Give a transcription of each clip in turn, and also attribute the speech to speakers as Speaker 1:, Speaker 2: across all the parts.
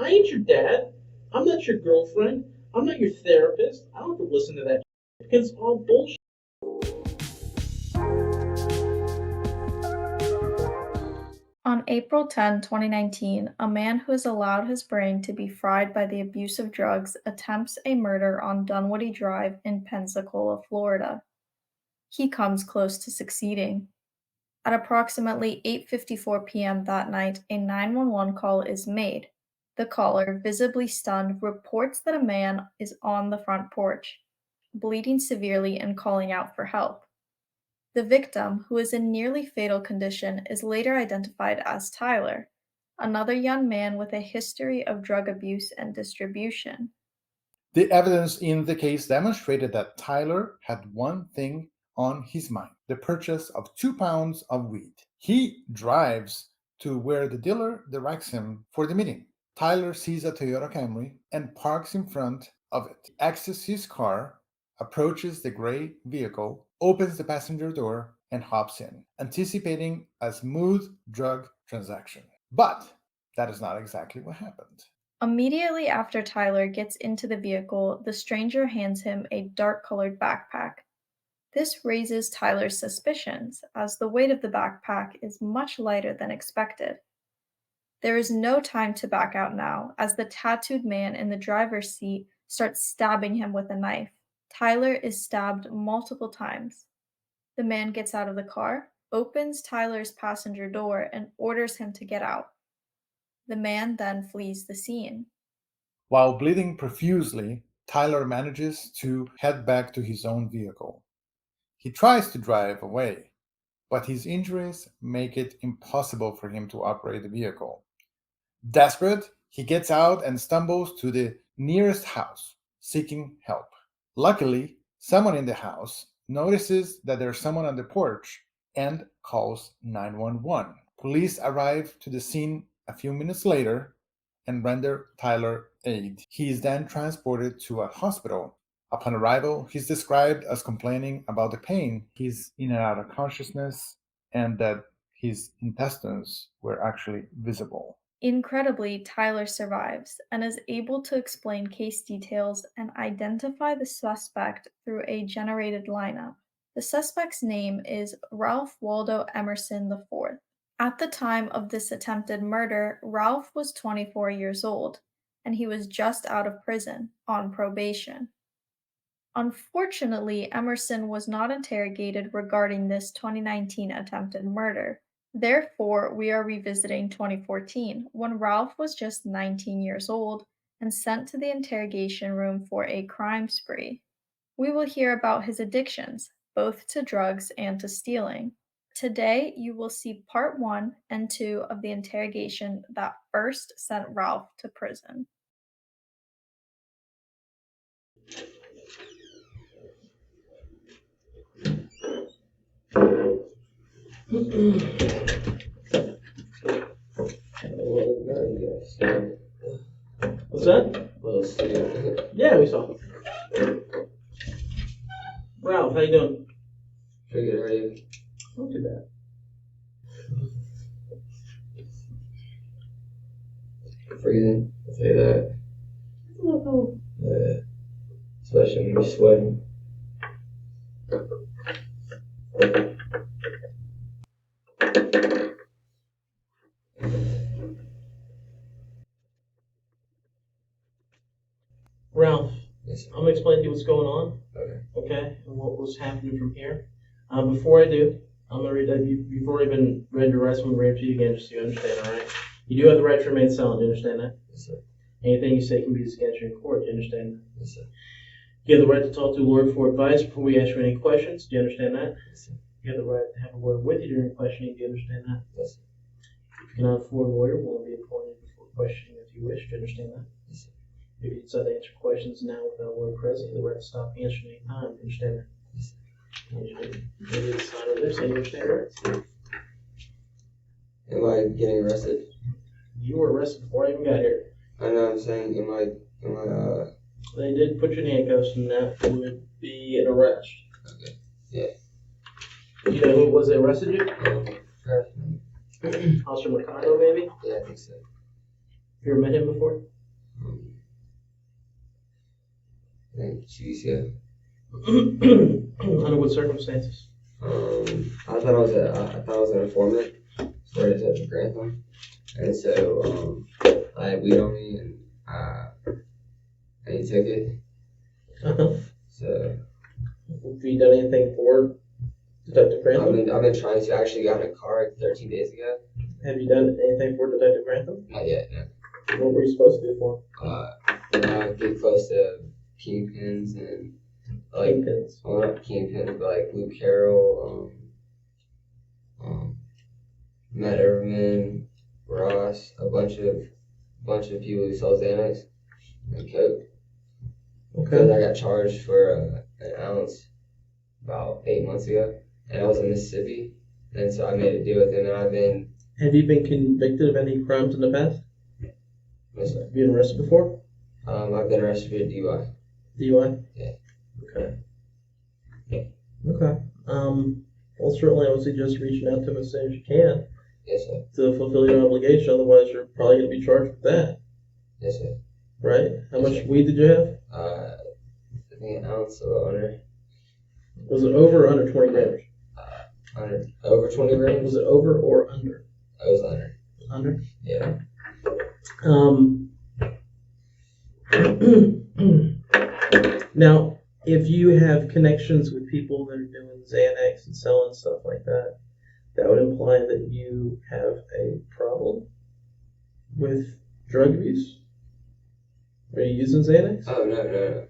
Speaker 1: I ain't your dad. I'm not your girlfriend. I'm not your therapist. I don't have to listen to that because it's all bullshit.
Speaker 2: On April 10, 2019, a man who has allowed his brain to be fried by the abuse of drugs attempts a murder on Dunwoody Drive in Pensacola, Florida. He comes close to succeeding. At approximately 8:54 p.m. that night, a 911 call is made. The caller, visibly stunned, reports that a man is on the front porch, bleeding severely and calling out for help. The victim, who is in nearly fatal condition, is later identified as Tyler, another young man with a history of drug abuse and distribution.
Speaker 3: The evidence in the case demonstrated that Tyler had one thing on his mind: the purchase of 2 pounds of weed. He drives to where the dealer directs him for the meeting. Tyler sees a Toyota Camry and parks in front of it. He exits his car, approaches the gray vehicle, opens the passenger door, and hops in, anticipating a smooth drug transaction. But that is not exactly what happened.
Speaker 2: Immediately after Tyler gets into the vehicle, the stranger hands him a dark-colored backpack. This raises Tyler's suspicions, as the weight of the backpack is much lighter than expected. There is no time to back out now, as the tattooed man in the driver's seat starts stabbing him with a knife. Tyler is stabbed multiple times. The man gets out of the car, opens Tyler's passenger door, and orders him to get out. The man then flees the scene.
Speaker 3: While bleeding profusely, Tyler manages to head back to his own vehicle. He tries to drive away, but his injuries make it impossible for him to operate the vehicle. Desperate, he gets out and stumbles to the nearest house, seeking help. Luckily, someone in the house notices that there's someone on the porch and calls 911. Police arrive to the scene a few minutes later and render Tyler aid. He is then transported to a hospital. Upon arrival, he's described as complaining about the pain. He's in and out of consciousness, and that his intestines were actually visible.
Speaker 2: Incredibly, Tyler survives and is able to explain case details and identify the suspect through a generated lineup. The suspect's name is Ralph Waldo Emerson IV. At the time of this attempted murder, Ralph was 24 years old, and he was just out of prison, on probation. Unfortunately, Emerson was not interrogated regarding this 2019 attempted murder. Therefore, we are revisiting 2014, when Ralph was just 19 years old and sent to the interrogation room for a crime spree. We will hear about his addictions, both to drugs and to stealing. Today, you will see part 1 and 2 of the interrogation that first sent Ralph to prison.
Speaker 1: What's that?
Speaker 4: Well, see.
Speaker 1: Yeah, we saw. Ralph, how you doing?
Speaker 4: Pretty good, how are you?
Speaker 1: Not too bad.
Speaker 4: Freezing, I'll say that. Yeah. Especially when you're sweating.
Speaker 1: Ralph,
Speaker 4: Yes, sir.
Speaker 1: I'm gonna explain to you what's going on.
Speaker 4: Okay.
Speaker 1: Okay, and what was happening from here. Before I do, I'm gonna read that you've already been read your rights. I'm gonna read it to you again just so you understand. All right. You do have the right to remain silent. Do you understand that?
Speaker 4: Yes, sir.
Speaker 1: Anything you say can be used against you in court. Do you understand that?
Speaker 4: Yes, sir.
Speaker 1: You have the right to talk to a lawyer for advice before we ask you any questions. Do you understand that?
Speaker 4: Yes, sir.
Speaker 1: You have the right to have a lawyer with you during questioning. Do you understand that?
Speaker 4: Yes, sir.
Speaker 1: If you cannot afford a lawyer, we'll be appointed before questioning if you wish. Do you understand that?
Speaker 4: Yes, sir.
Speaker 1: If you decide to answer questions now without a lawyer present, you have the right to stop answering any time. Do you understand that?
Speaker 4: Yes, sir.
Speaker 1: Maybe it's not over there, so you understand that?
Speaker 4: Am I getting arrested?
Speaker 1: You were arrested before I even got here.
Speaker 4: I know I'm saying,
Speaker 1: They did put you in handcuffs, and that would be an arrest.
Speaker 4: Okay. Yeah.
Speaker 1: You know who it was that arrested you?
Speaker 4: Traffic.
Speaker 1: Officer Mercado, maybe?
Speaker 4: Yeah, I think so.
Speaker 1: You ever met him before?
Speaker 4: I think 2 weeks ago.
Speaker 1: Under what circumstances?
Speaker 4: I thought I was an informant for Detective Grantham, and so I had weed on me, and he took it.
Speaker 1: Uh-huh.
Speaker 4: So
Speaker 1: Have you done anything for Detective Grantham?
Speaker 4: I've been trying to. I actually got in a car 13 days ago.
Speaker 1: Have you done anything for Detective Grantham?
Speaker 4: Not yet. No.
Speaker 1: What were you supposed to do for
Speaker 4: Get close to kingpins and like
Speaker 1: Kingpins.
Speaker 4: well, not kingpins, but like Luke Carroll, Matt Everman, Ross, a bunch of people who sell Xanax and coke. Because
Speaker 1: Okay.
Speaker 4: I got charged for an ounce about 8 months ago, and I was in Mississippi, and so I made a deal with him, and I've been
Speaker 1: Have you been convicted of any crimes in the past? Have you been arrested before?
Speaker 4: I've been arrested for DUI.
Speaker 1: DUI?
Speaker 4: Yeah.
Speaker 1: Okay. Okay. Well, certainly I would suggest reaching out to him as soon as you can
Speaker 4: Yes, sir.
Speaker 1: to fulfill your obligation. Otherwise, you're probably going to be charged with that,
Speaker 4: Yes, sir.
Speaker 1: right? How
Speaker 4: Yes,
Speaker 1: much
Speaker 4: sir.
Speaker 1: weed did you have?
Speaker 4: I think an ounce or under.
Speaker 1: Was it over or under 20 grams?
Speaker 4: Under. Over 20 grams?
Speaker 1: Was it over or under?
Speaker 4: I was under.
Speaker 1: Under?
Speaker 4: Yeah.
Speaker 1: Now, if you have connections with people that are doing Xanax and selling stuff like that, that would imply that you have a problem with drug abuse. Are you using Xanax?
Speaker 4: Oh, no.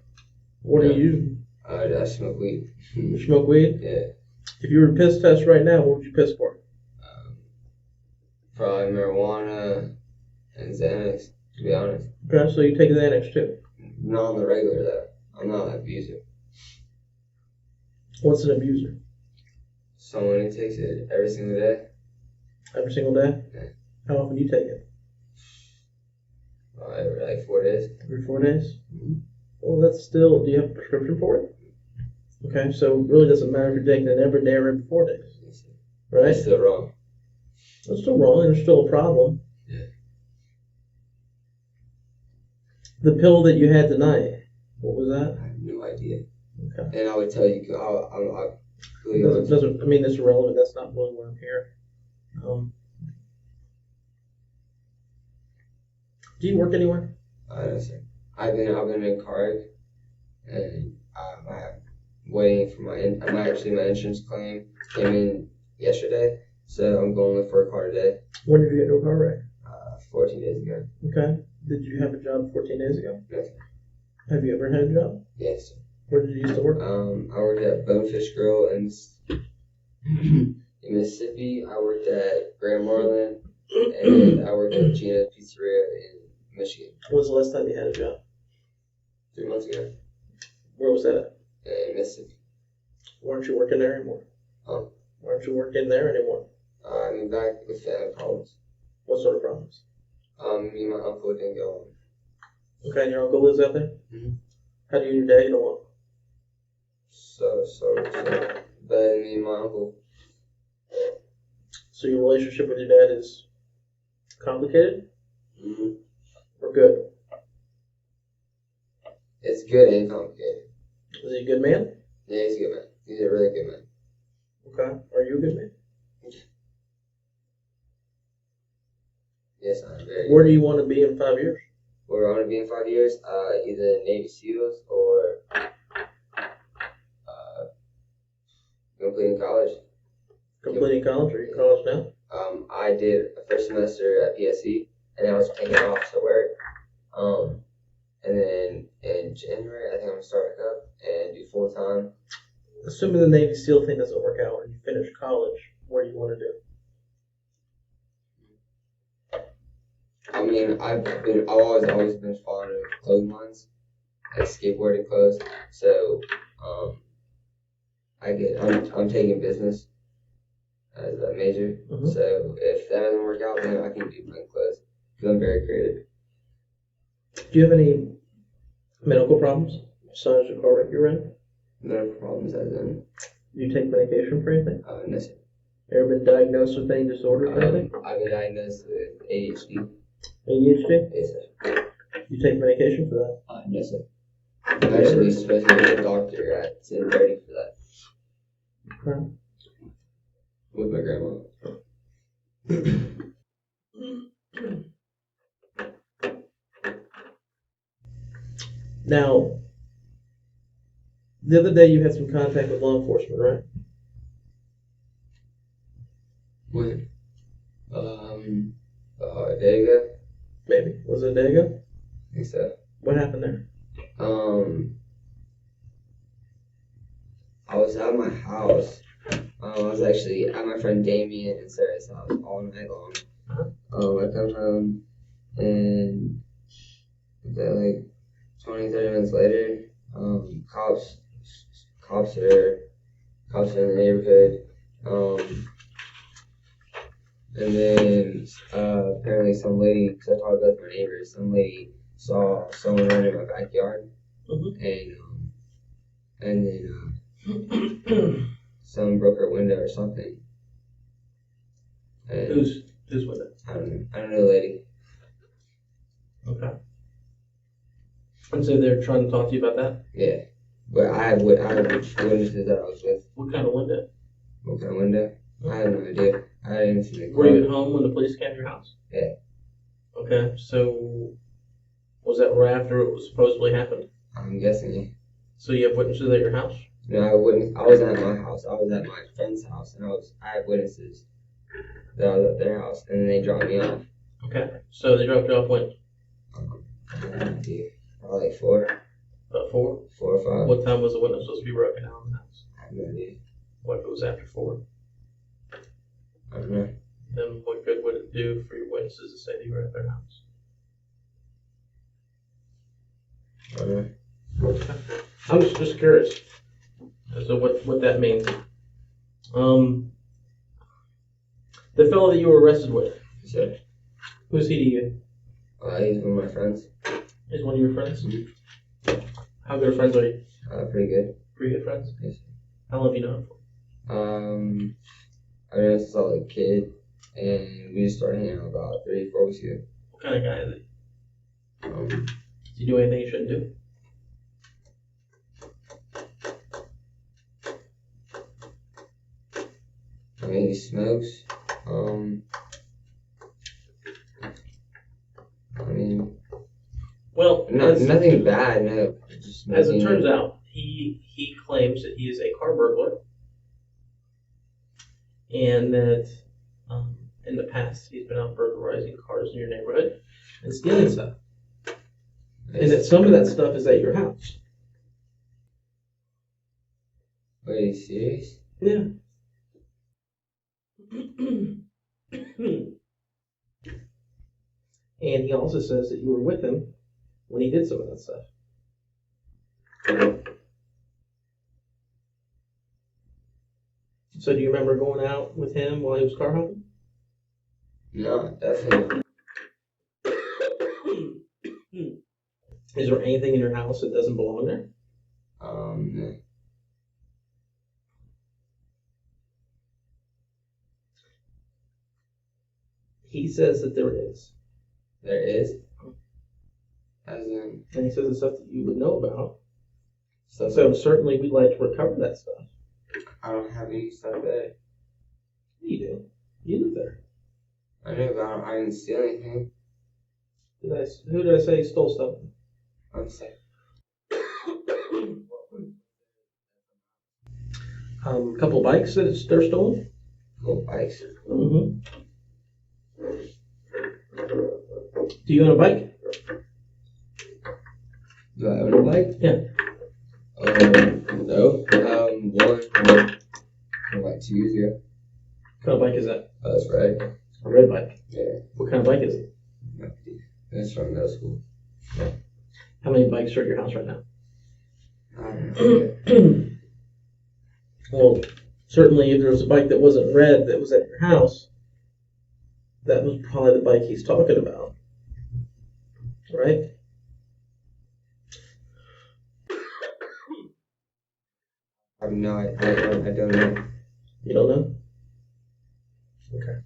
Speaker 1: What are
Speaker 4: No.
Speaker 1: you using?
Speaker 4: I smoke weed.
Speaker 1: You smoke weed?
Speaker 4: Yeah.
Speaker 1: If you were to piss test right now, what would you piss for?
Speaker 4: Probably marijuana and Xanax, to be honest.
Speaker 1: Okay, so you take Xanax too.
Speaker 4: Not on the regular, though. I'm not an abuser.
Speaker 1: What's an abuser?
Speaker 4: Someone who takes it every single day.
Speaker 1: Every single day?
Speaker 4: Yeah.
Speaker 1: How often do you take it?
Speaker 4: Every like 4 days.
Speaker 1: Every 4 days?
Speaker 4: Mhm.
Speaker 1: Well, that's still, do you have a prescription for it? Okay, so it really doesn't matter if you're taking it every day or every 4 days, right?
Speaker 4: That's still wrong.
Speaker 1: That's still wrong, there's still a problem.
Speaker 4: Yeah.
Speaker 1: The pill that you had tonight, what was that?
Speaker 4: I have no idea.
Speaker 1: Okay.
Speaker 4: And I would tell you, I
Speaker 1: I mean, it's irrelevant, that's not really why I'm here. Do you work anywhere?
Speaker 4: honestly, I've been in a car wreck, and I'm waiting for my insurance claim came in yesterday, so I'm going for a car today.
Speaker 1: When did you get into a car wreck?
Speaker 4: 14 days ago.
Speaker 1: Okay. Did you have a job 14 days ago?
Speaker 4: Yes.
Speaker 1: Have you ever had a job?
Speaker 4: Yes.
Speaker 1: Where did you used to work?
Speaker 4: I worked at Bonefish Grill in Mississippi. I worked at Grand Marlin, and I worked at Gina's Pizzeria in Michigan.
Speaker 1: When was the last time you had a job?
Speaker 4: 3 months ago
Speaker 1: Where was that at?
Speaker 4: in Mississippi.
Speaker 1: Why aren't you working there anymore?
Speaker 4: Huh?
Speaker 1: Why aren't you working there anymore?
Speaker 4: I moved back with family problems.
Speaker 1: What sort of problems?
Speaker 4: Me and my uncle didn't go on.
Speaker 1: Okay, and your uncle lives out there?
Speaker 4: Mhm.
Speaker 1: How do you and your dad get along?
Speaker 4: So, but me and my uncle,
Speaker 1: So your relationship with your dad is complicated
Speaker 4: mm-hmm.
Speaker 1: or good?
Speaker 4: It's good and complicated.
Speaker 1: Is he a good man?
Speaker 4: Yeah, he's a good man. He's a really good man.
Speaker 1: Okay. Are you a good man?
Speaker 4: Yes, I'm very
Speaker 1: Where
Speaker 4: good.
Speaker 1: do you want to be in 5 years?
Speaker 4: Where I want to be in 5 years, either Navy SEALs or completing college.
Speaker 1: Completing college? Are you in college now?
Speaker 4: I did a first semester at PSC, and then I was taking off to work. And then in January, I think I'm gonna start back up and do full time.
Speaker 1: Assuming the Navy SEAL thing doesn't work out and you finish college, what do you want to do?
Speaker 4: I mean, I've always been fond of clothing lines, like skateboarding clothes. So, I'm taking business as a major.
Speaker 1: Mhm.
Speaker 4: So if that doesn't work out, then I can do my clothes because I'm very creative.
Speaker 1: Do you have any medical problems besides the car wreck you're in?
Speaker 4: No problems as in
Speaker 1: Do you take medication for anything?
Speaker 4: nothing.
Speaker 1: Ever been diagnosed with any disorders or anything?
Speaker 4: I've been diagnosed with ADHD.
Speaker 1: ADHD?
Speaker 4: Yes, sir.
Speaker 1: You take medication for that?
Speaker 4: No, sir. I'm actually supposed to be a doctor at 10:30 for that
Speaker 1: Okay.
Speaker 4: with my grandma.
Speaker 1: Now, the other day you had some contact with law enforcement, right?
Speaker 4: When? A day ago?
Speaker 1: Maybe. Was it a day ago?
Speaker 4: I think so.
Speaker 1: What happened there?
Speaker 4: I was at my house. I was actually at my friend Damien and Sarah's house all night long. I come home and like 20, 30 minutes later, cops are in the neighborhood. And then apparently some lady, because I talked with my neighbors, some lady saw someone run in my backyard, and then someone broke her window or something. And
Speaker 1: Whose window?
Speaker 4: I don't know the lady.
Speaker 1: Okay. And so they're trying to talk to you about that?
Speaker 4: Yeah, but I had witnesses that I was with.
Speaker 1: What kind of window?
Speaker 4: What kind of window? I have no idea. I didn't see the car.
Speaker 1: Were you at home when the police came to your house?
Speaker 4: Yeah.
Speaker 1: Okay, so was that right after it was supposedly happened?
Speaker 4: I'm guessing, yeah.
Speaker 1: So you have witnesses at your house?
Speaker 4: No, I wouldn't. I wasn't at my house. I was at my friend's house, and I had witnesses that I was at their house, and then they dropped me off.
Speaker 1: Okay, so they dropped you off when?
Speaker 4: I have no idea. Probably like 4.
Speaker 1: About 4?
Speaker 4: 4 or 5.
Speaker 1: What time was the window supposed to be broken out in the house?
Speaker 4: I have no idea.
Speaker 1: What if it was after 4?
Speaker 4: I don't know.
Speaker 1: Then what good would it do for your witnesses to say that you were at their house?
Speaker 4: I don't know.
Speaker 1: Okay. I'm just curious as to what that means. The fellow that you were arrested with,
Speaker 4: So,
Speaker 1: who's he to you?
Speaker 4: he's one of my friends.
Speaker 1: He's one of your friends? How good of friends are you?
Speaker 4: Pretty good.
Speaker 1: Pretty good friends?
Speaker 4: Yes.
Speaker 1: How long have you known him for?
Speaker 4: I know since I was a kid, and we just started hanging out about 3, 4 weeks ago.
Speaker 1: What kind of guy is he?
Speaker 4: Um,
Speaker 1: Does he do anything he shouldn't do?
Speaker 4: I mean, he smokes. I mean,
Speaker 1: Well,
Speaker 4: nothing bad, no. Just
Speaker 1: as it
Speaker 4: smoking.
Speaker 1: turns out, he claims that he is a car burglar, and that in the past he's been out burglarizing cars in your neighborhood and stealing stuff, and that some of that stuff is at your house.
Speaker 4: Wait, are you serious?
Speaker 1: Yeah. And he also says that you were with him when he did some of that stuff. So do you remember going out with him while he was car hopping?
Speaker 4: No, definitely not.
Speaker 1: Is there anything in your house that doesn't belong there?
Speaker 4: No.
Speaker 1: He says that there is.
Speaker 4: There is? As in,
Speaker 1: And he says it's stuff that you would know about.
Speaker 4: stuff
Speaker 1: So certainly we'd like to recover that stuff.
Speaker 4: I don't have any stuff there.
Speaker 1: You do. You live there.
Speaker 4: I know, but I didn't steal anything.
Speaker 1: Who did I say stole stuff?
Speaker 4: I'm saying.
Speaker 1: A couple bikes that they're stolen.
Speaker 4: Cool bikes.
Speaker 1: Mm-hmm. Do you own a bike?
Speaker 4: Do I own a bike?
Speaker 1: Yeah.
Speaker 4: No. One. Like 2 years ago.
Speaker 1: What kind of bike is that?
Speaker 4: Oh, that's right.
Speaker 1: A red bike.
Speaker 4: Yeah.
Speaker 1: What kind of bike is it?
Speaker 4: That's from middle school.
Speaker 1: How many bikes are at your house right now?
Speaker 4: I don't know.
Speaker 1: Well, certainly if there was a bike that wasn't red that was at your house, that was probably the bike he's talking about. Right?
Speaker 4: I don't know.
Speaker 1: You don't know? Okay.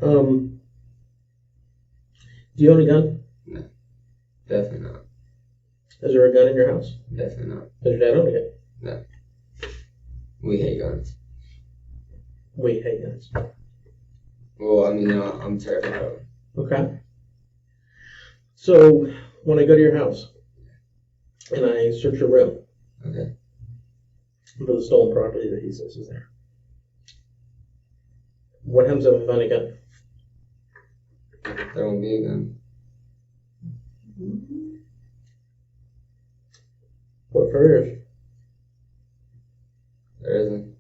Speaker 1: Do you own a gun?
Speaker 4: No, definitely not.
Speaker 1: Is there a gun in your house?
Speaker 4: Definitely not.
Speaker 1: Does your dad own a gun?
Speaker 4: No. We hate guns.
Speaker 1: We hate guns.
Speaker 4: Well, I mean, I'm terrified of them.
Speaker 1: Okay. So when I go to your house and I search your room
Speaker 4: Okay.
Speaker 1: for the stolen property that he says is there, what happens if I find a gun?
Speaker 4: There won't be a gun.
Speaker 1: What for yours?
Speaker 4: There isn't.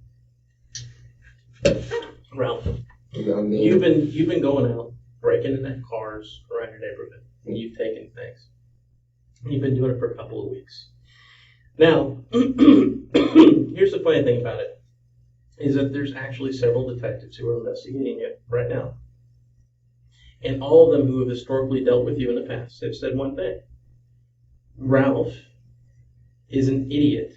Speaker 1: Ralph,
Speaker 4: I mean,
Speaker 1: you've been going out breaking into cars around your neighborhood, and you've taken things. You've been doing it for a couple of weeks. Now, here's the funny thing about it, is that there's actually several detectives who are investigating you right now. And all of them who have historically dealt with you in the past have said one thing. Ralph is an idiot,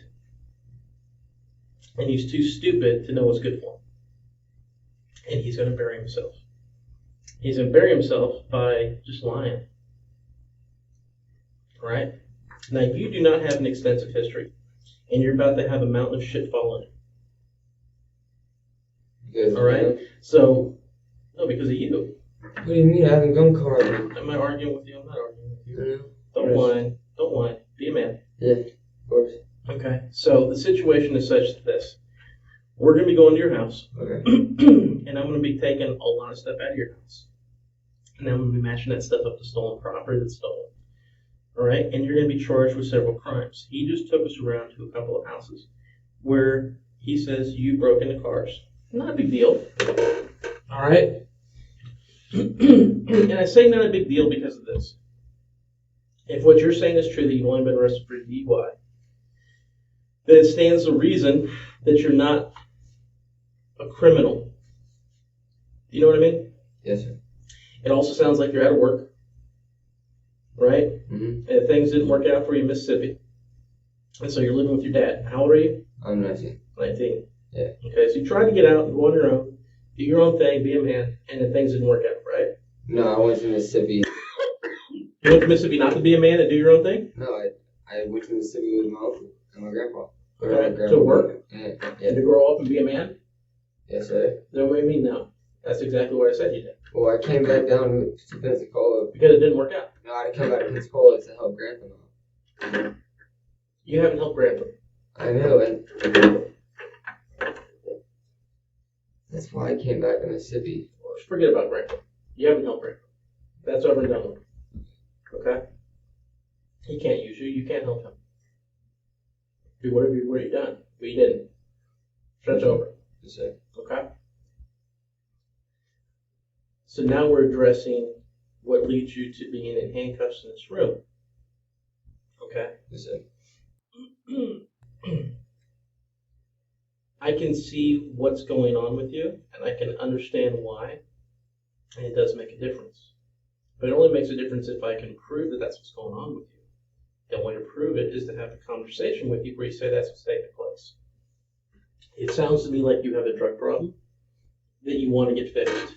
Speaker 1: and he's too stupid to know what's good for him. And he's going to bury himself. He's going to bury himself by just lying. Right? Now, you do not have an extensive history, and you're about to have a mountain of shit fall on you. All right? So, no, because of you.
Speaker 4: What do you mean? I haven't gun card.
Speaker 1: Am I arguing with you? I'm not arguing with you.
Speaker 4: No.
Speaker 1: Don't whine. Don't whine. Be a man.
Speaker 4: Yeah, of course.
Speaker 1: Okay. So, the situation is such that this. We're going to be going to your house,
Speaker 4: Okay.
Speaker 1: and I'm going to be taking a lot of stuff out of your house. And I'm going to be matching that stuff up to stolen property that's stolen. All right? And you're going to be charged with several crimes. He just took us around to a couple of houses where he says you broke into cars. Not a big deal. All right? And I say not a big deal because of this. If what you're saying is true, that you've only been arrested for DUI, then it stands to reason that you're not a criminal. You know what I mean?
Speaker 4: Yes, sir.
Speaker 1: It also sounds like you're out of work, right?
Speaker 4: Mm-hmm.
Speaker 1: And things didn't work out for you in Mississippi. And so you're living with your dad. How old are you?
Speaker 4: I'm 19.
Speaker 1: 19.
Speaker 4: Yeah.
Speaker 1: Okay, so you tried to get out and go on your own, do your own thing, be a man, and then things didn't work out, right?
Speaker 4: No, I went to Mississippi.
Speaker 1: You went to Mississippi not to be a man and do your own thing?
Speaker 4: No, I went to Mississippi with my uncle and my grandpa.
Speaker 1: Okay, to work?
Speaker 4: Yeah.
Speaker 1: And to grow up and be a man?
Speaker 4: Yes, sir.
Speaker 1: Then what do you mean no? That's exactly what I said you did.
Speaker 4: Well, I came back down to Pensacola.
Speaker 1: Because it didn't work out.
Speaker 4: No, I came back to Pensacola to help grandpa out.
Speaker 1: You haven't helped Grandpa.
Speaker 4: I know, and that's why I came back to Mississippi.
Speaker 1: Forget about Grandpa. You haven't helped Grandpa. That's over and done with. Okay? He can't use you. You can't help him. Do whatever you've already done. But you didn't. That's over.
Speaker 4: Yes, sir.
Speaker 1: Okay? So now we're addressing what leads you to being in handcuffs in this room. Okay?
Speaker 4: Yes, sir.
Speaker 1: I can see what's going on with you, and I can understand why, and it does make a difference. But it only makes a difference if I can prove that that's what's going on with you. The way to prove it is to have a conversation with you where you say that's what's taking place. It sounds to me like you have a drug problem that you want to get fixed.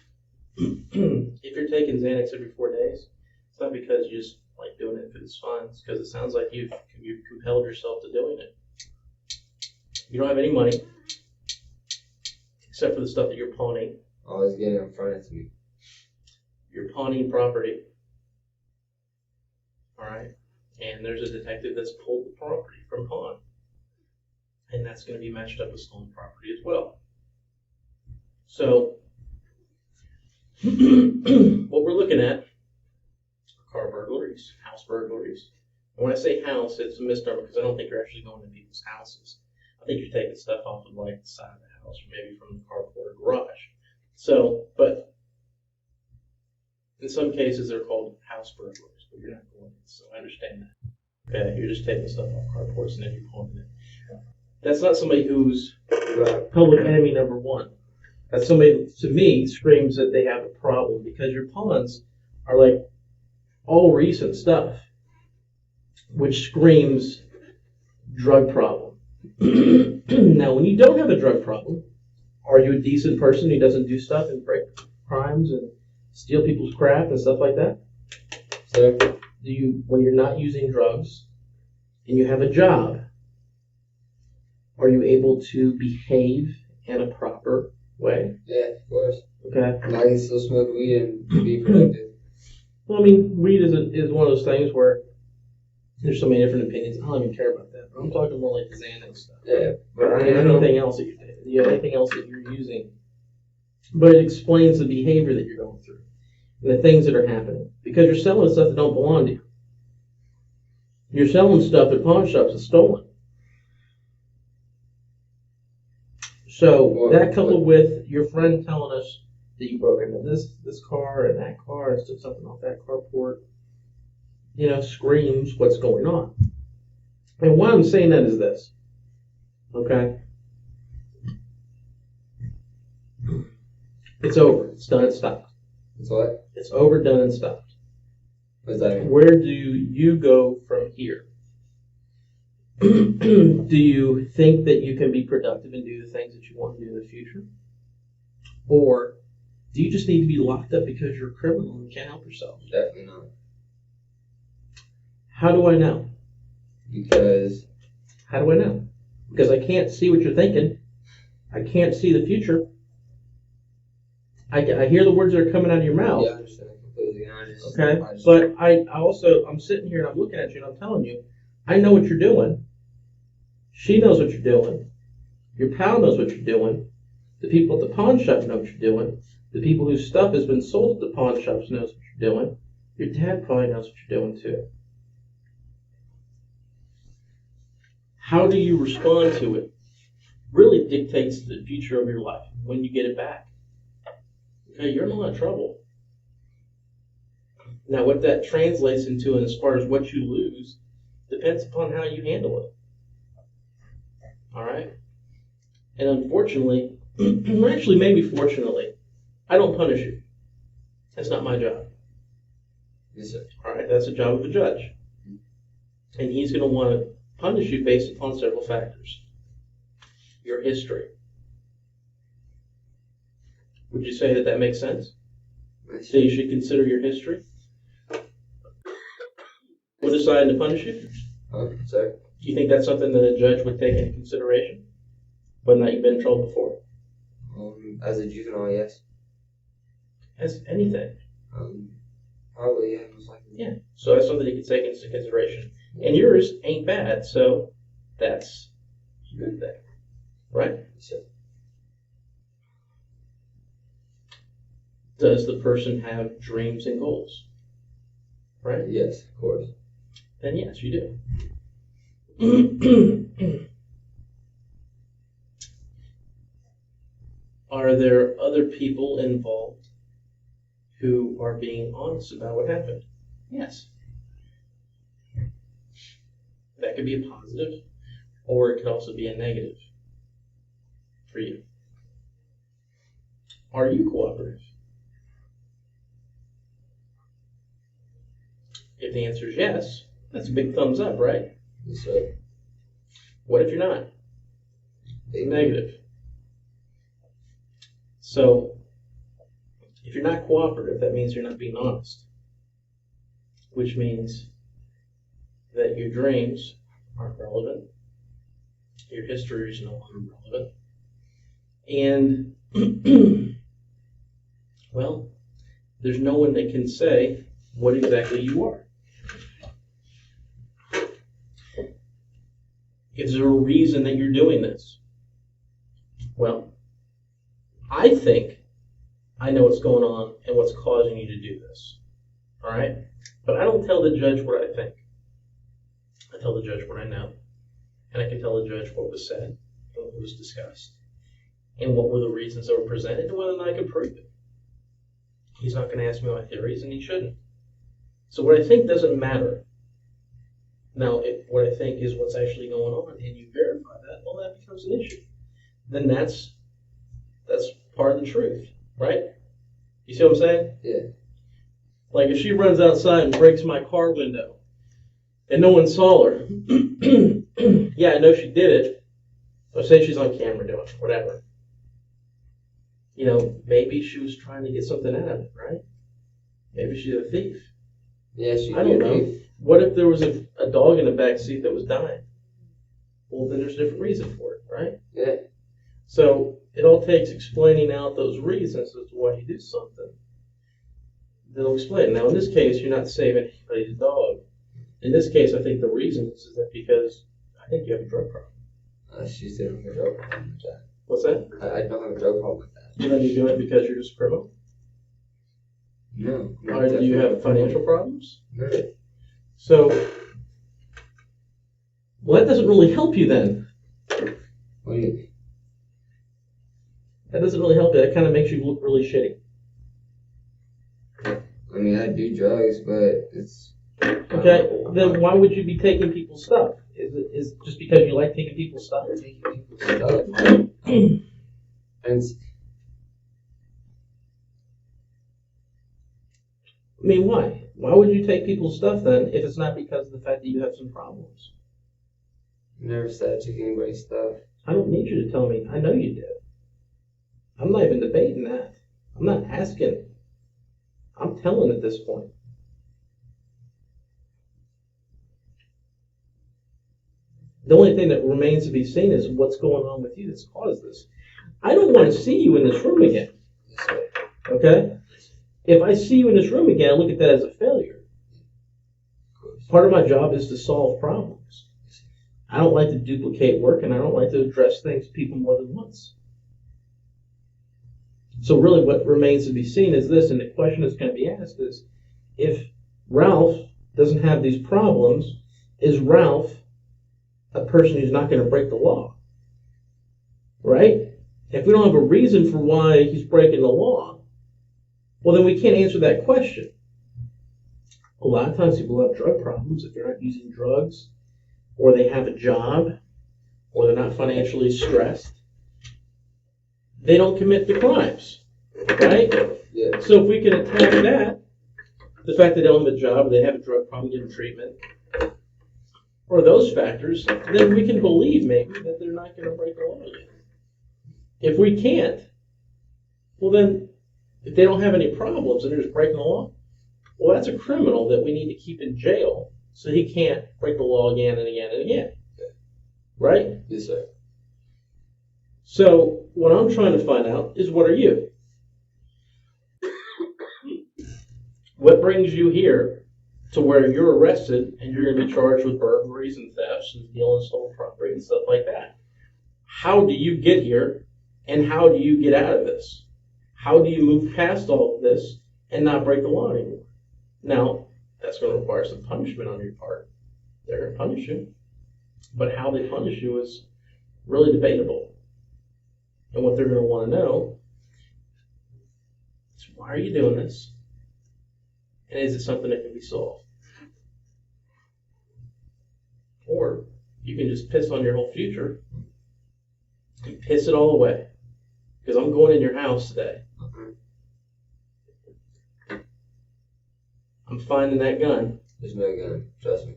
Speaker 1: If you're taking Xanax every 4 days, it's not because you just like doing it because it's fun. It's because it sounds like you've compelled yourself to doing it. You don't have any money except for the stuff that you're pawning.
Speaker 4: Always getting in front of me.
Speaker 1: You're pawning property. All right? And there's a detective that's pulled the property from pawn. And that's going to be matched up with stolen property as well. So, what we're looking at are car burglaries, house burglaries. And when I say house, it's a misnomer because I don't think you're actually going to people's houses. I think you're taking stuff off of like the side of the house or maybe from the carport or garage. So, but in some cases they're called house burglaries, but you're not going in, so I understand that. Okay, you're just taking stuff off carports and then you're pawning it. That's not somebody who's public enemy number one. That's somebody, to me, screams that they have a problem because your pawns are like all recent stuff, which screams drug problem. Now, when you don't have a drug problem, are you a decent person who doesn't do stuff and break crimes and steal people's crap and stuff like that?
Speaker 4: So,
Speaker 1: Do you, when you're not using drugs and you have a job, are you able to behave in a proper way?
Speaker 4: yeah, of course.
Speaker 1: Okay.
Speaker 4: And I can still smoke weed and be productive.
Speaker 1: Well, I mean, weed is one of those things where there's so many different opinions. I don't even care about that. But I'm talking more like the Xanax stuff.
Speaker 4: Yeah, but
Speaker 1: Or
Speaker 4: I know.
Speaker 1: anything else that you're taking. You have anything else that you're using. But it explains the behavior that you're going through and the things that are happening. Because you're selling stuff that don't belong to you. You're selling stuff at pawn shops that's stolen. So that coupled with your friend telling us that you broke into this car and that car and took something off that carport, screams what's going on. And why I'm saying that is this. Okay? It's over. It's done. It's stopped.
Speaker 4: It's what?
Speaker 1: It's over, done, and stopped.
Speaker 4: What does that mean?
Speaker 1: Where do you go from here? Do you think that you can be productive and do the things that you want to do in the future? Or do you just need to be locked up because you're a criminal and can't help yourself?
Speaker 4: Definitely not.
Speaker 1: How do I know?
Speaker 4: Because
Speaker 1: How do I know? Because I can't see what you're thinking. I can't see the future. I hear the words that are coming out of your mouth.
Speaker 4: yeah, I understand completely.
Speaker 1: Okay, but I'm sitting here and I'm looking at you and I'm telling you, I know what you're doing. She knows what you're doing. Your pal knows what you're doing. The people at the pawn shop know what you're doing. The people whose stuff has been sold at the pawn shops knows what you're doing. Your dad probably knows what you're doing too. How do you respond to it really dictates the future of your life when you get it back. Okay, you're in a lot of trouble. Now, what that translates into, and as far as what you lose, depends upon how you handle it. All right? And unfortunately, actually, maybe fortunately, I don't punish you. That's not my job.
Speaker 4: Yes, sir.
Speaker 1: All right? That's the job of a judge. And he's going to want to punish you based upon several factors. Your history. Would you say that makes sense? So you should consider your history? When deciding to punish you?
Speaker 4: Sorry?
Speaker 1: Do you think that's something that a judge would take into consideration? Whether or not you've been in trouble before?
Speaker 4: As a juvenile, yes.
Speaker 1: As anything.
Speaker 4: Probably, yeah, most likely.
Speaker 1: Yeah. So that's something you can take into consideration. And yours ain't bad, so that's a good thing. Right?
Speaker 4: So,
Speaker 1: Does the person have dreams and goals? Right?
Speaker 4: yes, of course.
Speaker 1: Then yes, you do. Are there other people involved who are being honest about what happened? Yes. That could be a positive, or it could also be a negative for you. Are you cooperative? If the answer is yes, that's a big thumbs up, right?
Speaker 4: Yes, sir.
Speaker 1: What if you're not? It's negative. So, if you're not cooperative, that means you're not being honest, which means that your dreams aren't relevant, your history is no longer relevant, and, well, there's no one that can say what exactly you are. Is there a reason that you're doing this? Well, I think I know what's going on and what's causing you to do this. All right? But I don't tell the judge what I think. I tell the judge what I know. And I can tell the judge what was said, and what was discussed, and what were the reasons that were presented, and whether or not I could prove it. He's not going to ask me my theories, and he shouldn't. So what I think doesn't matter. Now, if what I think is what's actually going on, and you verify that, well, that becomes an issue. Then that's part of the truth, right? You see what I'm saying?
Speaker 4: Yeah.
Speaker 1: Like if she runs outside and breaks my car window, and no one saw her, yeah, I know she did it. Or say she's on camera doing it, whatever. Maybe she was trying to get something out of it, right? Maybe she's a thief.
Speaker 4: Yeah, she
Speaker 1: I don't
Speaker 4: could
Speaker 1: know.
Speaker 4: be.
Speaker 1: What if there was a dog in the back seat that was dying? Well, then there's a different reason for it, right?
Speaker 4: Yeah.
Speaker 1: So it all takes explaining out those reasons as to why you do something. They'll explain. Now, in this case, you're not saving anybody's dog. In this case, I think the reason is that because I think you have a drug problem.
Speaker 4: She said I have a drug problem with that.
Speaker 1: What's that?
Speaker 4: I don't have a drug problem with that.
Speaker 1: Then you do it because you're just a criminal?
Speaker 4: No.
Speaker 1: Or do you have financial problems?
Speaker 4: No.
Speaker 1: So, well, that doesn't really help you then.
Speaker 4: What do you?
Speaker 1: That doesn't really help you. That kind of makes you look really shitty.
Speaker 4: I mean, I do drugs, but it's.
Speaker 1: Okay, then why would you be taking people's stuff? Is it just because you like taking people's stuff?
Speaker 4: Taking people's stuff. And
Speaker 1: I mean, why? Why would you take people's stuff then if it's not because of the fact that you have some problems?
Speaker 4: never said I took anybody's stuff.
Speaker 1: I don't need you to tell me. I know you did. I'm not even debating that. I'm not asking. I'm telling at this point. The only thing that remains to be seen is what's going on with you that's caused this. I don't want to see you in this room again.
Speaker 4: Yes, sir.
Speaker 1: Okay? If I see you in this room again, I look at that as a failure.
Speaker 4: Of course.
Speaker 1: Part of my job is to solve problems. I don't like to duplicate work, and I don't like to address things people more than once. So really what remains to be seen is this, and the question that's going to be asked is, if Ralph doesn't have these problems, is Ralph a person who's not going to break the law? Right? If we don't have a reason for why he's breaking the law, well, then we can't answer that question. A lot of times people have drug problems if they're not using drugs, or they have a job, or they're not financially stressed. They don't commit the crimes, right?
Speaker 4: Yeah.
Speaker 1: So if we can attack that, the fact that they don't have a job, or they have a drug problem, give them treatment, or those factors, then we can believe maybe that they're not going to break the law again. If we can't, well then, if they don't have any problems and they're just breaking the law, well, that's a criminal that we need to keep in jail so he can't break the law again and again and again. Right?
Speaker 4: Yes, sir.
Speaker 1: So what I'm trying to find out is, what are you? What brings you here to where you're arrested and you're going to be charged with burglaries and thefts and stealing stolen property and stuff like that? How do you get here, and how do you get out of this? How do you move past all of this and not break the law anymore? Now, that's going to require some punishment on your part. They're going to punish you. But how they punish you is really debatable. And what they're going to want to know is, why are you doing this? And is it something that can be solved? Or you can just piss on your whole future and piss it all away. Because I'm going in your house today. I'm finding that gun.
Speaker 4: There's no gun. Trust me.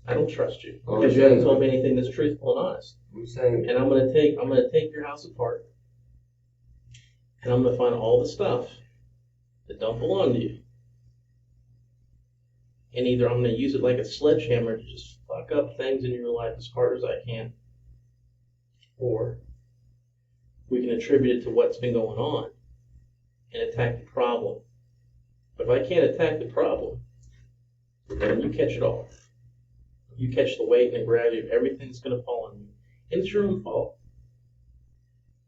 Speaker 1: I don't trust you
Speaker 4: Oh,
Speaker 1: because you
Speaker 4: okay.
Speaker 1: haven't told me anything that's truthful and honest.
Speaker 4: I'm saying.
Speaker 1: And I'm gonna take your house apart, and I'm gonna find all the stuff that don't belong to you. And either I'm gonna use it like a sledgehammer to just fuck up things in your life as hard as I can, or we can attribute it to what's been going on and attack the problem. But if I can't attack the problem, then you catch it all. You catch the weight and the gravity of everything that's going to fall on you. And it's your own fault.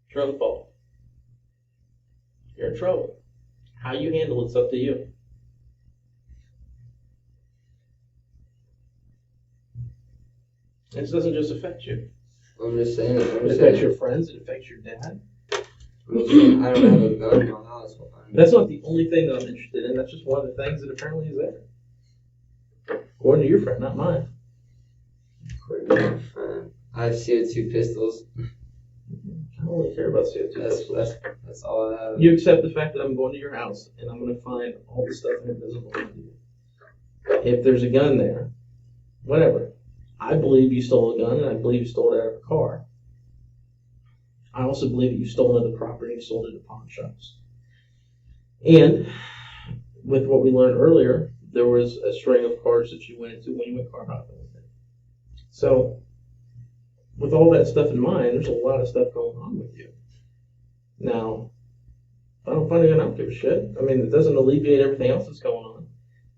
Speaker 1: It's your own fault. You're in trouble. How you handle it's up to you. This doesn't just affect you.
Speaker 4: I'm just saying.
Speaker 1: It affects your friends. It affects your dad.
Speaker 4: I'm just saying, I don't have a gun in my house.
Speaker 1: That's not the only thing that I'm interested in. That's just one of the things that apparently is there. According to your friend, not mine.
Speaker 4: I have CO2 pistols.
Speaker 1: I don't really care about CO2.
Speaker 4: That's all I have.
Speaker 1: You accept the fact that I'm going to your house and I'm going to find all the stuff in it that doesn't belong to you. If there's a gun there, whatever. I believe you stole a gun, and I believe you stole it out of a car. I also believe that you stole another property and sold it at pawn shops. And with what we learned earlier, there was a string of cars that you went into when you went car hopping with him. So, with all that stuff in mind, there's a lot of stuff going on with you. Now, if I don't find a gun, I don't give a shit. I mean, it doesn't alleviate everything else that's going on.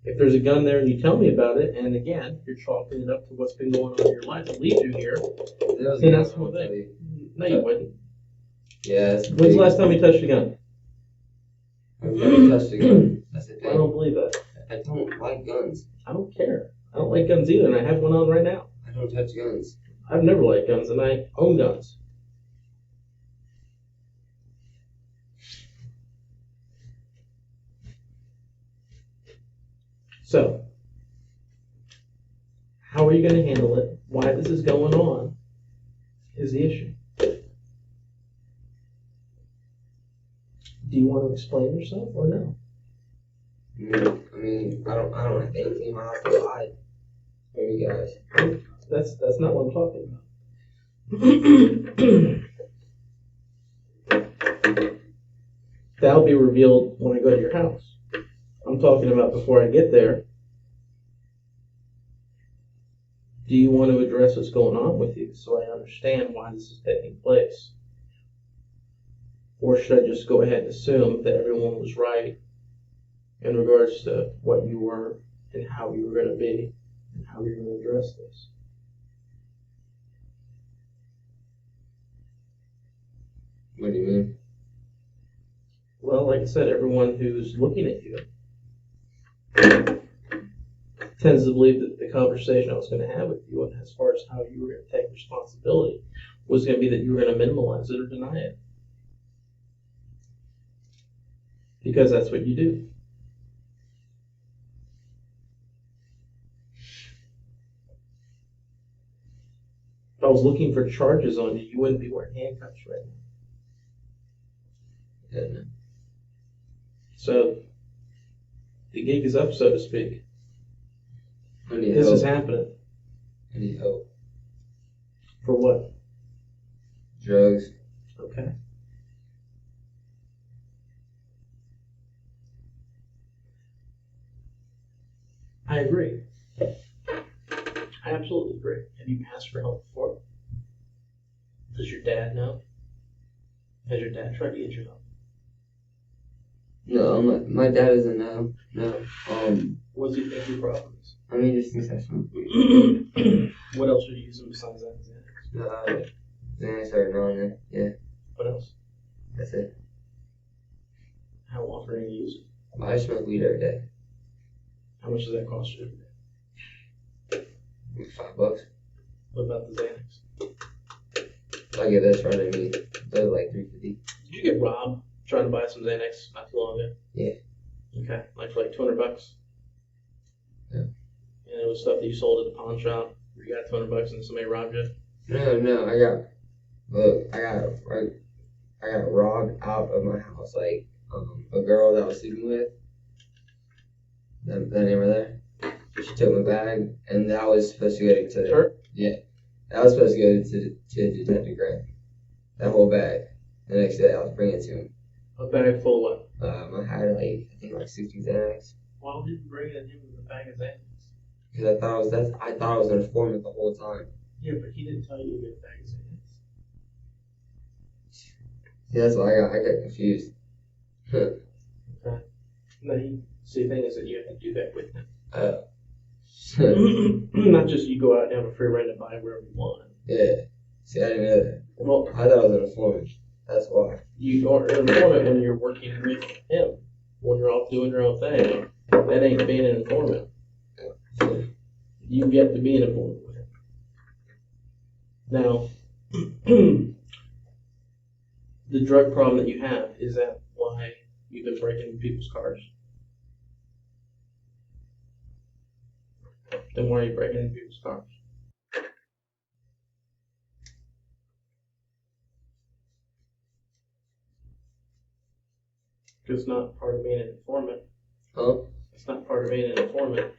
Speaker 1: If there's a gun there and you tell me about it, and again, you're chalking it up to what's been going on in your life that leads you here, then that's one thing. No, you wouldn't.
Speaker 4: Yeah.
Speaker 1: When's the last time you touched a gun?
Speaker 4: I've never touched a gun. That's the
Speaker 1: I
Speaker 4: thing.
Speaker 1: don't believe that.
Speaker 4: I don't like guns.
Speaker 1: I don't care. I don't like guns either, and I have one on right now.
Speaker 4: I don't touch guns.
Speaker 1: I've never liked guns, and I own guns. So, how are you going to handle it? Why this is going on is the issue. Do you want to explain yourself or no?
Speaker 4: I mean, I don't have anything in my house to hide from you guys.
Speaker 1: That's not what I'm talking about. That'll be revealed when I go to your house. I'm talking about before I get there. Do you want to address what's going on with you so I understand why this is taking place? Or should I just go ahead and assume that everyone was right in regards to what you were and how you were going to be and how you were going to address this?
Speaker 4: What do you mean?
Speaker 1: Well, like I said, everyone who's looking at you tends to believe that the conversation I was going to have with you, and as far as how you were going to take responsibility, was going to be that you were going to minimize it or deny it. Because that's what you do. If I was looking for charges on you, you wouldn't be wearing handcuffs right now.
Speaker 4: Yeah.
Speaker 1: So, the gig is up, so to speak.
Speaker 4: I need
Speaker 1: This
Speaker 4: help.
Speaker 1: is happening.
Speaker 4: I need help.
Speaker 1: For what?
Speaker 4: Drugs.
Speaker 1: Okay. I agree. I absolutely agree. Have you asked for help before? Does your dad know? Has your dad tried to get you help?
Speaker 4: No, my dad doesn't know. No.
Speaker 1: What does he think your problem is?
Speaker 4: I mean, just thinks I smoke weed.
Speaker 1: What else are you using besides that?
Speaker 4: Then I started knowing that. Yeah,
Speaker 1: What else?
Speaker 4: that's it.
Speaker 1: How often are you using?
Speaker 4: I smoke weed every day.
Speaker 1: How much does that cost you every day?
Speaker 4: $5.
Speaker 1: What about the Xanax?
Speaker 4: I get this running me. They're like $3.50.
Speaker 1: Did you get robbed trying to buy some Xanax not too long ago?
Speaker 4: Yeah.
Speaker 1: Okay, like for like $200.
Speaker 4: Yeah.
Speaker 1: And it was stuff that you sold at the pawn shop. You got $200 and somebody robbed you.
Speaker 4: No, I got robbed out of my house. Like, a girl that I was sleeping with, that neighbor there, she took my bag, and that was supposed to go to
Speaker 1: Her?
Speaker 4: Yeah, that was supposed to go to Detective Grant. That whole bag. The next day, I was bringing it to him.
Speaker 1: A bag full of what?
Speaker 4: I had I think 60 Xanax.
Speaker 1: Why did you bring it in him with a bag of Xanax?
Speaker 4: Because I thought I was an informant the whole time.
Speaker 1: Yeah, but he didn't tell you to get a bag of Xanax.
Speaker 4: See, that's why I got confused.
Speaker 1: Okay. No, see, the thing is that you have to do that with him. Not just you go out and have a free reign to buy wherever you want.
Speaker 4: Yeah. See, I didn't know that.
Speaker 1: Well,
Speaker 4: I thought I was an informant. That's why.
Speaker 1: you are an informant when you're working with him. When you're off doing your own thing. That ain't being an informant. You get to be an informant with him. Now, the drug problem that you have, is that why you've been breaking people's cars? Then why are you breaking into people's cars? Because it's not part of being an informant.
Speaker 4: Huh?
Speaker 1: It's not part of being an informant.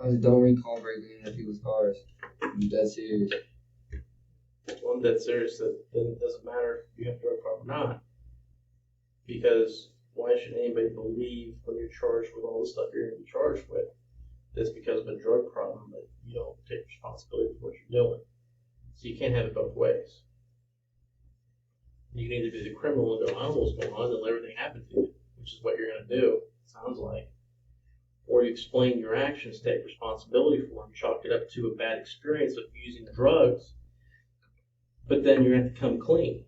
Speaker 4: I don't recall breaking into people's cars. I'm dead serious.
Speaker 1: Well, I'm dead serious that it doesn't matter if you have a drug problem or not. Because why should anybody believe when you're charged with all the stuff you're going to be charged with. That's because of a drug problem, but you don't take responsibility for what you're doing. So you can't have it both ways. You can either be the criminal and go, I don't know what's going on, and let everything happen to you, which is what you're going to do, it sounds like. Or you explain your actions, take responsibility for them, chalk it up to a bad experience of using drugs, but then you're going to have to come clean.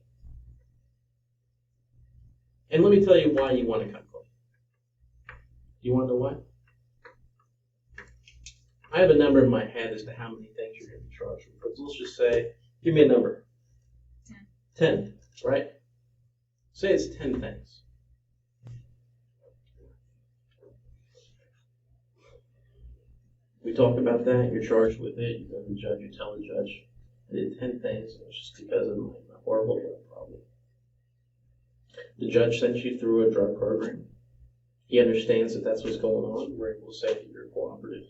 Speaker 1: And let me tell you why you want to come clean. You want to know why? I have a number in my head as to how many things you're going to be charged with. But let's just say, give me a number. 10, right? Say it's 10 things. We talk about that, you're charged with it, you go to the judge, you tell the judge, I did 10 things, and it's just because of my horrible drug problem. The judge sent you through a drug program. He understands that that's what's going on. We're able to say that you're cooperative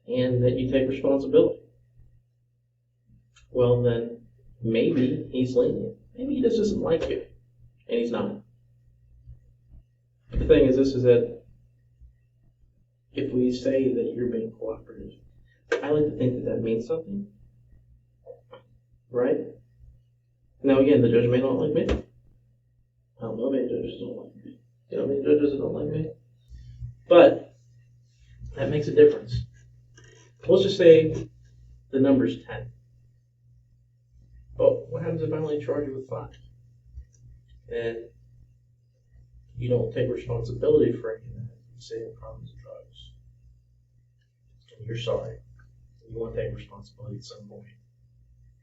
Speaker 1: and that you take responsibility. Well, then maybe he's lenient. Maybe he just doesn't like you, and he's not. But the thing is this, is that if we say that you're being cooperative, I like to think that that means something, right? Now again, the judge may not like me. I don't know if any judges don't like me. You know how many judges that don't like me? But that makes a difference. Let's just say the number's 10. But what happens if I only charge you with 5? And you don't take responsibility for any of that. You say the problem's drugs. And you're sorry. You want to take responsibility at some point.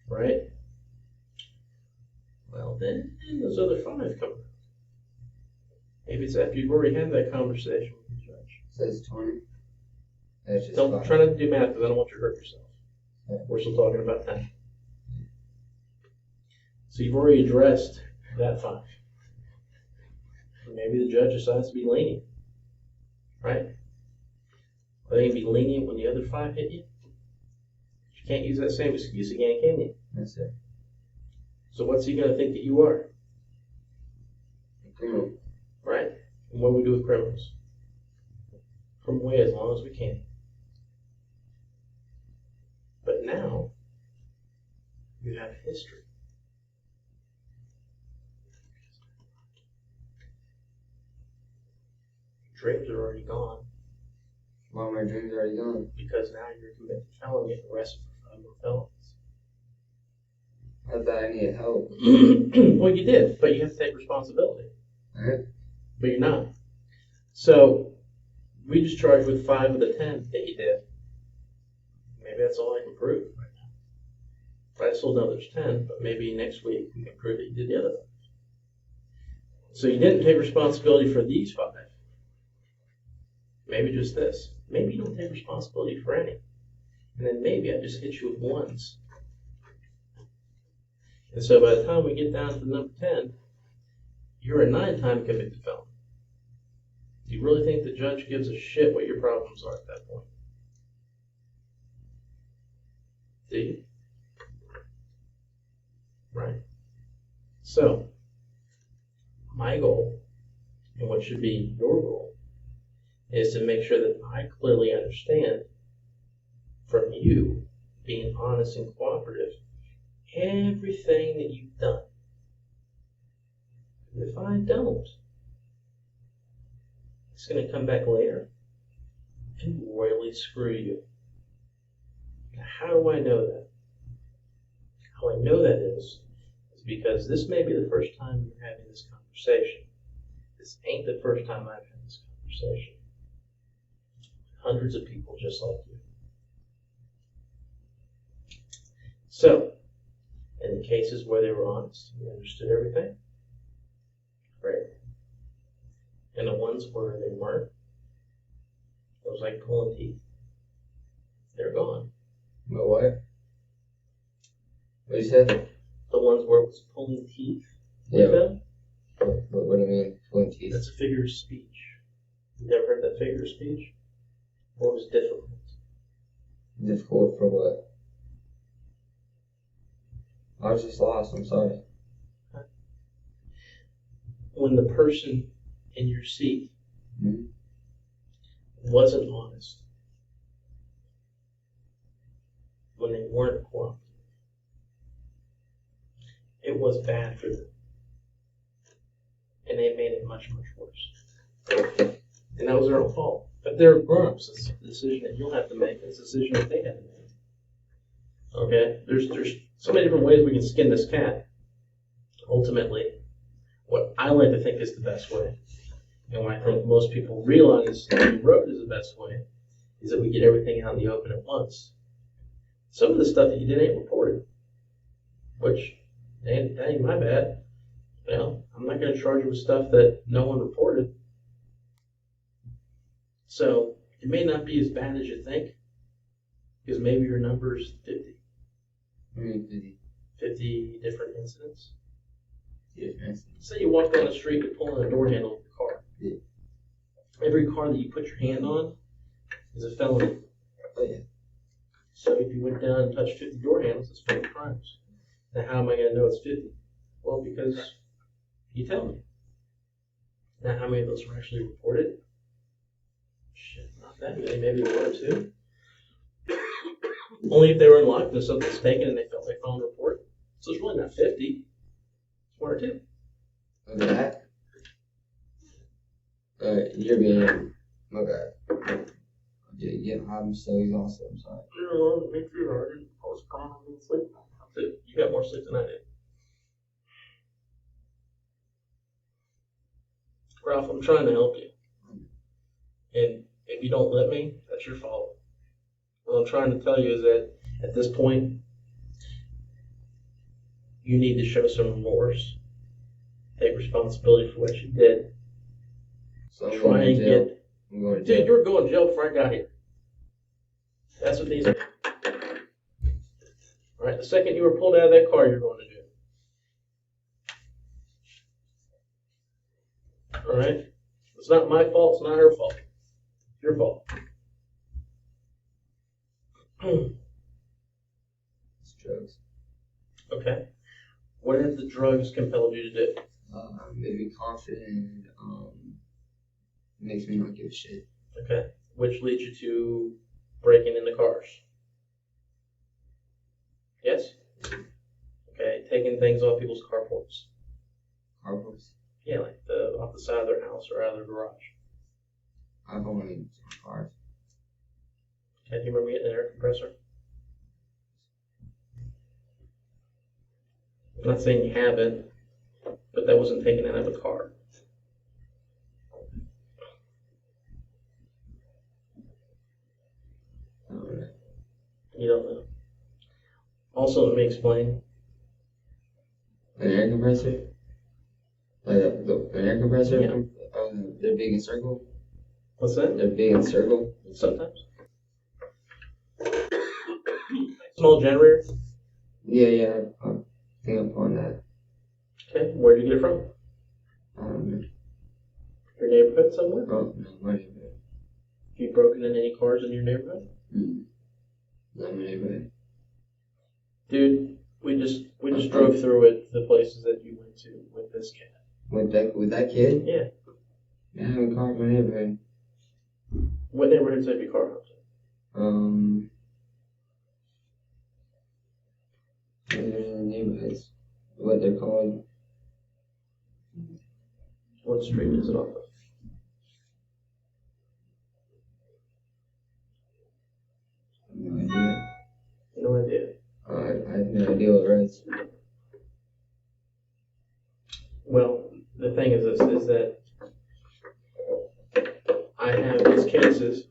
Speaker 1: Right? Well, then those other 5 come around. Maybe it's after you've already had that conversation with the judge.
Speaker 4: Says 20. That's just
Speaker 1: Don't
Speaker 4: 5.
Speaker 1: try not to do math because I don't want you to hurt yourself.
Speaker 4: Yeah.
Speaker 1: We're still talking about 10. So you've already addressed that 5. Maybe the judge decides to be lenient. Right? Are they going to be lenient when the other 5 hit you? You can't use that same excuse again, can you?
Speaker 4: That's it.
Speaker 1: So what's he going to think that you are?
Speaker 4: A criminal.
Speaker 1: Right? And what do we do with criminals? Put them away as long as we can. But now, you have history. Dreams are already gone.
Speaker 4: Well, my dreams are already gone.
Speaker 1: Because now you're a convicted felon getting arrested for 5 more felonies.
Speaker 4: I thought I needed help.
Speaker 1: Well, you did, but you have to take responsibility.
Speaker 4: Alright.
Speaker 1: But you're not. So, we just charged with 5 of the 10 that you did. Maybe that's all I can prove right now. But I still know there's 10, but maybe next week we can prove that you did the other 5. So you didn't take responsibility for these 5. Maybe just this. Maybe you don't take responsibility for any. And then maybe I just hit you with ones. And so by the time we get down to number 10, you're a 9-time convicted felon. Do you really think the judge gives a shit what your problems are at that point? Do you? Right? So, my goal, and what should be your goal, is to make sure that I clearly understand from you, being honest and cooperative, everything that you've done. If I don't, it's going to come back later and royally screw you. Now, how do I know that? How I know that is because this may be the first time you're having this conversation. This ain't the first time I've had this conversation. Hundreds of people just like you. So, in the cases where they were honest, you understood everything, great. And the ones where they weren't, it was like pulling teeth. They're gone.
Speaker 4: But what? What you said?
Speaker 1: The ones where it was pulling teeth,
Speaker 4: Yeah.
Speaker 1: like that,
Speaker 4: What do you mean? Pulling teeth?
Speaker 1: that's a figure of speech. You never heard that figure of speech? Or was difficult?
Speaker 4: Difficult for what? I was just lost. I'm sorry.
Speaker 1: When the person in your seat
Speaker 4: Mm-hmm.
Speaker 1: wasn't honest, when they weren't cooperative, it was bad for them. And they made it much, much worse. And that was their own fault. But they're grown-ups. It's a decision that you'll have to make. It's a decision that they had to make. Okay? There's so many different ways we can skin this cat. Ultimately, what I like to think is the best way, and what I think most people realize on the road is the best way, is that we get everything out in the open at once. Some of the stuff that you did ain't reported, which that ain't my bad. Well, I'm not going to charge you with stuff that no one reported. So it may not be as bad as you think, because maybe your number is 50. 50 different incidents.
Speaker 4: Yeah.
Speaker 1: Say you walk down the street and pull on a door handle of your car.
Speaker 4: Yeah.
Speaker 1: Every car that you put your hand on is a felony.
Speaker 4: Oh, yeah.
Speaker 1: So if you went down and touched 50 door handles, it's 50 crimes. Now how am I going to know it's 50? Well, because you tell me. Now how many of those were actually reported? Shit, not that many, maybe one or two. Only if they were unlocked and something's taken and they felt like filing a report. So it's really not 50. It's one or two.
Speaker 4: Look at that. You're being, my bad. Yeah, I'm so exhausted. I'm sorry.
Speaker 1: No, me too. I didn't postpone sleep. You got more sleep than I did. Ralph, I'm trying to help you. And if you don't let me, that's your fault. What I'm trying to tell you is that at this point, you need to show some remorse. Take responsibility for what you did.
Speaker 4: So I'm
Speaker 1: Try
Speaker 4: going
Speaker 1: and
Speaker 4: to jail.
Speaker 1: get.
Speaker 4: I'm going to
Speaker 1: Dude,
Speaker 4: jail.
Speaker 1: you were going to jail before I got here. That's what these are. All right, the second you were pulled out of that car, you're going to jail. All right? It's not my fault. It's not her fault. It's your fault.
Speaker 4: It's drugs.
Speaker 1: Okay. What have the drugs compelled you to do?
Speaker 4: Made me confident. Makes me not give a shit.
Speaker 1: Okay. Which leads you to breaking into cars. Yes? Okay. Taking things off people's carports.
Speaker 4: Carports.
Speaker 1: Yeah, like off the side of their house or out of their garage.
Speaker 4: I don't want to use cars.
Speaker 1: Okay. Do you remember getting an air compressor? I'm not saying you haven't, but that wasn't taken out of a car.
Speaker 4: I don't know.
Speaker 1: You don't know. Also, let me explain.
Speaker 4: An air compressor? Like an air compressor?
Speaker 1: Yeah.
Speaker 4: They're big and circle?
Speaker 1: What's that?
Speaker 4: They're big and circle?
Speaker 1: Sometimes. Small generator.
Speaker 4: Yeah. I think I'm on that.
Speaker 1: Okay. Where'd you get it from?
Speaker 4: I don't know.
Speaker 1: Your neighborhood somewhere?
Speaker 4: Oh, no, my neighborhood.
Speaker 1: Have you broken in any cars in your neighborhood?
Speaker 4: Not my neighborhood.
Speaker 1: Dude, we just drove through it, the places that you went to with this cat.
Speaker 4: With that kid?
Speaker 1: Yeah.
Speaker 4: Yeah, I have a car in my neighborhood.
Speaker 1: What neighborhoods have you car hopped
Speaker 4: Neighborhoods. What they're called.
Speaker 1: What street is it off of?
Speaker 4: No idea.
Speaker 1: No idea.
Speaker 4: I have no idea what roads.
Speaker 1: Well, the thing is this, is that I have these cases,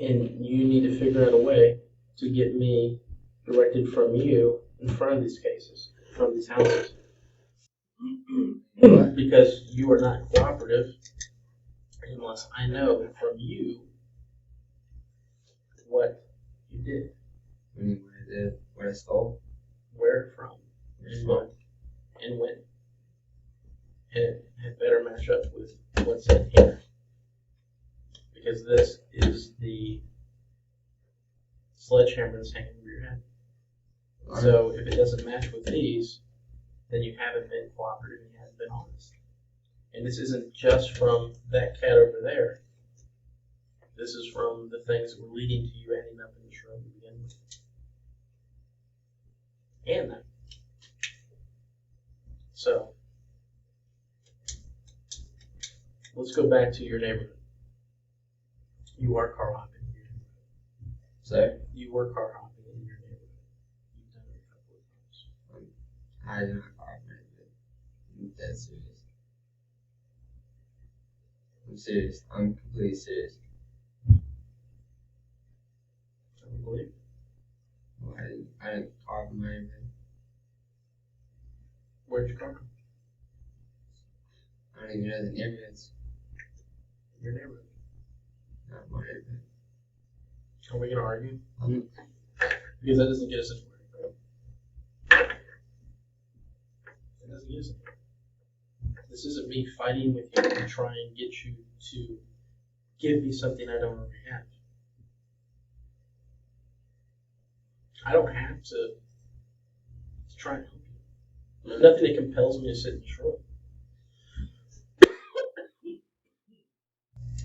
Speaker 1: and you need to figure out a way to get me directed from you in front of these cases, from these houses. Because you are not cooperative unless I know from you what you did,
Speaker 4: I mean, what I did, what I stole.
Speaker 1: where from, and what, and when. And it better match up with what's in here. Because this is the sledgehammer that's hanging over your head. So if it doesn't match with these, then you haven't been cooperative and you haven't been honest. And this isn't just from that cat over there. This is from the things that were leading to you ending up in this room to begin with. And that. So, let's go back to your neighborhood. You are car hopping in your neighborhood.
Speaker 4: Sorry?
Speaker 1: You were car hopping in your neighborhood. You've done it a couple of times.
Speaker 4: I did not car hopping, but I'm dead serious. I'm serious. I'm completely serious.
Speaker 1: I don't believe it.
Speaker 4: Well, I didn't car hop in my neighborhood.
Speaker 1: Where'd you car hop?
Speaker 4: I don't even know the neighborhoods.
Speaker 1: Your neighborhood.
Speaker 4: Not my neighborhood.
Speaker 1: Are we going to argue?
Speaker 4: I'm,
Speaker 1: Because that doesn't get us anywhere. It doesn't get us anywhere. This isn't me fighting with you to try and get you to give me something I don't already have. I don't have to try and help you. There's nothing that compels me to sit in this room.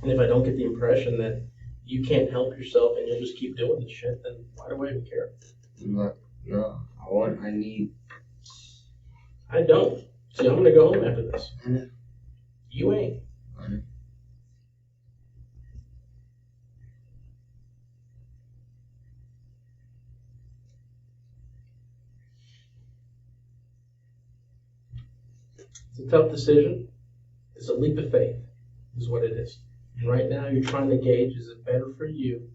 Speaker 1: And if I don't get the impression that you can't help yourself and you'll just keep doing this shit, then why do I even care?
Speaker 4: no, I need.
Speaker 1: I don't. See, I'm going to go home after this.
Speaker 4: I know.
Speaker 1: You ain't.
Speaker 4: I know.
Speaker 1: It's a tough decision. It's a leap of faith, is what it is. And right now, you're trying to gauge, is it better for you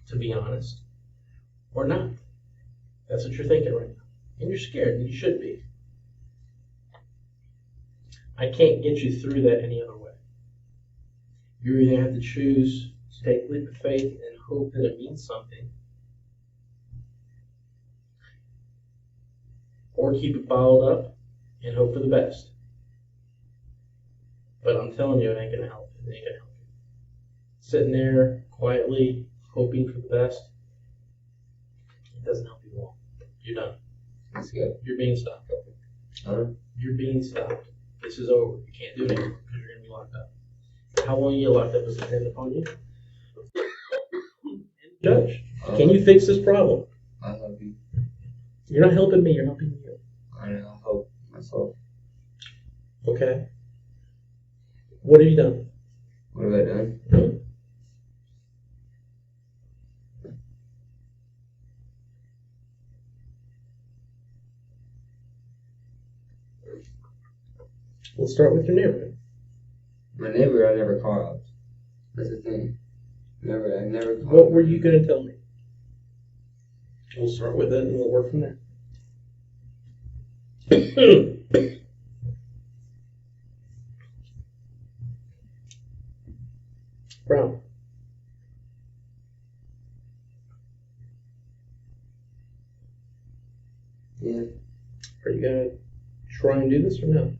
Speaker 1: to be honest or not? That's what you're thinking right now. And you're scared, and you should be. I can't get you through that any other way. You're either going to have to choose to take a leap of faith and hope that it means something, or keep it bottled up and hope for the best. But I'm telling you, it ain't going to help. It ain't going to help you. Sitting there quietly hoping for the best, it doesn't help you at all. You're done.
Speaker 4: That's good.
Speaker 1: You're being stopped. You're being stopped. This is over. You can't do it anymore because you're going to be locked up. How long you get locked up is dependent upon you. Judge, can you fix this problem?
Speaker 4: I'll help you.
Speaker 1: You're not helping me. You're helping you.
Speaker 4: I'll help myself.
Speaker 1: Okay. What have you done?
Speaker 4: What have I done?
Speaker 1: Let's start with your neighborhood.
Speaker 4: My neighbor, I never car hopped. That's the thing. I never car
Speaker 1: What were you going to tell me? We'll start with it and we'll work from there. Brown.
Speaker 4: Yeah.
Speaker 1: Are you going to try and do this or no?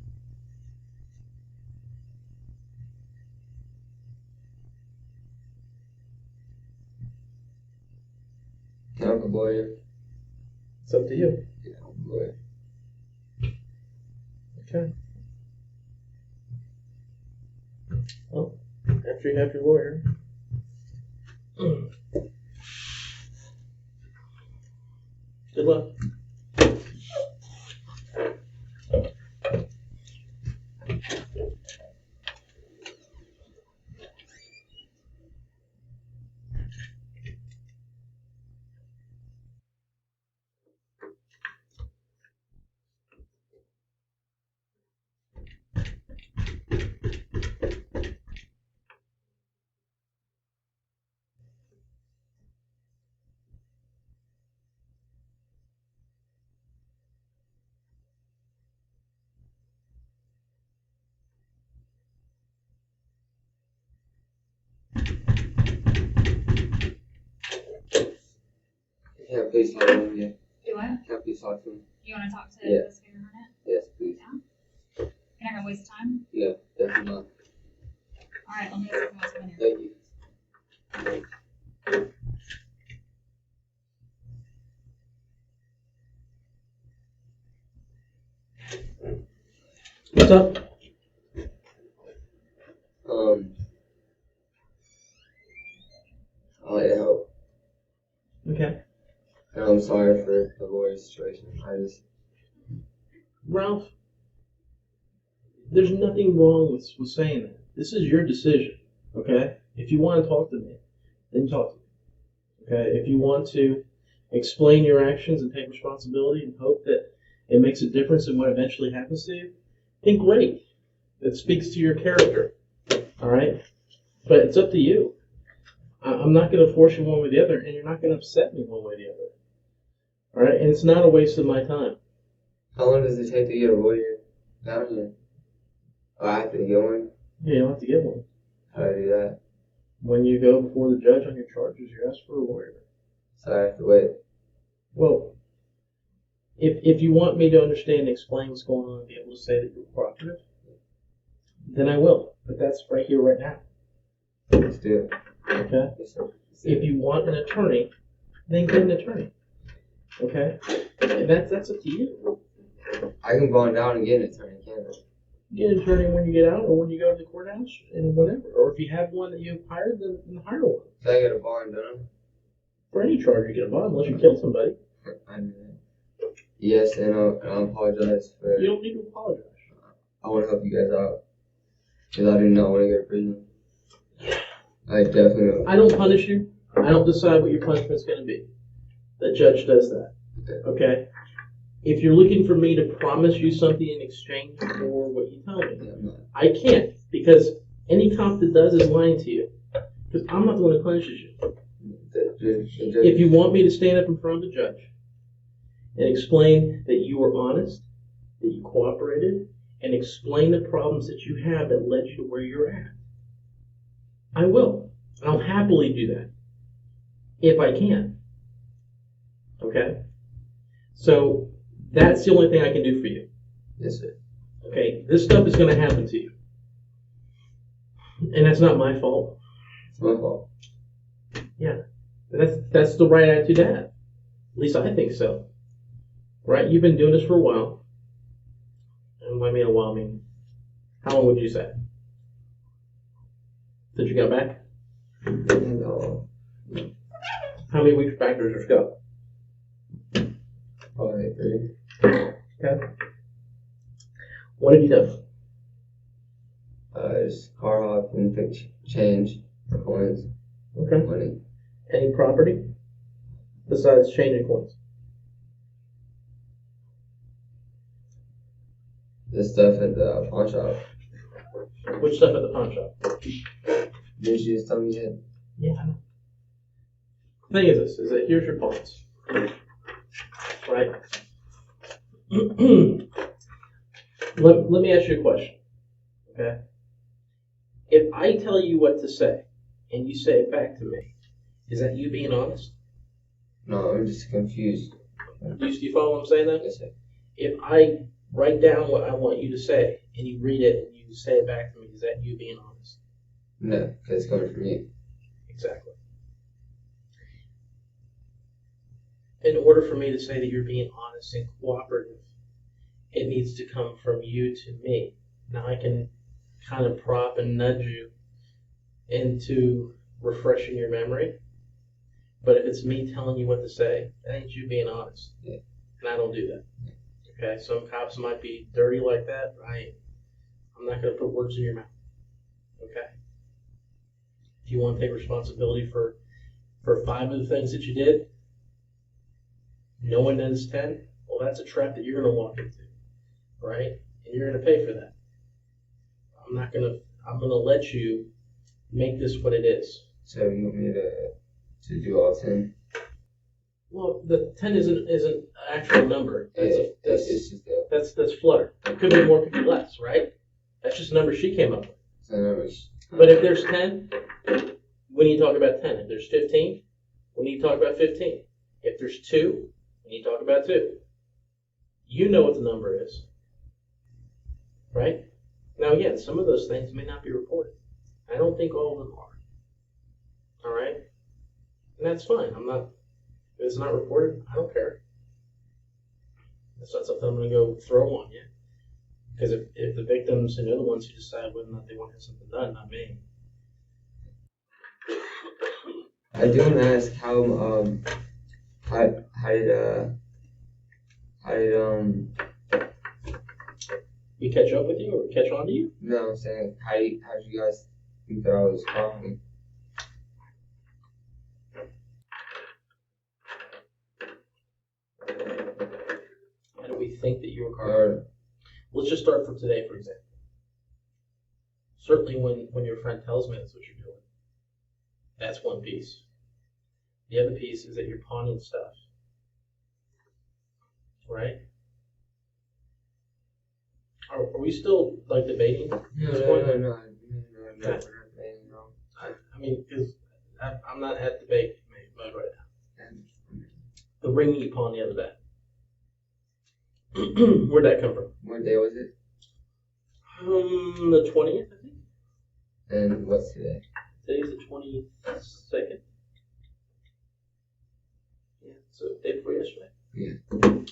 Speaker 4: Uncle Boy.
Speaker 1: It's up to you.
Speaker 4: Yeah, Uncle Boy.
Speaker 1: Okay. Well, after you have your lawyer. Good luck.
Speaker 4: Yeah, please talk to him. Yeah.
Speaker 5: Do what?
Speaker 4: Yeah, please talk to him.
Speaker 5: You want to talk to
Speaker 4: Yeah.
Speaker 5: the skater on it?
Speaker 4: Yes, please.
Speaker 5: You're not going to waste time?
Speaker 4: Yeah, definitely not.
Speaker 5: Alright, let me know if you want to in here.
Speaker 4: Thank you.
Speaker 1: What's up?
Speaker 4: I'm sorry for the lawyer situation.
Speaker 1: Ralph, there's nothing wrong with saying that. This is your decision, okay? If you want to talk to me, then talk to me, okay? If you want to explain your actions and take responsibility and hope that it makes a difference in what eventually happens to you, then great. That speaks to your character, all right? But it's up to you. I'm not going to force you one way or the other, and you're not going to upset me one way or the other, all right? And it's not a waste of my time.
Speaker 4: How long does it take to get a lawyer down here? Oh, I have to get one?
Speaker 1: Yeah, you don't have to get one.
Speaker 4: How do I do that?
Speaker 1: When you go before the judge on your charges, you ask for a lawyer.
Speaker 4: So I have to wait.
Speaker 1: Well, if you want me to understand and explain what's going on and be able to say that you're cooperative, then I will. But that's right here, right now.
Speaker 4: Let's do it.
Speaker 1: Okay?
Speaker 4: Yes, sir.
Speaker 1: If you want an attorney, then get an attorney. Okay? And that's up to you.
Speaker 4: I can bond down and get an attorney, can't I?
Speaker 1: Get an attorney when you get out or when you go to the courthouse and whatever. Or if you have one that you've hired, then hire one.
Speaker 4: Can I get a bond done?
Speaker 1: For any charge, you get a bond unless you kill somebody.
Speaker 4: I know that. Yes, and I apologize for.
Speaker 1: You don't need to apologize.
Speaker 4: I want to help you guys out. Because I do not want to go to prison. I definitely.
Speaker 1: I don't punish you. I don't decide what your punishment's going to be. The judge does that. Okay? If you're looking for me to promise you something in exchange for what you tell me,
Speaker 4: Yeah, I'm not.
Speaker 1: I can't, because any cop that does is lying to you. Because I'm not the one who punishes you.
Speaker 4: The judge.
Speaker 1: If you want me to stand up in front of the judge and explain that you were honest, that you cooperated, and explain the problems that you have that led you to where you're at, I will. And I'll happily do that. If I can. Okay? So, that's the only thing I can do for you.
Speaker 4: Yes, sir.
Speaker 1: Okay? This stuff is going to happen to you. And that's not my fault.
Speaker 4: It's my fault.
Speaker 1: Yeah. That's the right attitude to have. At least I think so. Right? You've been doing this for a while. And when I mean a while, I mean, how long would you say? Since you got back?
Speaker 4: No.
Speaker 1: How many weeks back does yours go?
Speaker 4: Probably 3.
Speaker 1: Okay. What have you done?
Speaker 4: Just car hop and pick change for coins,
Speaker 1: Okay.
Speaker 4: money.
Speaker 1: Any property besides changing coins?
Speaker 4: This stuff at the pawn shop.
Speaker 1: Which stuff at the pawn shop?
Speaker 4: Didn't you just tell me that?
Speaker 1: Yeah, I know. The thing is this, is that here's your pawns. Right? let me ask you a question. Okay? If I tell you what to say, and you say it back to me, is that you being honest?
Speaker 4: No, I'm just confused.
Speaker 1: Do you follow what I'm saying then?
Speaker 4: Yes, sir.
Speaker 1: If I write down what I want you to say, and you read it, and you say it back to me, is that you being honest?
Speaker 4: No, because it's coming from me.
Speaker 1: Exactly. In order for me to say that you're being honest and cooperative, it needs to come from you to me. Now I can kind of prop and nudge you into refreshing your memory, but if it's me telling you what to say, that ain't you being honest.
Speaker 4: Yeah.
Speaker 1: And I don't do that. Okay, some cops might be dirty like that, but I'm not going to put words in your mouth. Okay? If you want to take responsibility for 5 of the things that you did, no one does 10, well, that's a trap that you're going to walk into, right? And you're going to pay for that. I'm going to let you make this what it is.
Speaker 4: So you want me to do all 10?
Speaker 1: Well, the 10 isn't an actual number.
Speaker 4: It's just a
Speaker 1: That's flutter. It could be more, could be less, right? That's just a number she came up with.
Speaker 4: number.
Speaker 1: But if there's 10, we need to talk about 10. If there's 15, we need to talk about 15. If there's 2, we need to talk about 2. You know what the number is, right? Now again, some of those things may not be reported. I don't think all of them are. All right? And that's fine. If it's not reported, I don't care. That's not something I'm going to go throw on you. Because if the victims and they're the ones who decide whether or not they want to have something done, not me.
Speaker 4: I do want to ask how how did
Speaker 1: We catch up with you or catch on to you?
Speaker 4: no, I'm saying, how did you guys think that I was calling?
Speaker 1: How do we think that you were calling?
Speaker 4: Or,
Speaker 1: Let's just start from today, for example. Certainly when your friend tells me that's what you're doing, that's one piece. The other piece is that you're pawning stuff, right? Are we still like debating at this point?
Speaker 4: no,
Speaker 1: I mean, because I'm not at debate mode right now. The ring you pawned the other day. Where'd that come from?
Speaker 4: What day was it?
Speaker 1: The 20th, I think.
Speaker 4: And what's today?
Speaker 1: Today's the 22nd. Yeah, so day before yesterday.
Speaker 4: Yeah.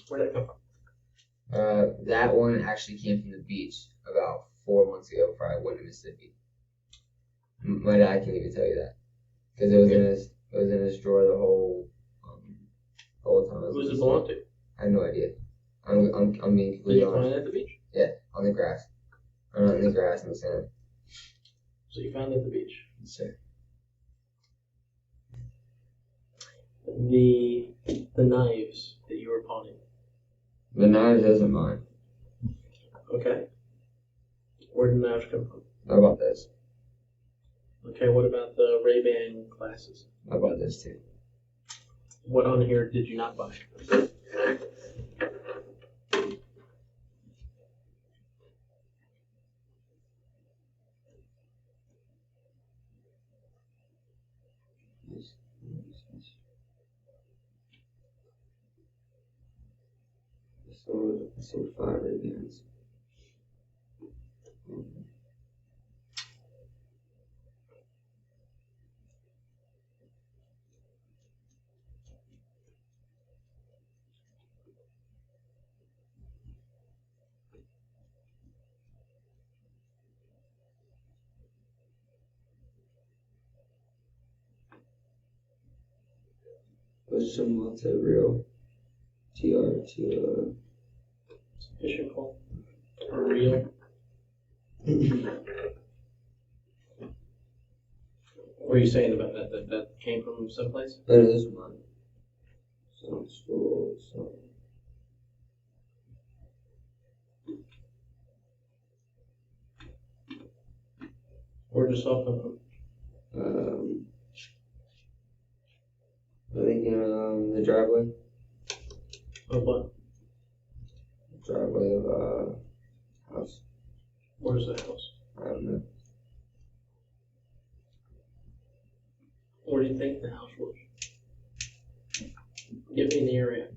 Speaker 1: Where'd that come from?
Speaker 4: That one actually came from the beach about 4 months ago before I went to Mississippi. My dad can't even tell you that because it was in his drawer the whole time.
Speaker 1: Who does it belong to?
Speaker 4: I have no idea. I'm being
Speaker 1: Did
Speaker 4: completely
Speaker 1: you find
Speaker 4: honest.
Speaker 1: it at the beach?
Speaker 4: Yeah, on the grass. Or not in the grass, in the sand.
Speaker 1: So you found it at the beach.
Speaker 4: Yes, sir.
Speaker 1: The knives that you were pawning.
Speaker 4: The knives isn't mine.
Speaker 1: Okay. Where did the knives come from?
Speaker 4: I bought this.
Speaker 1: Okay, what about the Ray-Ban glasses?
Speaker 4: I bought this too.
Speaker 1: What on here did you not buy?
Speaker 4: So 5 Ray-Bans. Those some multi-real TR.
Speaker 1: Fishing pole? Or reel? What were you saying about that? That came from someplace?
Speaker 4: No, this is mine. Some school, some.
Speaker 1: Where'd the saw come from?
Speaker 4: I think in the driveway.
Speaker 1: Of what?
Speaker 4: Driveway of house.
Speaker 1: Where's the house?
Speaker 4: I don't know.
Speaker 1: Where do you think the house was? Give me the area.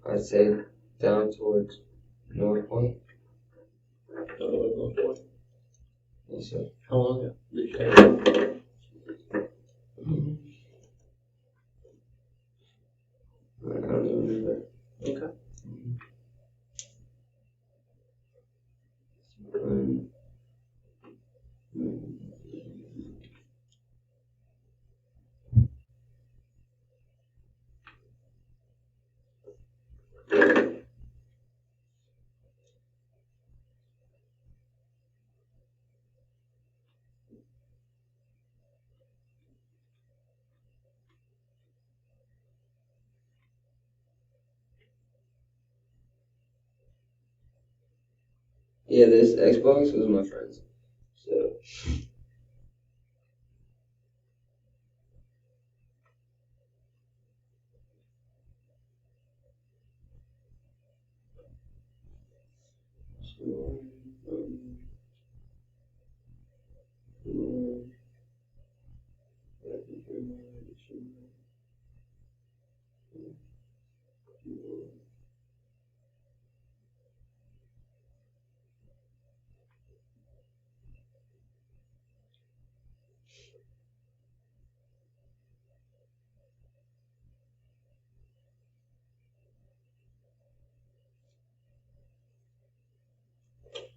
Speaker 4: I'd say down towards North Point. Yes, sir.
Speaker 1: How long ago did you take it?
Speaker 4: I don't even remember.
Speaker 1: Okay.
Speaker 4: Yeah, this Xbox was my friend's. So.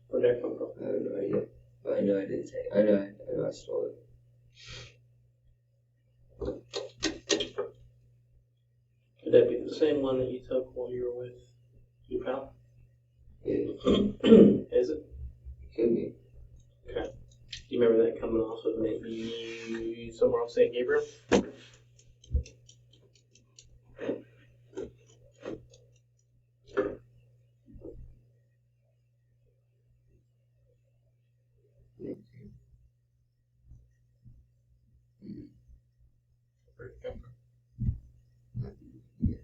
Speaker 1: Where'd that come from?
Speaker 4: I have no idea. But I know I didn't take it. I know I stole it.
Speaker 1: that be the same one that you took while you were with your pal?
Speaker 4: Yeah,
Speaker 1: Is it?
Speaker 4: it could be.
Speaker 1: Okay. Do you remember that coming off of maybe somewhere off St. Gabriel? Where'd it come from?
Speaker 4: Yeah.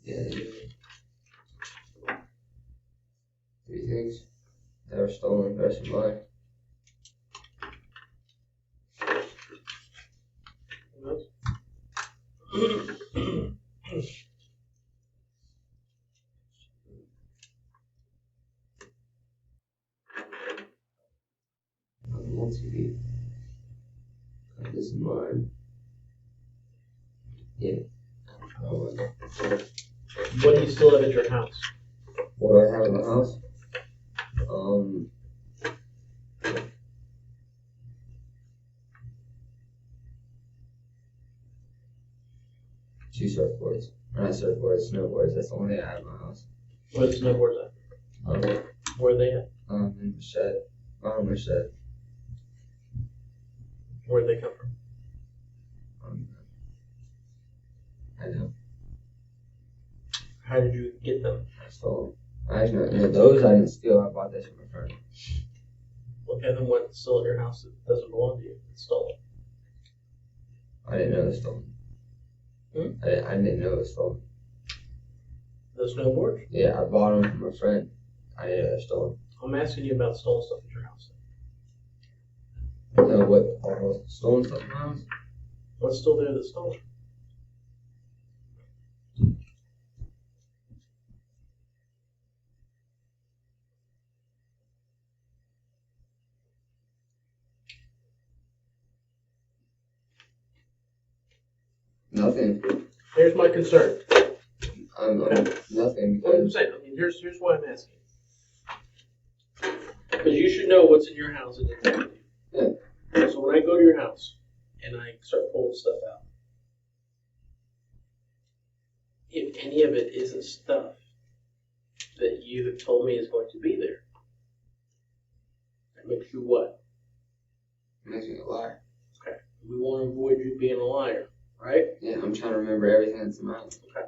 Speaker 4: Yeah. 3 things that were stolen. The rest of mine. TV. This is mine. Yeah.
Speaker 1: What do you still have at your house?
Speaker 4: What do I have in the house? Two surfboards. Not surfboards, snowboards. That's the only thing I have in my house.
Speaker 1: Where the snowboards at? Where are they at?
Speaker 4: In the shed. Behind my shed.
Speaker 1: Where'd they come from?
Speaker 4: I know.
Speaker 1: How did you get them?
Speaker 4: I stole them. Actually, no, those I didn't steal. I bought this from a friend.
Speaker 1: Okay, then what's still at your house that doesn't belong to you? It's stolen.
Speaker 4: I didn't know it was stolen. I didn't know it was stolen.
Speaker 1: The snowboards?
Speaker 4: Yeah, I bought them from a friend. I didn't know it was stolen.
Speaker 1: I'm asking you about stolen stuff at your house.
Speaker 4: No, what stolen stuff in my house?
Speaker 1: What's still there that's stolen?
Speaker 4: Nothing.
Speaker 1: Here's my concern.
Speaker 4: Nothing.
Speaker 1: Well, I'm saying, here's why I'm asking. Because you should know what's in your house and didn't belong to you.
Speaker 4: Yeah.
Speaker 1: So when I go to your house and I start pulling stuff out, if any of it isn't stuff that you have told me is going to be there, that makes you what?
Speaker 4: It makes me a liar.
Speaker 1: Okay. We want to avoid you being a liar, right?
Speaker 4: Yeah, I'm trying to remember everything that's in my house.
Speaker 1: Okay.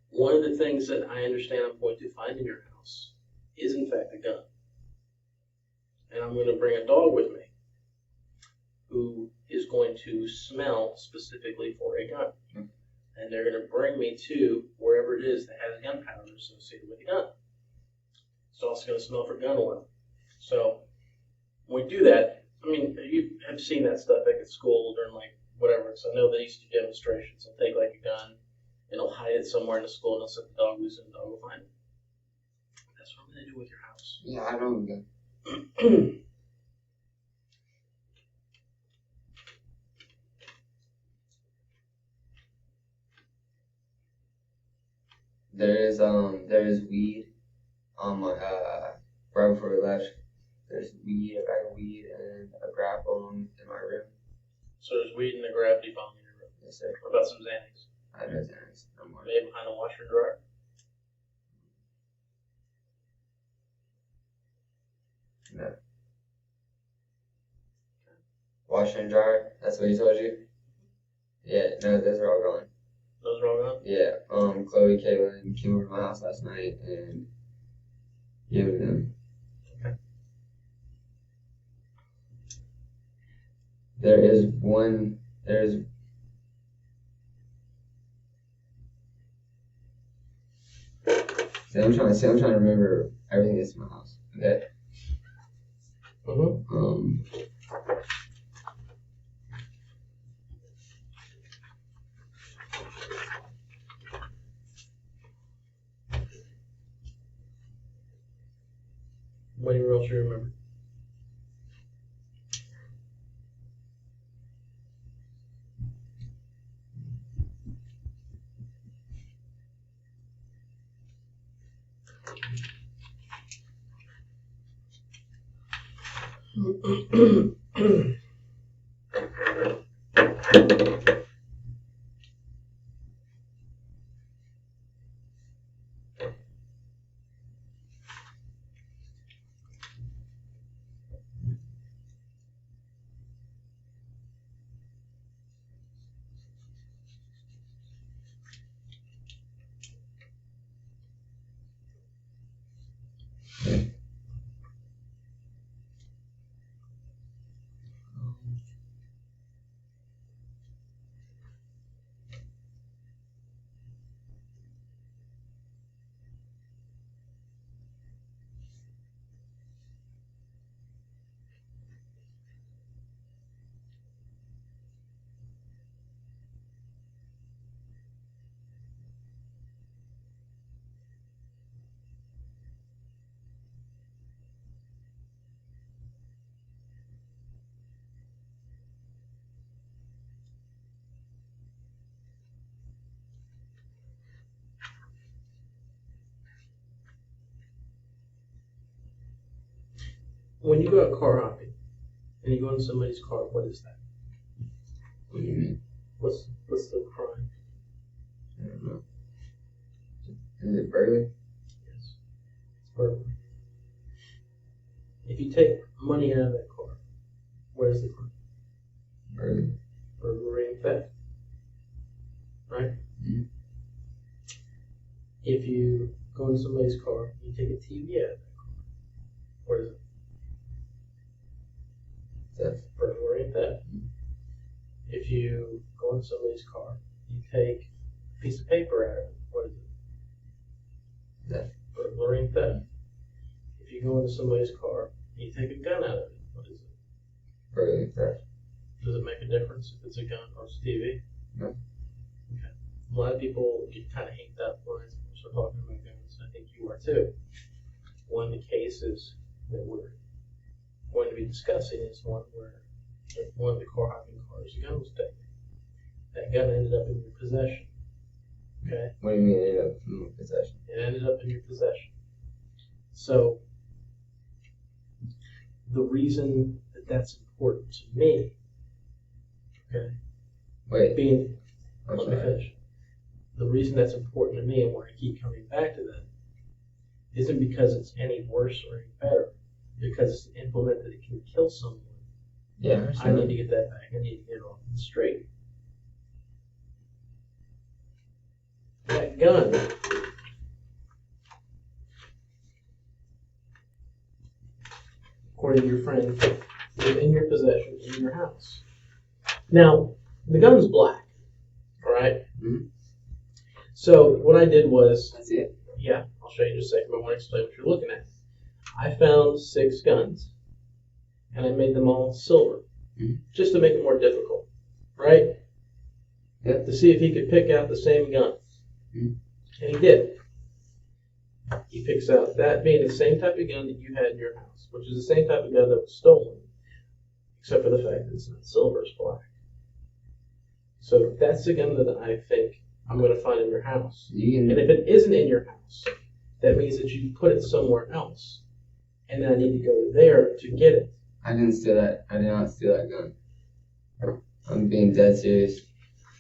Speaker 1: One of the things that I understand I'm going to find in your house is in fact a gun. And I'm going to bring a dog with me who is going to smell specifically for a gun.
Speaker 4: Mm-hmm.
Speaker 1: And they're going to bring me to wherever it is that has gunpowder associated with the gun. It's also going to smell for gun oil. So when we do that, I mean, you have seen that stuff back at school during like whatever. So I know they used to do demonstrations. They'll take like a gun and they'll hide it somewhere in the school and they'll set the dog loose and the dog will find it. That's what I'm going to do with your house.
Speaker 4: Yeah, I know the gun. There is weed on my right before we left. There's weed, a bag of weed, and a grab bomb in my room.
Speaker 1: So there's weed in the gravity bomb in your room.
Speaker 4: Yes, sir.
Speaker 1: What about some Xanax?
Speaker 4: I know Xanax. No more.
Speaker 1: Maybe behind the washer and dryer?
Speaker 4: No. Washer and dryer? That's what he told you? Yeah, no, those are all gone.
Speaker 1: Those are all gone?
Speaker 4: Yeah, Chloe, Caitlin came over to my house last night and gave it to them.
Speaker 1: Okay.
Speaker 4: I'm trying to remember everything that's in my house. Okay. Um,
Speaker 1: Whatever else you remember. When you go out car hopping and you go in somebody's car, what is that?
Speaker 4: what do you mean?
Speaker 1: What's the crime?
Speaker 4: I don't know. Is it burglary?
Speaker 1: Yes. It's burglary. If you take money out of that car, what is the crime?
Speaker 4: Burglary.
Speaker 1: Burglary and theft. Right?
Speaker 4: Mm-hmm.
Speaker 1: If you go in somebody's car, you take a TV out of that car, what is it?
Speaker 4: Theft.
Speaker 1: Burglary and theft. If you go in somebody's car, you take a piece of paper out of it, what is it?
Speaker 4: Theft.
Speaker 1: Burglary and theft. If you go into somebody's car, you take a gun out of it, what is it?
Speaker 4: Burglary and theft.
Speaker 1: Does it make a difference if it's a gun or it's TV?
Speaker 4: No.
Speaker 1: Okay. A lot of people get kind of hanged up when I start talking about guns. I think you are too. One of the cases that we're going to be discussing is one where one of the car hopping cars, a gun was taken. That gun ended up in your possession. Okay?
Speaker 4: What do you mean ended up in my possession?
Speaker 1: It ended up in your possession. So, the reason that that's important to me, okay,
Speaker 4: Wait.
Speaker 1: being,
Speaker 4: I'm
Speaker 1: let me
Speaker 4: sorry.
Speaker 1: finish. The reason that's important to me and why I keep coming back to that isn't because it's any worse or any better, because it's to implement that it can kill someone.
Speaker 4: Yeah, I
Speaker 1: I
Speaker 4: understand.
Speaker 1: need to get that back. I need to get it off the street. That gun, according to your friend, is in your possession in your house. Now, the gun's black, all right?
Speaker 4: Mhm.
Speaker 1: So what I did was,
Speaker 4: That's it.
Speaker 1: yeah, I'll show you in just a second, but I want to explain what you're looking at. I found 6 guns, and I made them all silver, just to make it more difficult, right?
Speaker 4: Yep.
Speaker 1: To see if he could pick out the same gun.
Speaker 4: Mhm.
Speaker 1: And he did. He picks out that being the same type of gun that you had in your house, which is the same type of gun that was stolen, except for the fact that it's not silver, it's black. So that's the gun that I think I'm going to find in your house.
Speaker 4: You
Speaker 1: And if it isn't in your house, that means that you put it somewhere else. And then I need to go there to get it.
Speaker 4: I didn't steal that. I did not steal that gun. I'm being dead serious.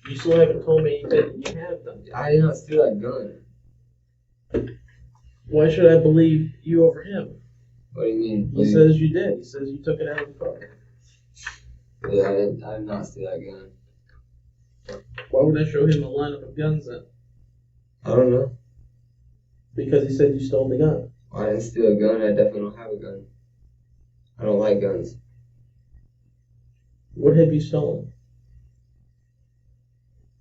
Speaker 1: You still haven't told me that you have done it.
Speaker 4: I did not steal that gun.
Speaker 1: Why should I believe you over him?
Speaker 4: What do you mean?
Speaker 1: He says you did. He says you took it out of the car.
Speaker 4: Yeah, I did not steal that gun.
Speaker 1: Why would I show him a lineup of guns then?
Speaker 4: I don't know.
Speaker 1: Because he said you stole the gun.
Speaker 4: I didn't steal a gun. I definitely don't have a gun. I don't like guns.
Speaker 1: What have you stolen?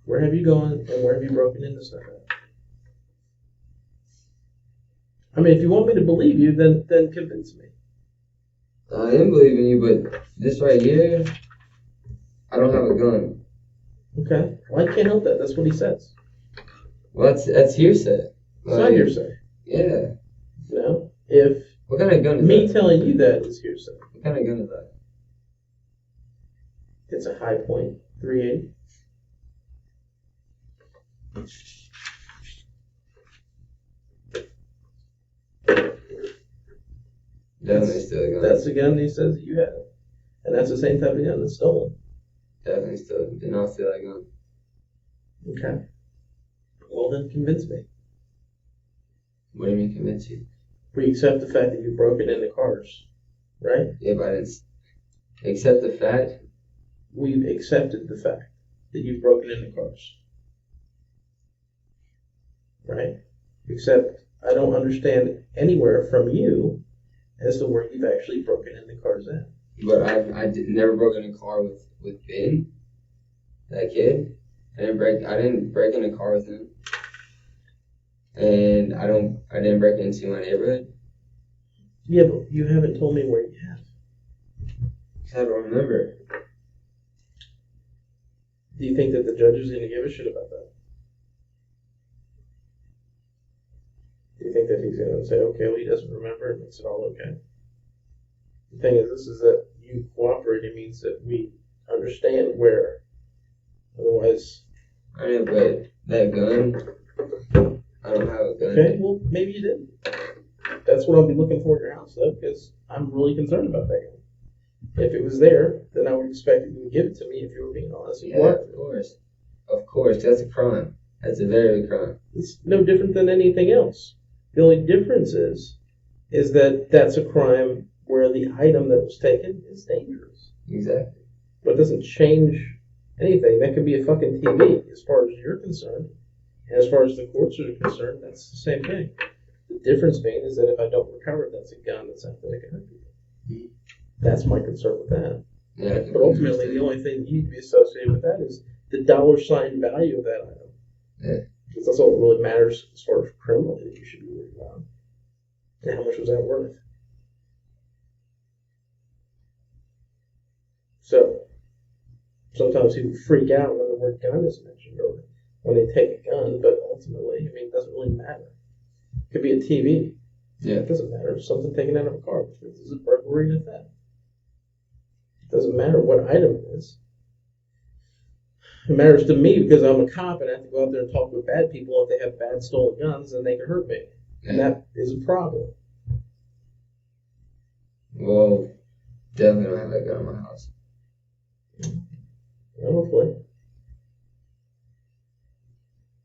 Speaker 1: Where have you gone and where have you broken into stuff at? I mean, if you want me to believe you, then convince me.
Speaker 4: I am believing you, but this right here, I don't have a gun.
Speaker 1: Okay. Well, I can't help that. That's what he says.
Speaker 4: Well, that's hearsay.
Speaker 1: It's not hearsay.
Speaker 4: Yeah.
Speaker 1: No. If
Speaker 4: What kind of gun is
Speaker 1: me
Speaker 4: that?
Speaker 1: telling you that is hearsay.
Speaker 4: What kind of gun is that?
Speaker 1: It's a high point 380.
Speaker 4: Definitely still a gun.
Speaker 1: That's the gun he says that you have. And that's the same type of gun that's stolen.
Speaker 4: Definitely still. Did not steal that gun.
Speaker 1: Okay. Well, then convince me.
Speaker 4: What do you mean convince you?
Speaker 1: We accept the fact that you've broken into cars, right?
Speaker 4: Yeah, but I didn't accept the fact.
Speaker 1: We've accepted the fact that you've broken into cars. Right? Except I don't understand anywhere from you as to where you've actually broken into cars at.
Speaker 4: But I never broke in a car with Ben, that kid. I didn't break in a car with him. And I didn't break into my neighborhood.
Speaker 1: Yeah, but you haven't told me where you have.
Speaker 4: I don't remember.
Speaker 1: Do you think that the judge is going to give a shit about that? Do you think that he's going to say, okay, well, he doesn't remember, it makes it all okay? The thing is that you cooperating means that we understand where. Otherwise...
Speaker 4: I know, but that gun, I don't have a gun.
Speaker 1: Okay, well, maybe you didn't. That's what I'll be looking for in your house, though, because I'm really concerned about that gun. If it was there, then I would expect that you would give it to me if you were being honest.
Speaker 4: Yeah, of course. Of course, that's a crime. That's a very big crime.
Speaker 1: It's no different than anything else. The only difference is that that's a crime where the item that was taken is dangerous.
Speaker 4: Exactly.
Speaker 1: But it doesn't change anything. That could be a fucking TV, as far as you're concerned. And as far as the courts are concerned, that's the same thing. The difference being is that if I don't recover it, that's a gun that's out there that can hurt people. That's my concern with that.
Speaker 4: Yeah,
Speaker 1: but ultimately, the only thing you need to be associated with that is the dollar sign value of that item.
Speaker 4: Yeah.
Speaker 1: Because that's all that really matters as far as criminally that you should be worried about. And how much was that worth? So, sometimes people freak out when the word gun is mentioned or when they take a gun, but ultimately, I mean, it doesn't really matter. It could be a TV.
Speaker 4: Yeah.
Speaker 1: It doesn't matter. Something taken out of a car, which means it's a burglary and a theft. It doesn't matter what item it is. It matters to me because I'm a cop and I have to go out there and talk with bad people. If they have bad stolen guns, then they can hurt me.
Speaker 4: Yeah.
Speaker 1: And that is a problem.
Speaker 4: Well, definitely don't have that gun in my house.
Speaker 1: Hopefully.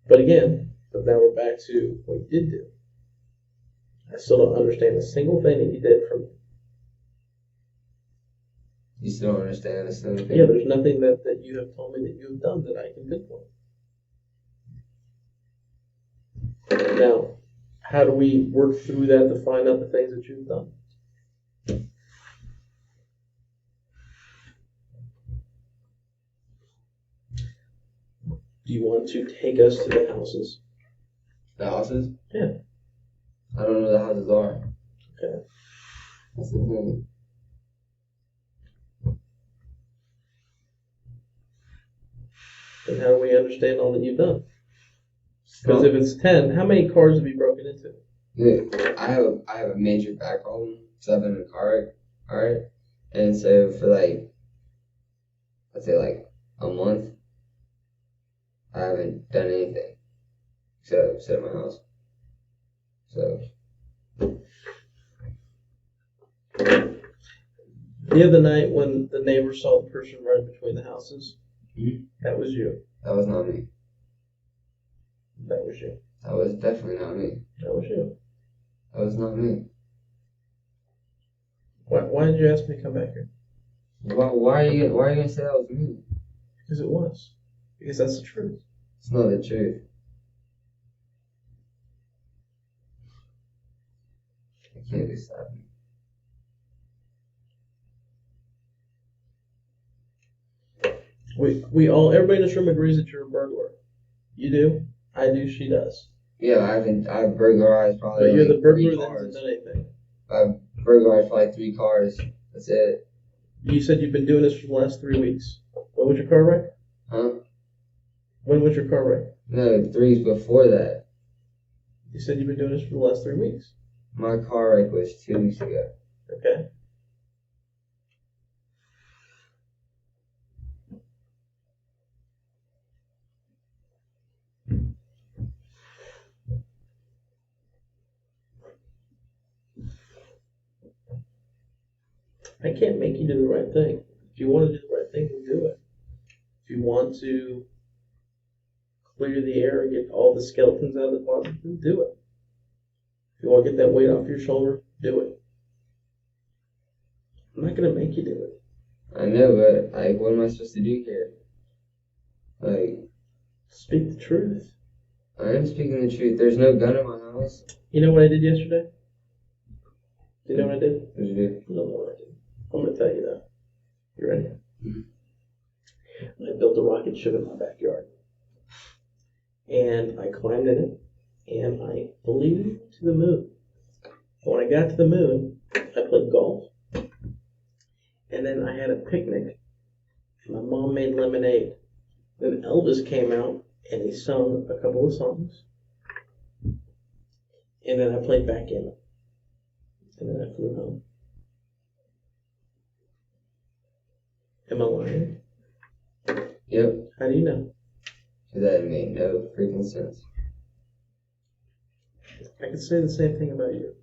Speaker 1: But again, but now we're back to what you did do. I still don't understand a single thing that you did from me.
Speaker 4: You still don't understand this thing?
Speaker 1: Yeah, there's nothing that you have told me that you have done that I can pinpoint. Now, how do we work through that to find out the things that you've done? Do you want to take us to the houses?
Speaker 4: The houses?
Speaker 1: Yeah.
Speaker 4: I don't know where the houses are.
Speaker 1: Okay.
Speaker 4: That's the thing.
Speaker 1: And how do we understand all that you've done? Because if it's 10, how many cars have you broken into?
Speaker 4: Yeah, I have a major back problem because I've been in a car wreck, alright? And so for I'd say a month, I haven't done anything except sit in my house. So.
Speaker 1: The other night when the neighbor saw the person right between the houses, that was you.
Speaker 4: That was not me.
Speaker 1: That was you.
Speaker 4: That was definitely not me.
Speaker 1: That was you.
Speaker 4: That was not me.
Speaker 1: Why did you ask me to come back here?
Speaker 4: Why are you gonna say that was me?
Speaker 1: Because it was. Because that's the truth.
Speaker 4: It's not the truth. I can't be stopped.
Speaker 1: Everybody in this room agrees that you're a burglar. You do, I do, she does.
Speaker 4: Yeah, I've burglarized probably.
Speaker 1: But you're the burglar
Speaker 4: 3
Speaker 1: that
Speaker 4: cars.
Speaker 1: hasn't done anything.
Speaker 4: I've burglarized probably 3 cars That's it.
Speaker 1: You said you've been doing this for the last 3 weeks. When was your car wreck?
Speaker 4: Huh?
Speaker 1: When was your car wreck?
Speaker 4: No, 3 weeks before that.
Speaker 1: You said you've been doing this for the last 3 weeks.
Speaker 4: My car wreck was 2 weeks ago.
Speaker 1: Okay. I can't make you do the right thing. If you want to do the right thing, then do it. If you want to clear the air and get all the skeletons out of the closet, then do it. If you want to get that weight off your shoulder, do it. I'm not going to make you do it.
Speaker 4: I know, but like, what am I supposed to do here? Like,
Speaker 1: Speak the truth.
Speaker 4: I am speaking the truth. There's no gun in my house.
Speaker 1: You know what I did yesterday? Do you know what I did?
Speaker 4: What did you do?
Speaker 1: You don't know what I did. I'm going to tell you that. You ready?
Speaker 4: Mhm.
Speaker 1: I built a rocket ship in my backyard. And I climbed in it, and I flew to the moon. And when I got to the moon, I played golf. And then I had a picnic. And my mom made lemonade. Then Elvis came out, and he sung a couple of songs. And then I played backgammon. And then I flew home. Am I lying?
Speaker 4: Yep.
Speaker 1: How do you know?
Speaker 4: Because that made no freaking sense.
Speaker 1: I could say the same thing about you.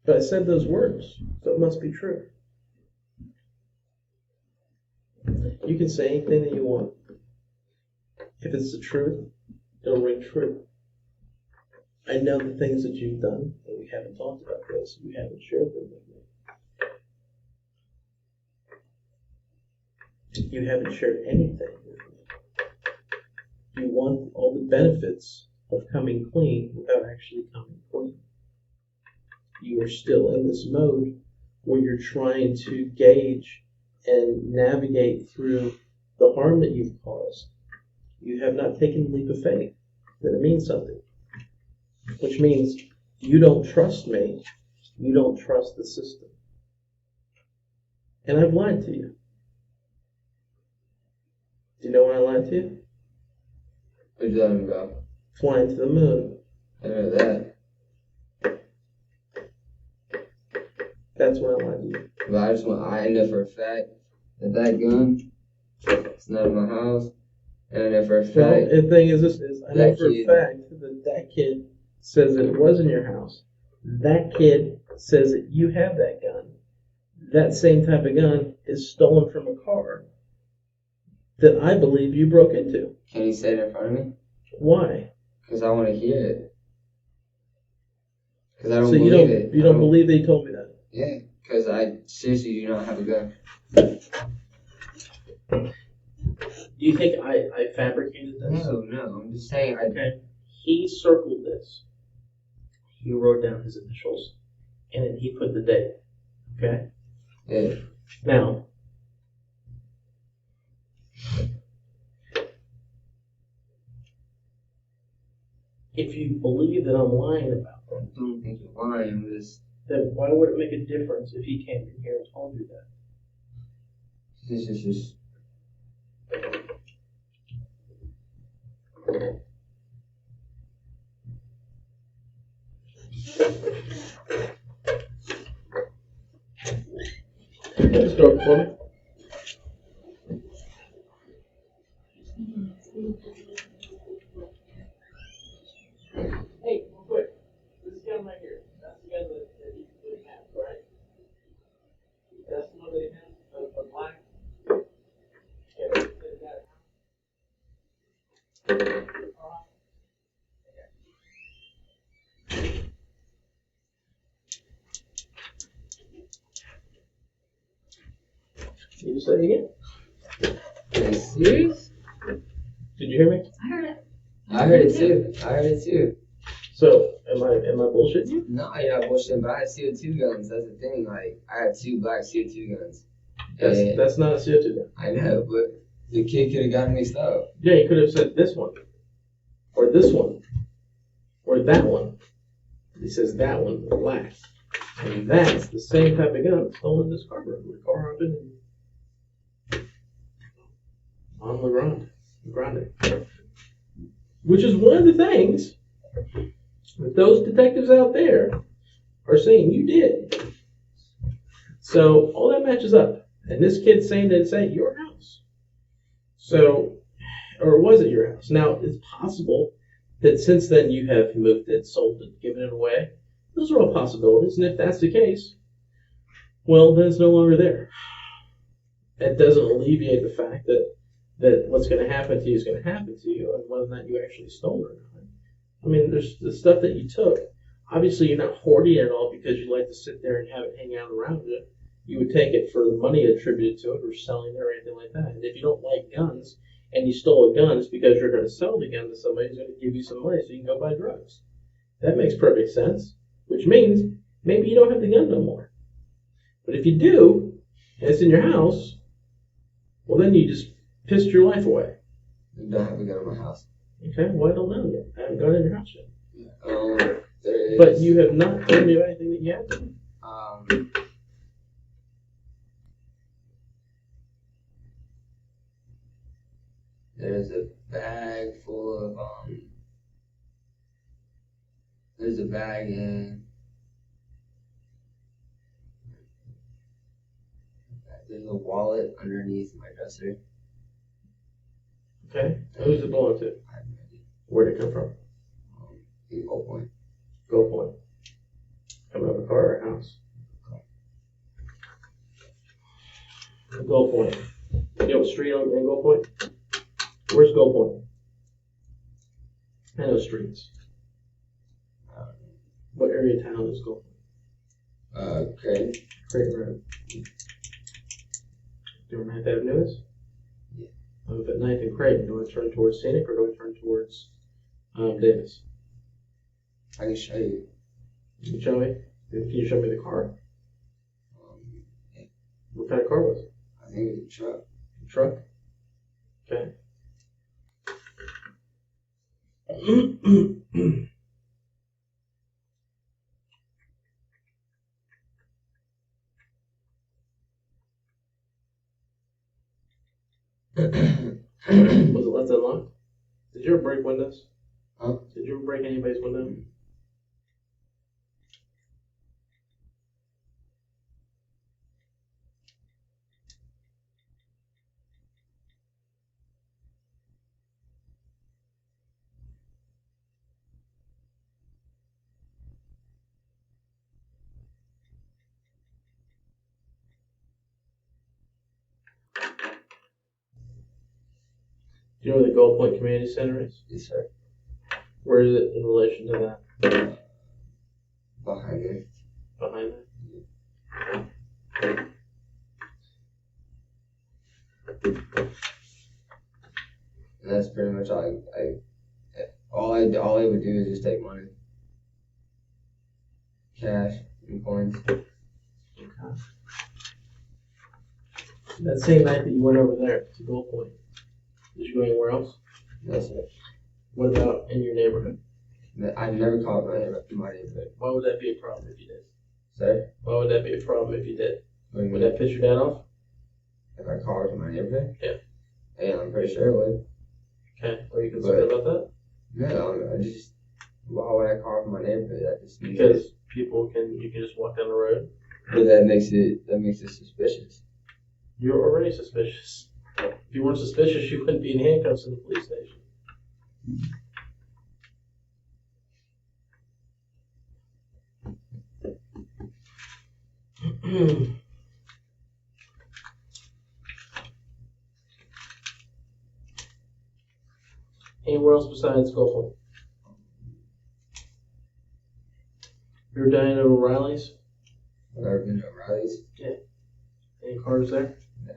Speaker 1: But I said those words, so it must be true. You can say anything that you want. If it's the truth, it'll ring true. I know the things that you've done, and we haven't talked about this. You haven't shared them with me. You haven't shared anything with me. You want all the benefits of coming clean without actually coming clean. You are still in this mode where you're trying to gauge and navigate through the harm that you've caused. You have not taken the leap of faith that it means something, which means you don't trust me. You don't trust the system. And I've lied to you. Do you know when I lied to you?
Speaker 4: What you talking about?
Speaker 1: Flying to the moon.
Speaker 4: I know that.
Speaker 1: That's when I lied to you.
Speaker 4: But I know for a fact that gun is not in my house. And I know for a fact.
Speaker 1: Well, the thing is, I know
Speaker 4: That
Speaker 1: for a
Speaker 4: kid-
Speaker 1: fact that kid says that it was in your house. That kid says that you have that gun. That same type of gun is stolen from a car that I believe you broke into.
Speaker 4: Can you say it in front of me?
Speaker 1: Why?
Speaker 4: Because I want to hear it. Because I don't
Speaker 1: So you
Speaker 4: believe
Speaker 1: don't
Speaker 4: it.
Speaker 1: you don't believe they told me that?
Speaker 4: Yeah, because I seriously do not have a gun.
Speaker 1: Do you think I fabricated this?
Speaker 4: No, I'm just saying.
Speaker 1: Okay. He circled this. He wrote down his initials, and then he put the date. Okay.
Speaker 4: Yeah.
Speaker 1: Now, if you believe that I'm lying about
Speaker 4: I
Speaker 1: that,
Speaker 4: don't think you're lying. I'm just.
Speaker 1: then why would it make a difference if he came in here and told you that?
Speaker 4: This is just.
Speaker 1: Just throw it for me. Hey, real quick. This gun right here. That's the gun that he has, right? That's the one that he has, a black. Yeah, is that Can you say it again?
Speaker 4: Are you serious?
Speaker 1: Did you hear me?
Speaker 5: I heard it.
Speaker 4: I heard it too.
Speaker 1: So, am I bullshitting you?
Speaker 4: No, you're not bullshitting, but I have CO2 guns. That's the thing. Like, I have 2 black CO2 guns. And
Speaker 1: That's not a CO2 gun.
Speaker 4: I know, but the kid could have gotten mixed up.
Speaker 1: Yeah, you could have said this one, or this one, or that one. He says that one's black. And that's the same type of gun stolen in this car. The car up in on the Grande. Which is one of the things that those detectives out there are saying you did. So all that matches up. And this kid's saying that it's at your house. So, or was it your house? Now, it's possible that since then you have moved it, sold it, given it away. Those are all possibilities. And if that's the case, well, then it's no longer there. That doesn't alleviate the fact that what's going to happen to you is going to happen to you, and whether or not you actually stole it or not. I mean, there's the stuff that you took. Obviously, you're not hoarding it all because you like to sit there and have it hang out around you. You would take it for the money attributed to it or selling it or anything like that. And if you don't like guns and you stole a gun, it's because you're going to sell the gun to somebody who's going to give you some money so you can go buy drugs. That makes perfect sense, which means maybe you don't have the gun no more. But if you do, and it's in your house, well, then you just pissed your life away.
Speaker 4: I don't have a gun in my house.
Speaker 1: Okay, well, I don't know yet. I haven't gone in your house yet.
Speaker 4: There is,
Speaker 1: But you have not told me about anything that you have done.
Speaker 4: There's a bag full of there's a bag in. There's a wallet underneath my dresser.
Speaker 1: Okay, who's it belong to?
Speaker 4: I have no idea.
Speaker 1: Where'd it come from?
Speaker 4: The Gold Point.
Speaker 1: Gold Point. Coming out of a car or a house? Gold Point. You know what street in Gold Point? Where's Gold Point? I know streets. What area of town is Gold Point?
Speaker 4: Creighton.
Speaker 1: Creighton Road. Do you know where 9th Avenue is?
Speaker 4: Yeah.
Speaker 1: If at 9th and Creighton, do I turn towards Scenic or do I turn towards Davis?
Speaker 4: I can show you.
Speaker 1: You can show me? Can you show me the car?
Speaker 4: Yeah.
Speaker 1: What kind of car was it?
Speaker 4: I think it's a truck.
Speaker 1: A truck? Okay. Was it left unlocked? Did you ever break windows?
Speaker 4: Huh?
Speaker 1: Did you ever break anybody's window? Do you know where the Gold Point Community Center is?
Speaker 4: Yes, sir.
Speaker 1: Where is it in relation to that?
Speaker 4: Behind there.
Speaker 1: Behind that?
Speaker 4: And that's pretty much all I would do is just take money. Cash and coins.
Speaker 1: Okay. That same night that you went over there to Gold Point, did you go anywhere else?
Speaker 4: No, sir.
Speaker 1: What about in your neighborhood?
Speaker 4: I've never caught my neighborhood.
Speaker 1: Why would that be a problem if you did?
Speaker 4: Sir?
Speaker 1: Why would that be a problem if you did?
Speaker 4: What do you
Speaker 1: Would
Speaker 4: mean?
Speaker 1: that piss your dad off?
Speaker 4: If I called in my neighborhood?
Speaker 1: Yeah.
Speaker 4: Yeah, I'm pretty sure it would.
Speaker 1: Okay. Are you concerned about that?
Speaker 4: No, I just, why would I call from my neighborhood? That just makes
Speaker 1: Because you can just walk down the road.
Speaker 4: but that makes it suspicious.
Speaker 1: You're already suspicious. If you weren't suspicious, you wouldn't be in handcuffs in the police station. Anywhere else besides Gold Point? You ever done any of O'Reilly's?
Speaker 4: I've never been to O'Reilly's.
Speaker 1: Any cars there?
Speaker 4: Yeah.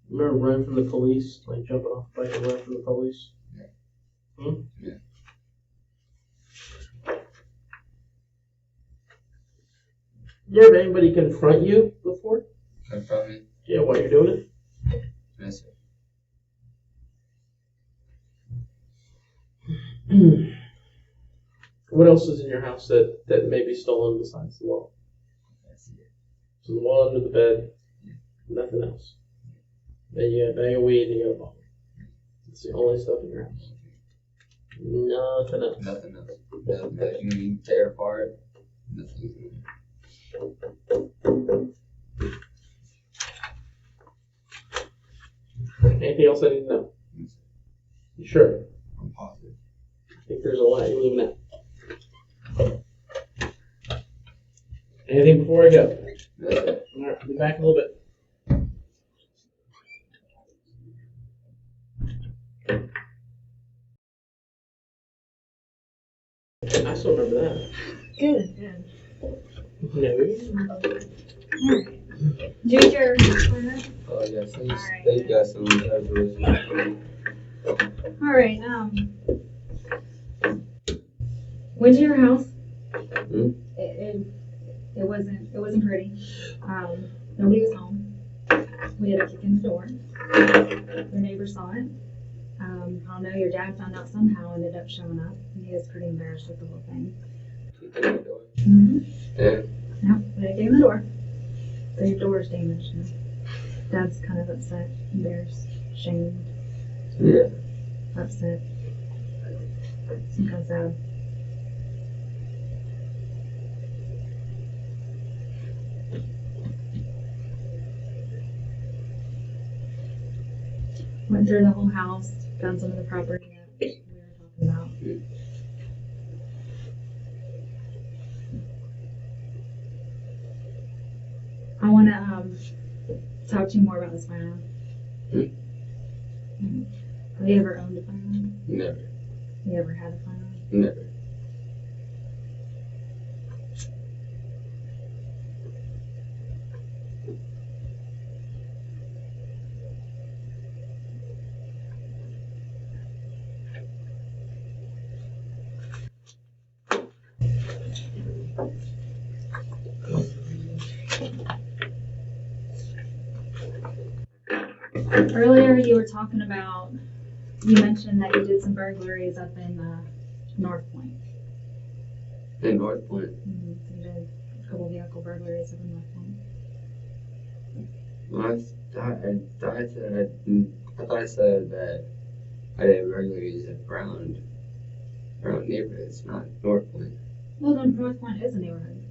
Speaker 1: Remember running from the police? Like jumping off the bike and running from the police?
Speaker 4: Yeah.
Speaker 1: Hmm?
Speaker 4: Yeah.
Speaker 1: You ever had anybody confront you before?
Speaker 4: Confront me?
Speaker 1: Yeah, while you're doing it?
Speaker 4: Yes, sir.
Speaker 1: else is in your house that may be stolen besides the wall?
Speaker 4: That's it.
Speaker 1: So the wall under the bed, nothing else. Then you got a bag of weed and you got a bottle. That's the only stuff in your house. Nothing else.
Speaker 4: Nothing else. Nothing that you can tear apart. Nothing.
Speaker 1: Anything else I need to know? You sure?
Speaker 4: I'm positive.
Speaker 1: I think there's a lot you're leaving out. Anything before I go?
Speaker 4: That's it.
Speaker 1: All right, I'll be back in a little bit. I still remember that.
Speaker 5: Good, good.
Speaker 1: No.
Speaker 5: Alright. Did you get your planner?
Speaker 4: Oh yes,
Speaker 5: Alright.
Speaker 4: they got some preparation.
Speaker 5: Alright, went to your house.
Speaker 4: Hmm?
Speaker 5: It wasn't pretty. Nobody was home. We had a kick in the door. Your neighbor saw it. I don't know, your dad found out somehow, ended up showing up. He was pretty embarrassed with the whole thing.
Speaker 4: Kick in the door.
Speaker 5: Mm-hmm.
Speaker 4: Yeah.
Speaker 5: No, we had a kick in the door. So your door's damaged now. Dad's kind of upset, embarrassed, shamed,
Speaker 4: Yeah.
Speaker 5: upset. Some kind of sad. Went through the whole house, found some of the property that we were talking about. I want to talk to you more about this firearm. Have you ever owned a firearm?
Speaker 4: Never.
Speaker 5: You ever had a firearm?
Speaker 4: Never.
Speaker 5: Earlier you were talking about, you mentioned that you did some burglaries up in North Point.
Speaker 4: In North Point.
Speaker 5: You did a couple vehicle burglaries up in North Point.
Speaker 4: Well, I thought I said that I did burglaries around neighborhoods, not North Point.
Speaker 5: Well, North Point is a neighborhood.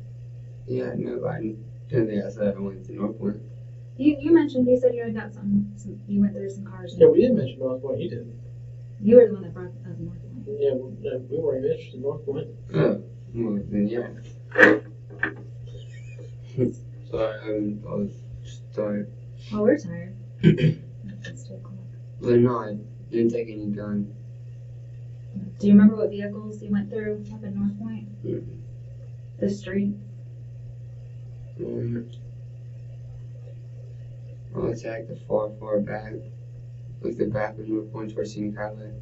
Speaker 4: Yeah, no, but I didn't think I said I went to North Point.
Speaker 5: You mentioned, you said you had got some you went through some cars.
Speaker 1: Yeah, we didn't mention North Point. You did.
Speaker 5: You were the one that brought up North Point.
Speaker 1: Yeah, we weren't even interested in North Point.
Speaker 4: Oh, well, then yeah. Sorry, I was just tired.
Speaker 5: Oh, we're tired. It's 2 o'clock.
Speaker 4: But no, I didn't take any gun.
Speaker 5: Do you remember what vehicles you went through up in North Point? The street?
Speaker 4: Well, it's like the far back. Like the back of North Point towards Senior Highway.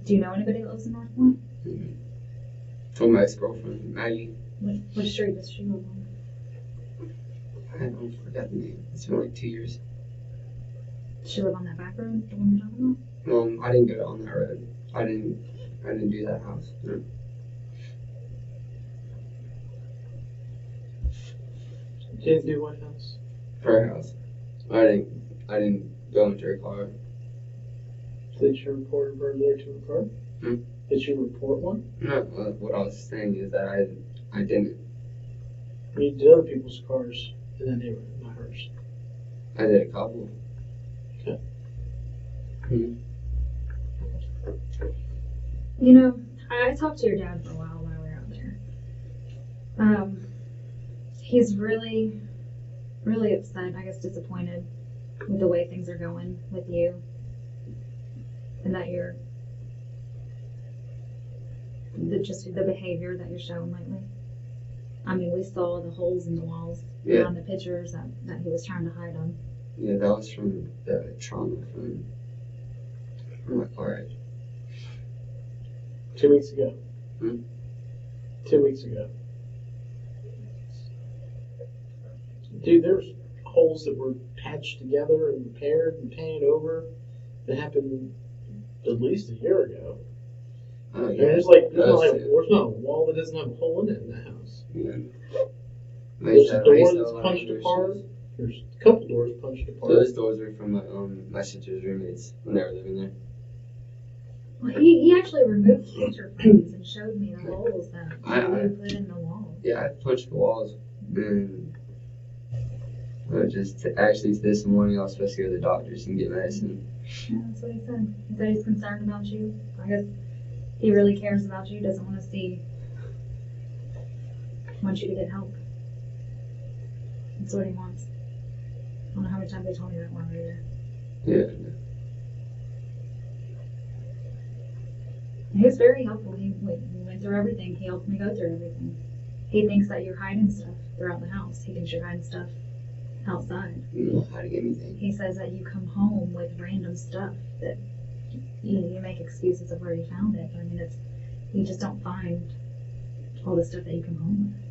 Speaker 5: Do you know anybody that lives in North Point?
Speaker 4: Told my ex-girlfriend, Maggie.
Speaker 5: Which street does she live on?
Speaker 4: I don't forget the name. It's been like 2 years.
Speaker 5: Does she live on that back road, the one you're talking about?
Speaker 4: I didn't get on that road. I didn't do that house. No.
Speaker 1: You didn't do what house?
Speaker 4: Her house. I didn't go into her car.
Speaker 1: Did you report a burglary to a car? Did you report one?
Speaker 4: No, what I was saying is that I didn't.
Speaker 1: You did other people's cars in that neighborhood, not hers.
Speaker 4: I did a couple.
Speaker 1: Okay.
Speaker 5: You know, I talked to your dad for a while we were out there. He's really, really upset, I guess disappointed with the way things are going with you. And that the behavior that you're showing lately. I mean, we saw the holes in the walls on the pictures that he was trying to hide them.
Speaker 4: Yeah, that was from the trauma from my car wreck.
Speaker 1: 2 weeks ago. 2 weeks ago. Dude, there's holes that were patched together and repaired and painted over that happened at least a year ago.
Speaker 4: Oh
Speaker 1: And
Speaker 4: yeah.
Speaker 1: there's not like
Speaker 4: Those two.
Speaker 1: there's not a wall that doesn't have a hole in it in the house.
Speaker 4: Yeah.
Speaker 1: There's a
Speaker 4: I
Speaker 1: door
Speaker 4: used to
Speaker 1: that's
Speaker 4: have a lot of
Speaker 1: punched
Speaker 4: English
Speaker 1: apart.
Speaker 4: shoes.
Speaker 1: There's a couple doors punched apart.
Speaker 4: Those doors were from my sister's roommates when they were living there.
Speaker 5: Well, he actually removed picture frames and showed me the holes that
Speaker 4: I-
Speaker 5: you put in the walls.
Speaker 4: Yeah, I punched the walls. And actually this morning I was supposed to go to the doctors and get medicine.
Speaker 5: Yeah, that's what he said. He said he's concerned about you. I guess he really cares about you. Doesn't want to wants you to get help. That's what he wants. I don't know how many times they told me that one either.
Speaker 4: Yeah.
Speaker 5: He was very helpful. He went through everything. He helped me go through everything. He thinks that you're hiding stuff throughout the house. He thinks you're hiding stuff outside.
Speaker 4: I'm not hiding anything.
Speaker 5: He says that you come home with random stuff that you make excuses of where you found it. But I mean, you just don't find all the stuff that you come home with.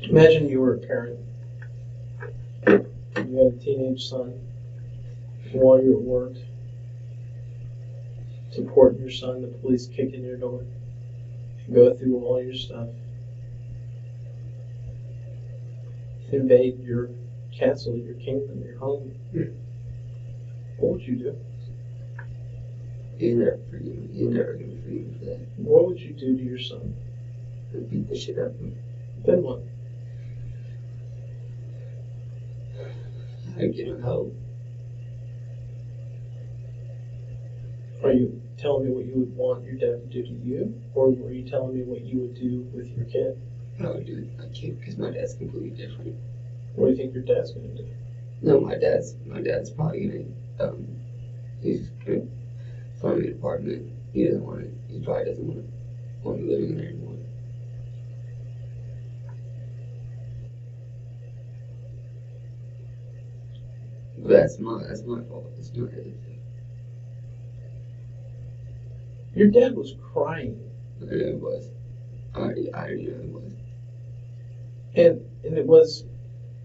Speaker 1: Imagine you were a parent. You had a teenage son. While you're at work, supporting your son, the police kick in your door, go through all your stuff, invade your castle, your kingdom, your home. What would you do?
Speaker 4: He's never forgive me. He's never gonna forgive me for that.
Speaker 1: What would you do to your son?
Speaker 4: I'd beat the shit out of him.
Speaker 1: Then what?
Speaker 4: I'd get him help.
Speaker 1: Are you telling me what you would want your dad to do to you, or were you telling me what you would do with your kid?
Speaker 4: I would do it with my kid because my dad's completely different.
Speaker 1: What do you think your dad's going to do?
Speaker 4: No, my dad's probably gonna he's gonna find me an apartment. He doesn't want it. He probably doesn't want me living there anymore. But that's my fault. It's not his.
Speaker 1: Your dad was crying,
Speaker 4: I know it was. I already know it was.
Speaker 1: and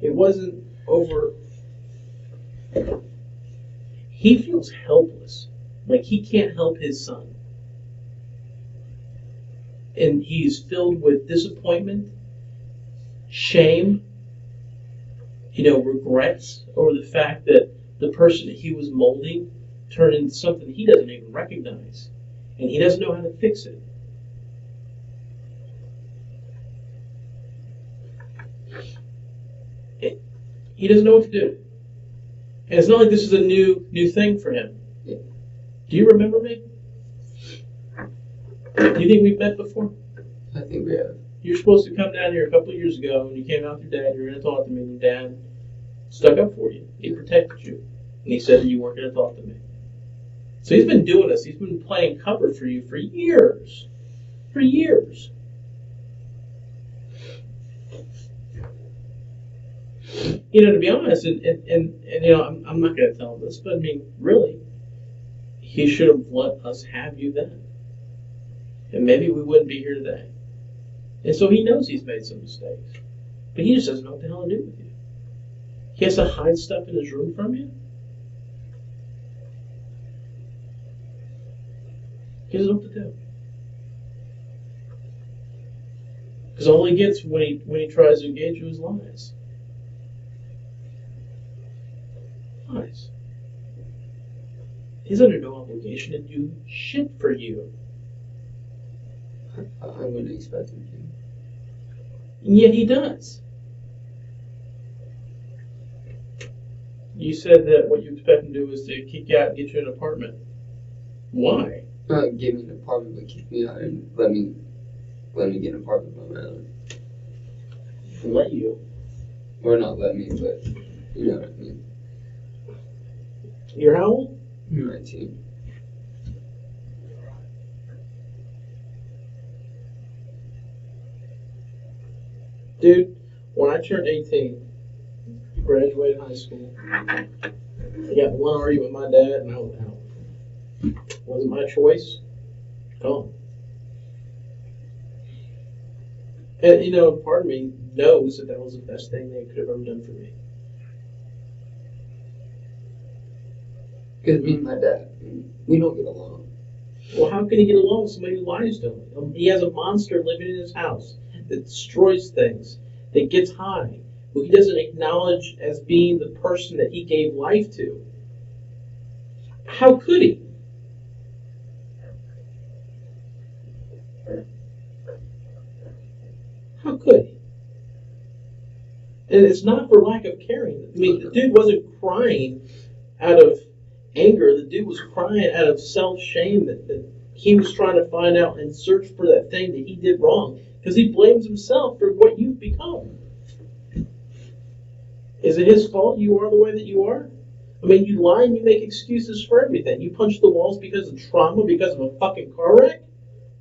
Speaker 1: it wasn't over. He feels helpless, like he can't help his son, and he's filled with disappointment, shame, regrets over the fact that the person that he was molding turned into something he doesn't even recognize, and he doesn't know how to fix it. He doesn't know what to do. And it's not like this is a new thing for him.
Speaker 4: Yeah.
Speaker 1: Do you remember me? Do you think we've met before?
Speaker 4: I think we have.
Speaker 1: You were supposed to come down here a couple of years ago, and you came out with your dad. You were going to talk to me, and your dad stuck up for you. He protected you, and he said that you weren't going to talk to me. So he's been doing this. He's been playing cover for you for years. For years. To be honest, and I'm not going to tell him this, but I mean, really, he should have let us have you then. And maybe we wouldn't be here today. And so he knows he's made some mistakes. But he just doesn't know what the hell to do with you. He has to hide stuff in his room from you. He doesn't know what to do. Because all he gets when he tries to engage you is lies. Lies. He's under no obligation to do shit for you.
Speaker 4: I wouldn't expect him to.
Speaker 1: And yet he does. You said that what you expect him to do is to kick you out and get you an apartment. Why?
Speaker 4: Not give me an apartment, but kick me out and let me get an apartment by my own.
Speaker 1: Let you.
Speaker 4: Or not let me, but you know what I mean.
Speaker 1: You're how old?
Speaker 4: I'm 19.
Speaker 1: Dude, when I turned 18, graduated high school, I got in one argument with my dad, and I was out. Wasn't my choice. Gone. And, you know, part of me knows that was the best thing they could have ever done for me.
Speaker 4: Because me and my dad, we don't get along.
Speaker 1: Well, how can he get along with somebody who lies to him? He has a monster living in his house that destroys things, that gets high, who he doesn't acknowledge as being the person that he gave life to. How could he? How could he? And it's not for lack of caring. I mean, the dude wasn't crying out of anger. The dude was crying out of self-shame that he was trying to find out and search for that thing that he did wrong. Because he blames himself for what you've become. Is it his fault you are the way that you are? I mean, you lie and you make excuses for everything. You punch the walls because of trauma, because of a fucking car wreck?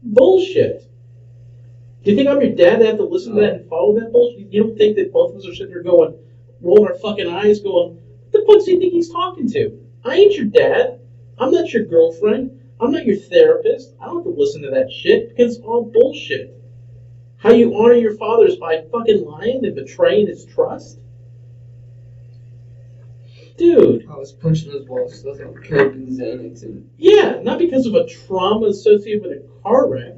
Speaker 1: Bullshit. Do you think I'm your dad that have to listen to that and follow that bullshit? You don't think that both of us are sitting there going, rolling our fucking eyes, going, what the fuck do you think he's talking to? I ain't your dad. I'm not your girlfriend. I'm not your therapist. I don't have to listen to that shit because it's all bullshit. How you honor your father is by fucking lying and betraying his trust? Dude.
Speaker 4: I was punching those walls because I was on coke and Xanax and...
Speaker 1: Yeah, not because of a trauma associated with a car wreck.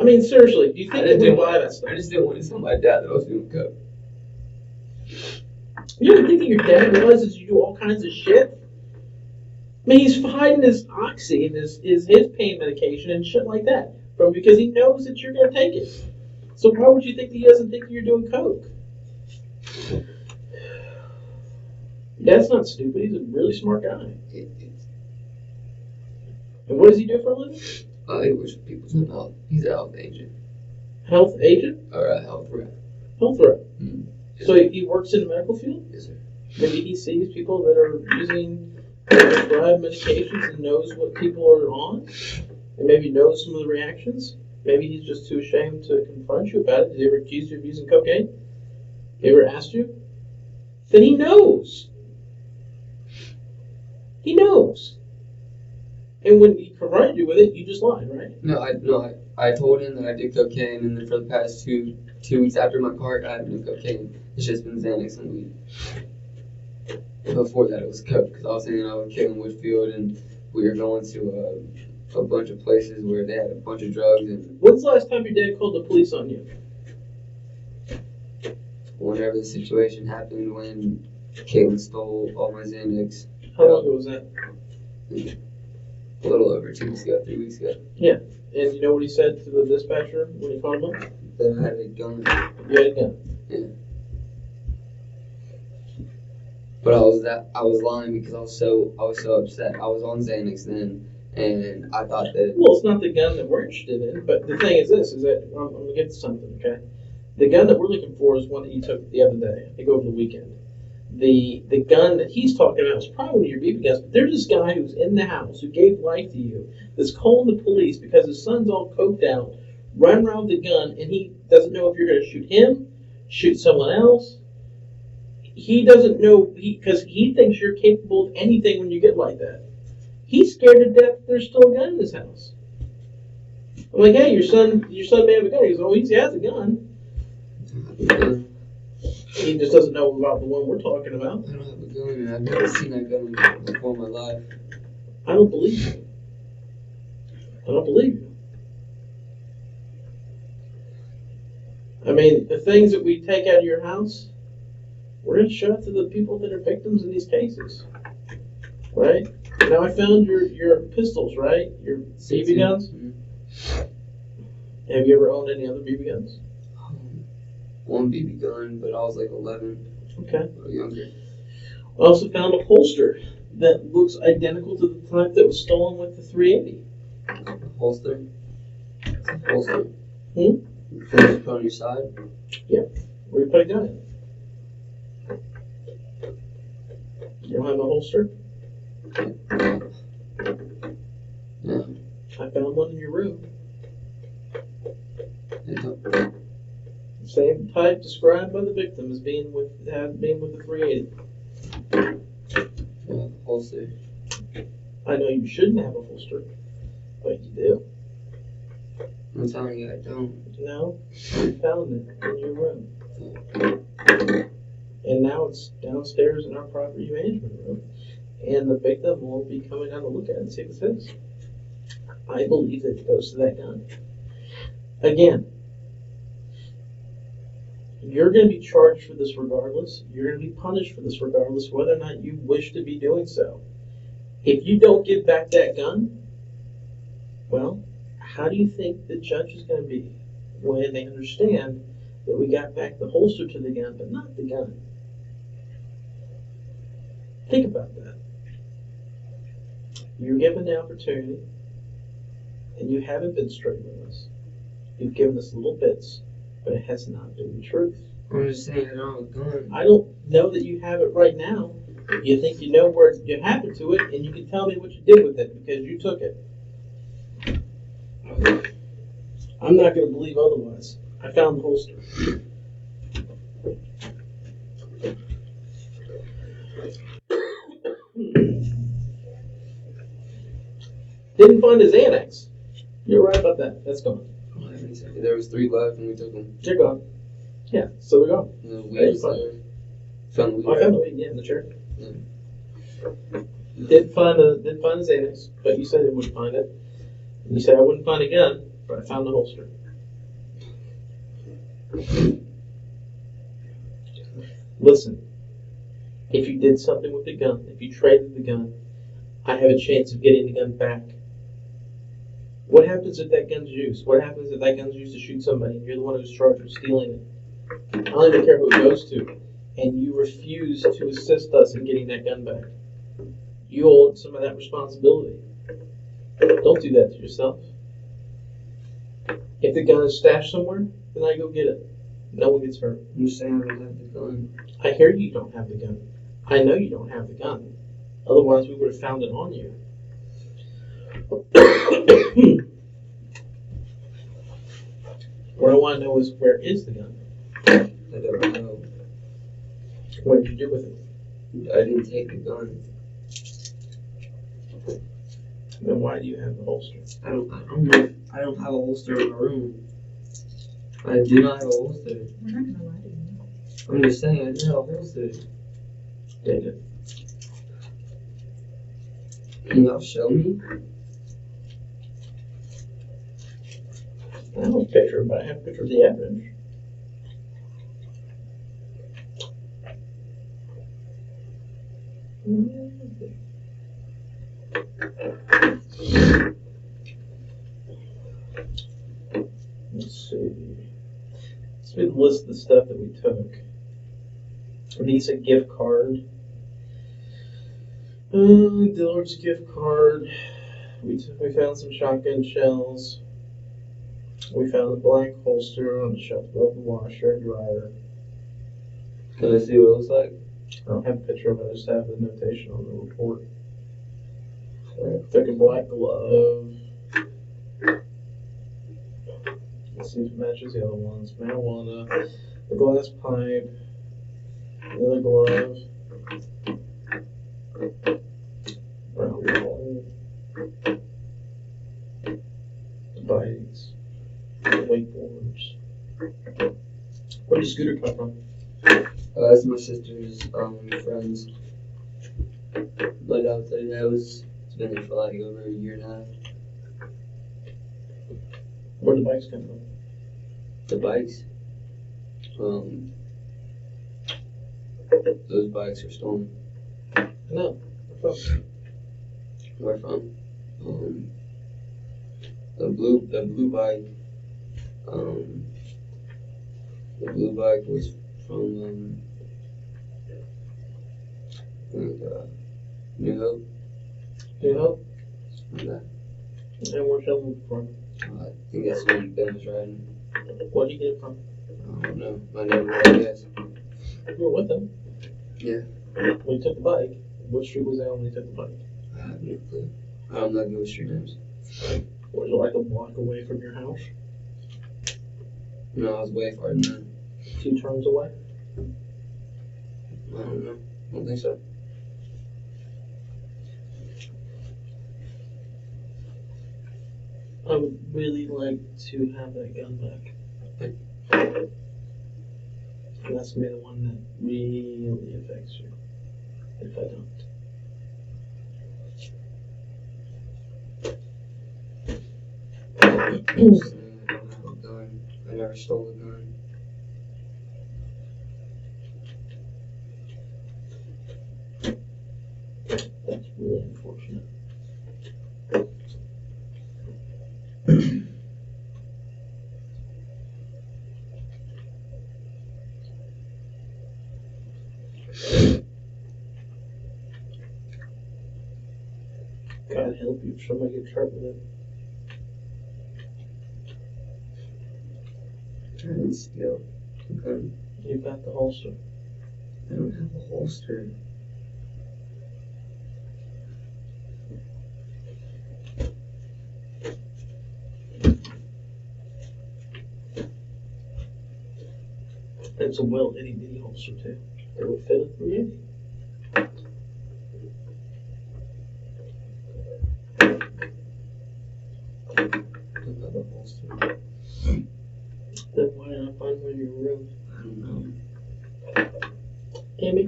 Speaker 1: I mean, seriously, do you think that we buy that stuff?
Speaker 4: I just didn't want to tell my dad that I was doing coke.
Speaker 1: You don't think that your dad realizes you do all kinds of shit? I mean, he's hiding his oxy and his pain medication and shit like that from because he knows that you're going to take it. So why would you think that he doesn't think that you're doing coke? Dad's not stupid. He's a really smart guy. And what does he do for a living?
Speaker 4: He works for people's health. He's a health agent.
Speaker 1: Health agent?
Speaker 4: Or a health rep.
Speaker 1: Health rep.
Speaker 4: Mm-hmm.
Speaker 1: So he works in the medical field?
Speaker 4: Yes, sir.
Speaker 1: Maybe he sees people that are using prescribed medications and knows what people are on? And maybe knows some of the reactions? Maybe he's just too ashamed to confront you about it. Did he ever accuse you of using cocaine? He ever asked you? Then he knows. He knows. And when he confronted you with it, you just lied, right?
Speaker 4: I told him that I did cocaine, and then for the past two weeks after my car, I haven't done cocaine. It's just been Xanax and weed. Before that, it was coke, because I was hanging out with Kevin Whitfield, and we were going to a bunch of places where they had a bunch of drugs. And
Speaker 1: when's the last time your dad called the police on you?
Speaker 4: Whenever the situation happened, when Caitlin stole all my Xanax.
Speaker 1: How long ago was that?
Speaker 4: A little over 2 weeks ago, 3 weeks ago.
Speaker 1: Yeah. And you know what he said to the dispatcher when he called him?
Speaker 4: That I had a gun.
Speaker 1: You had a gun.
Speaker 4: Yeah. But I was lying because I was so upset. I was on Xanax then, and I thought that.
Speaker 1: Well, it's not the gun that we're interested in, but the thing is this: is that I'm gonna get to something, okay? The gun that we're looking for is one that you took the other day. I think over the weekend. The gun that he's talking about is probably one of your BB guns, but there's this guy who's in the house who gave life to you that's calling the police because his son's all coked out, running around with the gun, and he doesn't know if you're going to shoot him, shoot someone else. He doesn't know because he thinks you're capable of anything when you get like that. He's scared to death that there's still a gun in his house. I'm like, hey, your son may have a gun. He goes, oh, he has a gun. He just doesn't know about the one we're talking about.
Speaker 4: I don't have a gun, and I've never seen that gun before in my life.
Speaker 1: I don't believe you. I don't believe you. I mean, the things that we take out of your house, we're going to show it to the people that are victims in these cases. Right? Now I found your pistols, right? Your BB guns?
Speaker 4: Mm-hmm.
Speaker 1: Have you ever owned any other BB guns?
Speaker 4: One BB gun, but I was like 11.
Speaker 1: Okay.
Speaker 4: Or younger.
Speaker 1: I also found a holster that looks identical to the type that was stolen with the 380.
Speaker 4: Holster? It's a holster.
Speaker 1: Hmm?
Speaker 4: You put on your side?
Speaker 1: Yep. Where you put a gun in? You don't have a holster?
Speaker 4: No.
Speaker 1: I found one in your room.
Speaker 4: I don't.
Speaker 1: Same type described by the victim as being with the 380.
Speaker 4: Holster.
Speaker 1: I know you shouldn't have a holster, but you do.
Speaker 4: I'm telling you, I don't.
Speaker 1: No, you found it in your room. And now it's downstairs in our property management room. And the victim will be coming down to look at it and see what it says. I believe that it goes to that gun. Again, you're going to be charged for this regardless. You're going to be punished for this regardless, whether or not you wish to be doing so. If you don't give back that gun, well, how do you think the judge is going to be when they understand that we got back the holster to the gun, but not the gun? Think about that. You're given the opportunity, and you haven't been straight with us. You've given us little bits, but it has not been the truth.
Speaker 4: I'm just saying I don't have a gun.
Speaker 1: I don't know that you have it right now. You think you know where you happened to it, and you can tell me what you did with it because you took it. I'm not going to believe otherwise. I found the holster. Didn't find his Xanax. You're right about that. That's gone.
Speaker 4: There was 3 left and we took them.
Speaker 1: They're gone. Yeah, so they're gone.
Speaker 4: The weed was there. Found the weed.
Speaker 1: I found the weed, yeah, in the chair.
Speaker 4: Yeah.
Speaker 1: Didn't find his Xanax, but you said it wouldn't find it. And you said I wouldn't find a gun, but I found the holster. Listen, if you did something with the gun, if you traded the gun, I have a chance of getting the gun back. What happens if that gun's used? What happens if that gun's used to shoot somebody and you're the one who's charged with stealing it? I don't even care who it goes to. And you refuse to assist us in getting that gun back. You hold some of that responsibility. Don't do that to yourself. If the gun is stashed somewhere, then I go get it. No one gets hurt.
Speaker 4: I'm just saying I don't have the gun.
Speaker 1: I hear you don't have the gun. I know you don't have the gun. Otherwise, we would have found it on you. What I want to know is, where is the gun?
Speaker 4: I don't know.
Speaker 1: What did you do with it?
Speaker 4: I didn't take the gun.
Speaker 1: Then why do you have the holster?
Speaker 4: I don't know. I don't have a holster in my room. I do not have a holster.
Speaker 5: We're not gonna lie to you.
Speaker 4: I'm just saying I do have a holster.
Speaker 1: Dang it.
Speaker 4: Can y'all show me?
Speaker 1: I have a picture, but I have a picture of the evidence. Let's see. Let's read the list of the stuff that we took. Visa gift card. Dillard's gift card. We found some shotgun shells. We found a black holster on the shelf above the washer and dryer.
Speaker 4: Can I see what it looks like?
Speaker 1: I don't have a picture of it, I just have the notation on the report. Took a black glove. Let's see if it matches the other ones. Marijuana, the glass pipe, the other glove, brown ball, the bikes, the wakeboards. Where did your scooter come from?
Speaker 4: That's my sister's friends. But I'll tell you that it's been there for like over a year and a half.
Speaker 1: Where did the bikes come from?
Speaker 4: The bikes, those bikes are stolen.
Speaker 1: No.
Speaker 4: Where from? The blue bike. The blue bike was from I think, New Hope.
Speaker 1: New Hope?
Speaker 4: Something like
Speaker 1: And where's that one from?
Speaker 4: that. I think that's when Ben was riding.
Speaker 1: Where did you get it from?
Speaker 4: I don't know. My neighbor, I guess.
Speaker 1: You were with them.
Speaker 4: Yeah.
Speaker 1: When you took the bike, what street was that on when you took the bike?
Speaker 4: I have no clue. I'm not good with street names.
Speaker 1: Was it like a block away from your house?
Speaker 4: No, I was way farther than that.
Speaker 1: 2 terms away?
Speaker 4: I don't know. I don't think so.
Speaker 1: I would really like to have that gun back. And that's gonna be the one that really affects you if I don't.
Speaker 4: I don't have a gun. I never stole a gun.
Speaker 1: That's really unfortunate. God help you if somebody gets hurt with it.
Speaker 4: I didn't steal a gun.
Speaker 1: You've got the holster.
Speaker 4: I don't have a holster.
Speaker 1: It's a well itty bitty holster too. It would fit a 380.
Speaker 4: I don't have a holster.
Speaker 1: Then why not find one in your room?
Speaker 4: I don't know.
Speaker 1: Amy,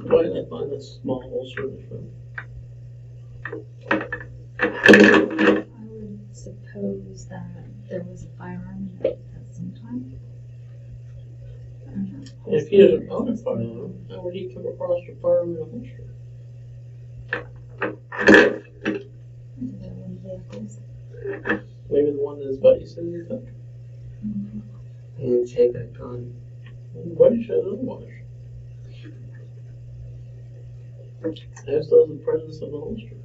Speaker 1: why did I find a small holster in the front?
Speaker 5: I would suppose that there was a firearm in it at some time. I don't know.
Speaker 1: If he doesn't own a firearm, how would he come across a firearm in a holster?
Speaker 5: Maybe they're in vehicles.
Speaker 1: Maybe the one that his buddy says he took.
Speaker 4: I didn't take that gun.
Speaker 1: Buddy says otherwise. As does the presence of the holster.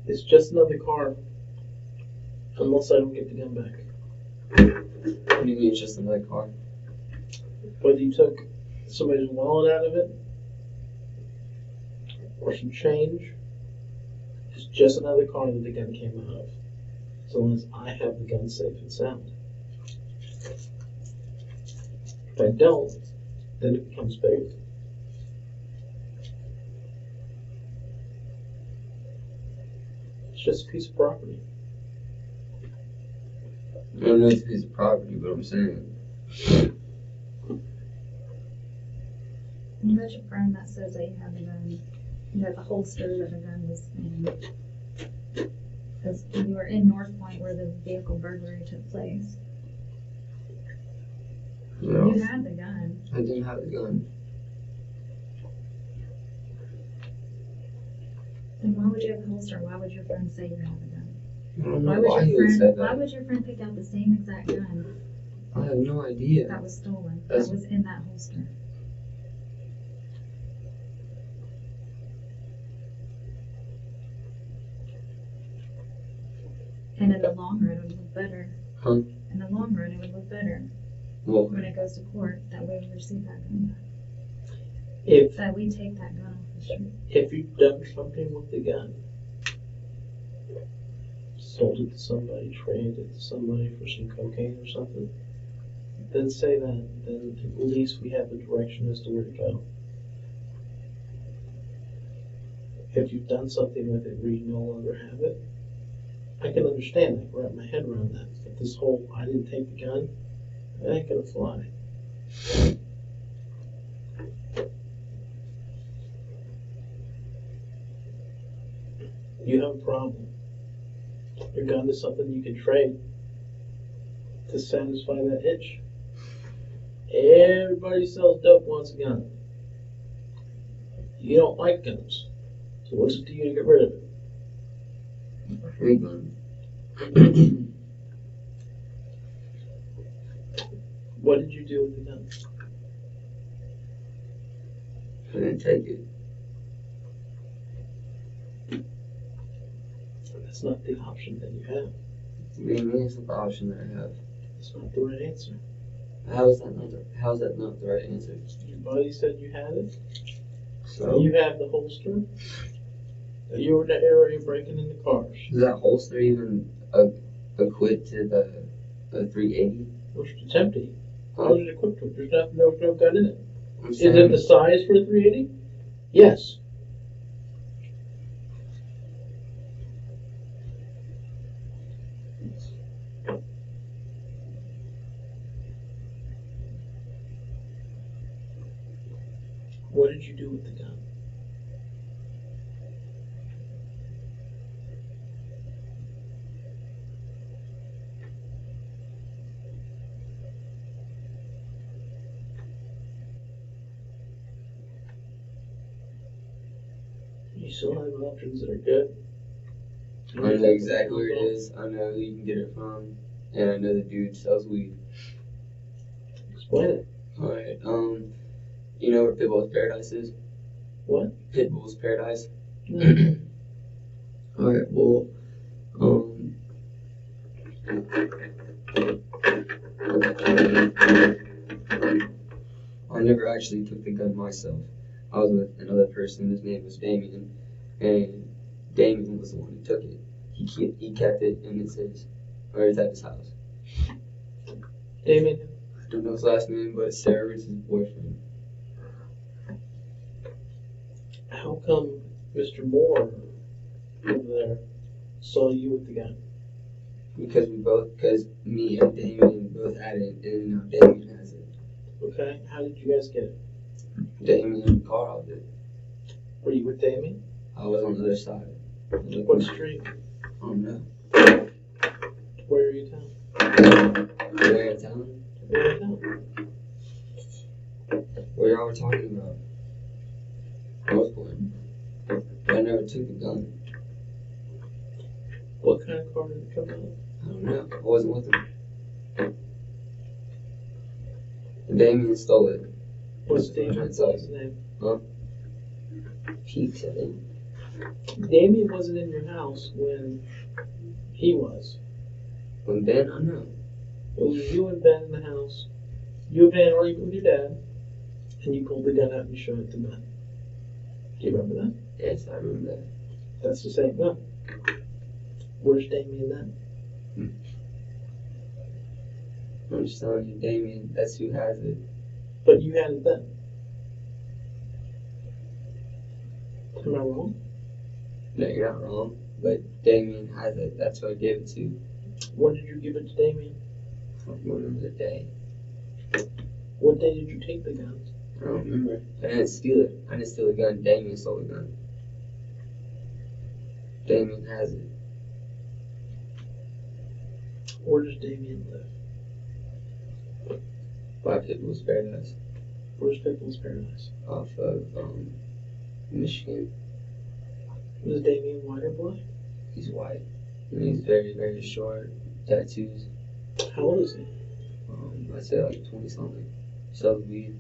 Speaker 1: It's just another car. Unless I don't get the gun back.
Speaker 4: What do you mean it's just another car?
Speaker 1: Whether you took somebody's wallet out of it or some change, it's just another car that the gun came out of. As long as I have the gun safe and sound. If I don't, then it becomes big. It's just a piece of property.
Speaker 4: I don't know it's a piece of property, but I'm saying.
Speaker 5: You got your friend that says that you have the gun. You have the holster that the gun was in. Because you were in North Point where the vehicle burglary took place.
Speaker 4: No,
Speaker 5: You had the gun.
Speaker 4: I didn't have the gun.
Speaker 5: Then why would you have the holster? Why would your friend say you have the gun?
Speaker 4: I don't
Speaker 5: Why
Speaker 4: know
Speaker 5: would
Speaker 4: why he
Speaker 5: your
Speaker 4: would say
Speaker 5: friend? Why
Speaker 4: that.
Speaker 5: would your friend pick out the same exact gun
Speaker 4: I have no idea.
Speaker 5: that was stolen?
Speaker 4: That's-
Speaker 5: That was in that holster. And in the long run, it would look better.
Speaker 4: Huh?
Speaker 5: In the long run, it would look better
Speaker 4: Well,
Speaker 5: when it goes to court that we receive that gun back.
Speaker 1: If
Speaker 5: That we take that gun off the street.
Speaker 1: if you've done something with the gun, sold it to somebody, traded it to somebody for some cocaine or something, then say that. Then at least we have a direction as to where to go. If you've done something with it where you no longer have it, I can understand that, wrap my head around that. But this whole I didn't take the gun, that ain't gonna fly. You have a problem. Your gun is something you can trade to satisfy that itch. Everybody sells dope wants a gun. You don't like guns. So what's it to you to get rid of it?
Speaker 4: free gun.
Speaker 1: What did you do with the gun?
Speaker 4: I didn't take it.
Speaker 1: That's not the option that you have.
Speaker 4: What do you mean it's not the option that I have?
Speaker 1: That's not the right answer.
Speaker 4: How is that not the right answer?
Speaker 1: Your buddy said you had it.
Speaker 4: So
Speaker 1: You have the holster. You were in the area breaking into cars.
Speaker 4: is that holster even equipped to the 380?
Speaker 1: It's empty.
Speaker 4: Huh?
Speaker 1: How is it equipped with? There's no gun in it.
Speaker 4: I'm
Speaker 1: Is it the size for a 380? Yes. What did you do with the gun? You still have options that are good.
Speaker 4: I know exactly where it is. I know who you can get it from, and I know the dude sells weed.
Speaker 1: Explain it.
Speaker 4: Alright, you know where Pitbull's Paradise is?
Speaker 1: What?
Speaker 4: Pitbull's Paradise.
Speaker 1: No.
Speaker 4: Alright, well, I never actually took the gun myself. I was with another person. His name was Damien, and Damien was the one who took it. He kept it in his it's at his house.
Speaker 1: Damien.
Speaker 4: I don't know his last name, but Sarah is his boyfriend.
Speaker 1: How come Mr. Moore over there saw you with the gun?
Speaker 4: Because me and Damien both had it, and now Damien has it.
Speaker 1: Okay. How did you guys get it?
Speaker 4: Damien car robbed it.
Speaker 1: Were you with Damien?
Speaker 4: I was on the other side.
Speaker 1: What street?
Speaker 4: I don't know.
Speaker 1: Where are you town?
Speaker 4: Where in town?
Speaker 1: Where are you town?
Speaker 4: Where y'all were talking about? North Point. I never took the gun.
Speaker 1: What kind of car did it come out?
Speaker 4: I don't know. I wasn't with him. And Damien stole it.
Speaker 1: What's Damien's last name?
Speaker 4: Huh? Pete, I think.
Speaker 1: Damien wasn't in your house when he was.
Speaker 4: When Ben, I know.
Speaker 1: It was you and Ben in the house. You and Ben arguing with your dad, and you pulled the gun out and you showed it to Ben. Do you remember that?
Speaker 4: Yes, I remember that.
Speaker 1: That's the same gun. Where's Damien then?
Speaker 4: I'm just telling you, Damien, that's who has it.
Speaker 1: But you had it then. Am I wrong?
Speaker 4: No, you're not wrong. But Damien has it. That's who I gave it to.
Speaker 1: When did you give it to Damien?
Speaker 4: I don't remember the day.
Speaker 1: What day did you take the gun?
Speaker 4: I don't remember. I didn't steal it. I didn't steal the gun. Damien stole the gun. Damien has it.
Speaker 1: Where does Damien live?
Speaker 4: By Pitbull's Paradise.
Speaker 1: Where's Pitbull's Paradise?
Speaker 4: Off of Michigan.
Speaker 1: Was Damien white or black?
Speaker 4: He's white. And he's very, very short. Tattoos.
Speaker 1: How old is he?
Speaker 4: I'd say like 20 something. Sells weed.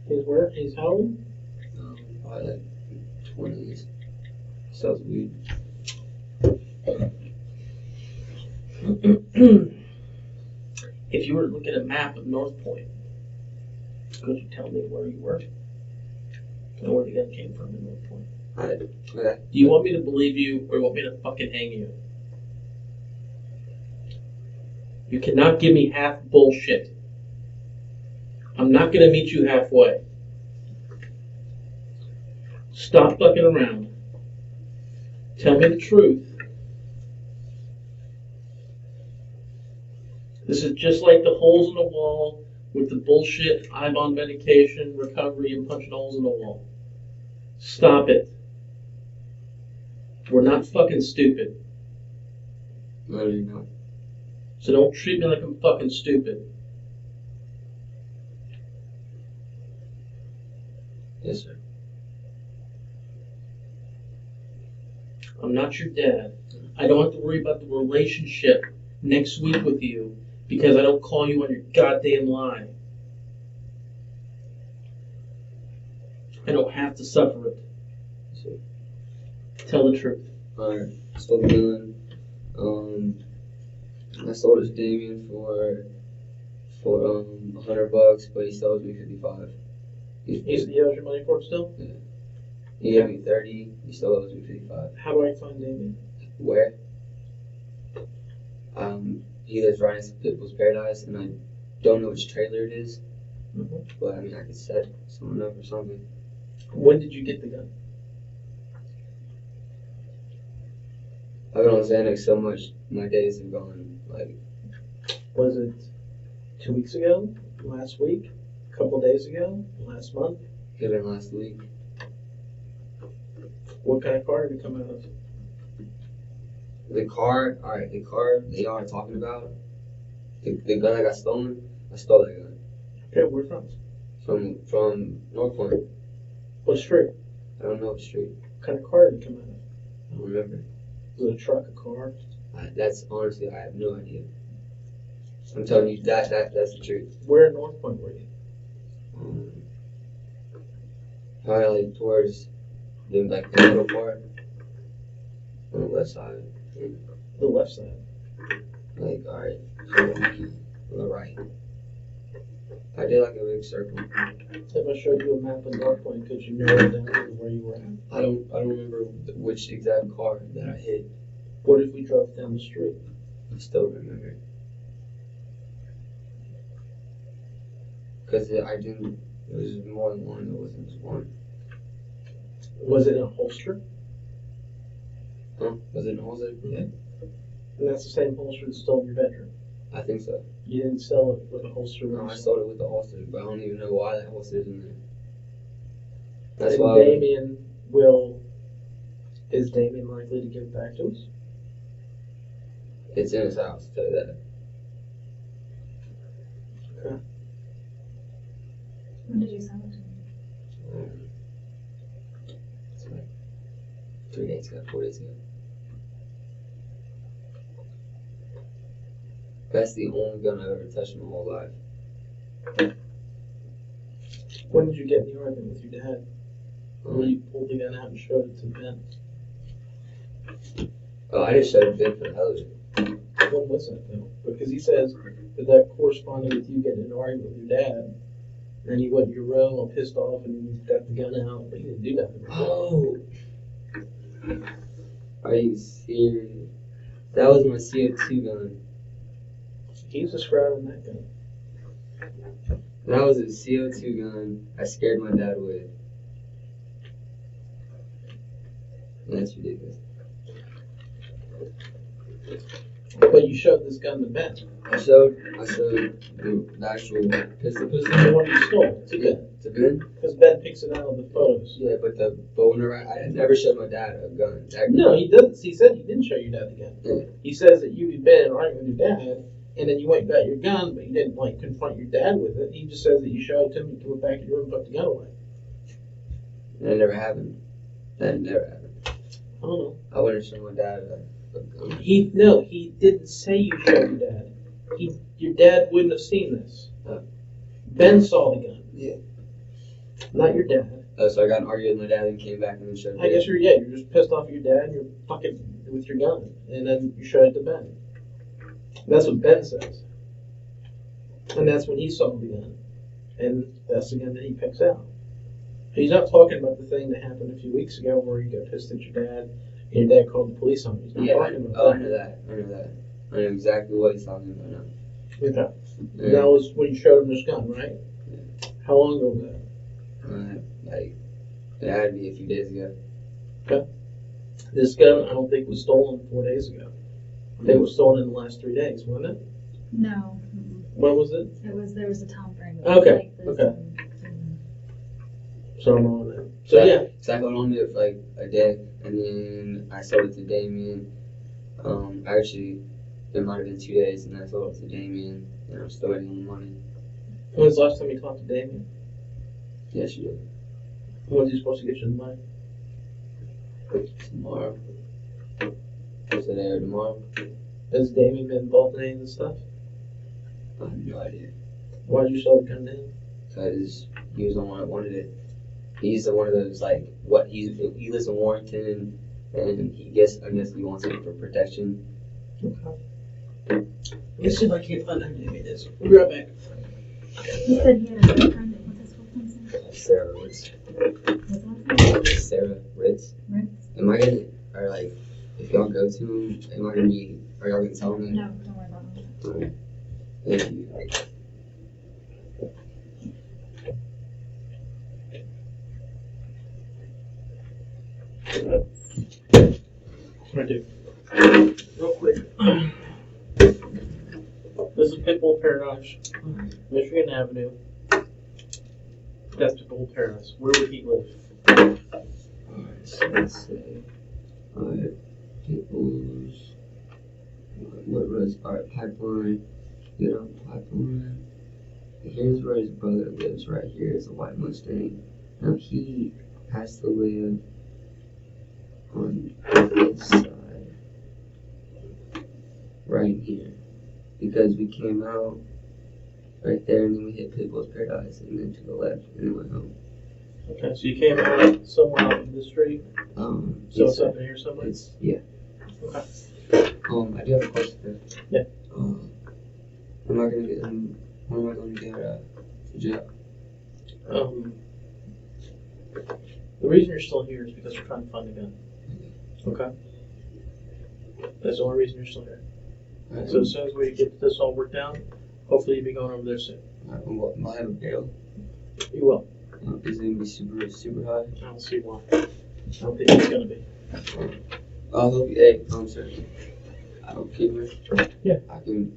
Speaker 1: He's where? He's how old?
Speaker 4: Probably like 20s. Sells weed.
Speaker 1: If you were to look at a map of North Point, could you tell me where you were? And where the gun came from in North Point?
Speaker 4: Okay.
Speaker 1: Do you want me to believe you or you want me to fucking hang you? You cannot give me half bullshit. I'm not gonna meet you halfway. Stop fucking around. Tell me the truth. This is just like the holes in the wall with the bullshit I'm on medication, recovery, and punching holes in the wall. Stop it. We're not fucking stupid.
Speaker 4: No, you're not.
Speaker 1: So don't treat me like I'm fucking stupid.
Speaker 4: Yes, sir.
Speaker 1: I'm not your dad. I don't have to worry about the relationship next week with you because I don't call you on your goddamn lie. I don't have to suffer it. So, tell the truth.
Speaker 4: Alright. Stole the gun. I sold it to Damien for $100, but he sells me $55.
Speaker 1: He owes you money for it still?
Speaker 4: Yeah. He gave me 30. He still owes me 55.
Speaker 1: How do I find Damien?
Speaker 4: Where? He lives right next to Pitbull's Paradise, and I don't know which trailer it is. But I mean, I could set someone up or something.
Speaker 1: When did you get the gun?
Speaker 4: I've been on Xanax so much, my days have gone like.
Speaker 1: Was it 2 weeks ago? Last week? A couple days ago? Last month?
Speaker 4: Could have been last week.
Speaker 1: What kind of car did it come out of?
Speaker 4: The car that y'all are talking about, the gun that got stolen, I stole that gun.
Speaker 1: Okay, where from?
Speaker 4: From North Point.
Speaker 1: What street?
Speaker 4: I don't know what street.
Speaker 1: What kind of car did it come out of?
Speaker 4: I don't remember.
Speaker 1: Was it a truck, a car?
Speaker 4: That's honestly, I have no idea. I'm telling you, that's the truth.
Speaker 1: Where in North Point were you?
Speaker 4: Probably like towards the middle part, on the left side.
Speaker 1: The left side.
Speaker 4: Like, alright, on the right. I did like a big circle.
Speaker 1: If I showed you a map of North Point, could you narrow it down to where you were at?
Speaker 4: I don't remember which exact car that I hit.
Speaker 1: What if we drove down the street?
Speaker 4: I still remember. Because it was more than one, it wasn't just one.
Speaker 1: Was it in a holster?
Speaker 4: Huh? Was it in a holster? Yeah.
Speaker 1: And that's the same holster that's still in your bedroom.
Speaker 4: I think so.
Speaker 1: You didn't sell it with a holster.
Speaker 4: No, I sold it with the holster, but I don't even know why that holster's in there. That's
Speaker 1: and
Speaker 4: why.
Speaker 1: Is Damien likely to give it back to us?
Speaker 4: It's in his house, I'll tell you that.
Speaker 1: Okay.
Speaker 5: When did you sell it to me?
Speaker 4: It's like 3 days ago, 4 days ago. That's the only gun I've ever touched in my whole life.
Speaker 1: When did you get in the argument with your dad? When you pulled the gun out and showed it to Ben?
Speaker 4: Oh, I didn't show it to Ben for the hell of it.
Speaker 1: When was that though? Because he says that corresponded with you getting in an argument with your dad. And you went in your room all pissed off and you got the gun out, but you didn't do nothing.
Speaker 4: Oh! Are you serious? That was my CO2 gun.
Speaker 1: He's describing that gun.
Speaker 4: That was a CO2 gun I scared my dad with. That's ridiculous.
Speaker 1: But you showed this gun to Ben.
Speaker 4: I showed the actual pistol.
Speaker 1: The one you stole to Ben.
Speaker 4: To Ben?
Speaker 1: Because Ben picks it out of the photos.
Speaker 4: Yeah, but whenever I never showed my dad a gun.
Speaker 1: No, he doesn't. He said he didn't show your dad the gun.
Speaker 4: Yeah.
Speaker 1: He says that you had been in an argument with your dad, and then you went and got your gun, but you didn't confront your dad with it. He just says that you showed it to him, you went back in your room and put the gun away.
Speaker 4: That never happened. That never happened.
Speaker 1: I don't know.
Speaker 4: I wouldn't show my dad a gun.
Speaker 1: He didn't say you showed your dad. Your dad wouldn't have seen this. Ben saw the gun.
Speaker 4: Yeah.
Speaker 1: Not your dad.
Speaker 4: So I got in an argument with my dad and came back and then showed
Speaker 1: I guess you're just pissed off at your dad and you're fucking with your gun. And then you showed it to Ben. That's what Ben says. And that's when he saw the gun. And that's the gun that he picks out. He's not talking about the thing that happened a few weeks ago where you got pissed at your dad and your dad called the police on you. He's not talking about that.
Speaker 4: I know that. I know exactly what he's talking about now.
Speaker 1: Okay.
Speaker 4: Yeah.
Speaker 1: That was when you showed him this gun, right?
Speaker 4: Yeah.
Speaker 1: How long ago was that?
Speaker 4: It had to be a few days ago.
Speaker 1: Okay. This gun, I don't think was stolen 4 days ago. I think it was stolen in the last 3 days, wasn't it?
Speaker 5: No.
Speaker 1: When was it?
Speaker 5: There was a time frame.
Speaker 1: Okay, okay. So I'm on it. So yeah.
Speaker 4: So I held on to it for like a day, and then I sold it to Damien. Actually, it might have been 2 days, and then I sold it to Damien, and I'm still waiting on the money.
Speaker 1: When's the last time you talked to Damien?
Speaker 4: Yesterday.
Speaker 1: When's he supposed to get you the money?
Speaker 4: Tomorrow. Today or tomorrow.
Speaker 1: Has Damien been involved in any of this stuff?
Speaker 4: I have no idea.
Speaker 1: Why did you sell the gun to him?
Speaker 4: Because he was the one that wanted it. He's one of those he lives in Warrington, and I guess he wants it for protection.
Speaker 1: Okay. Let's see if I can't find out who Damien is. We'll be right back.
Speaker 5: He said he had a girlfriend. What's his full name?
Speaker 4: Sarah Ritz.
Speaker 5: What's that?
Speaker 4: Sarah Ritz.
Speaker 5: Ritz?
Speaker 4: Am I gonna, or like, if y'all go to him, are y'all gonna tell him that?
Speaker 5: No, don't worry about it.
Speaker 4: Alright. Thank you.
Speaker 1: What do? Real quick. This is Pitbull Paradise, Michigan Avenue. That's Pitbull Paradise. Where would he live?
Speaker 4: Alright, so let's say, Pitbull's, what roads? Alright, Pipeline, get on Pipeline. Here's where his brother lives, right here is a white Mustang. Now he has to live on this side, right here, because we came out right there and then we hit Pitbull's Paradise and then to the left and then went home.
Speaker 1: Okay, so you came out somewhere off of the street. So
Speaker 4: yes,
Speaker 1: it's up in here somewhere.
Speaker 4: it's, yeah.
Speaker 1: Okay.
Speaker 4: I do have a question though.
Speaker 1: Yeah.
Speaker 4: Am I gonna get when am I going to get to jail?
Speaker 1: The reason you're still here is because we're trying to find a gun. Okay. That's the only reason you're still here. So as soon as we get this all worked out, hopefully you'll be going over there soon.
Speaker 4: Will I have a bail?
Speaker 1: You will.
Speaker 4: Is it gonna be super, super high?
Speaker 1: I don't see why. I don't think it's gonna be.
Speaker 4: I'll help you. Hey, sir. I don't care.
Speaker 1: Yeah.
Speaker 4: I can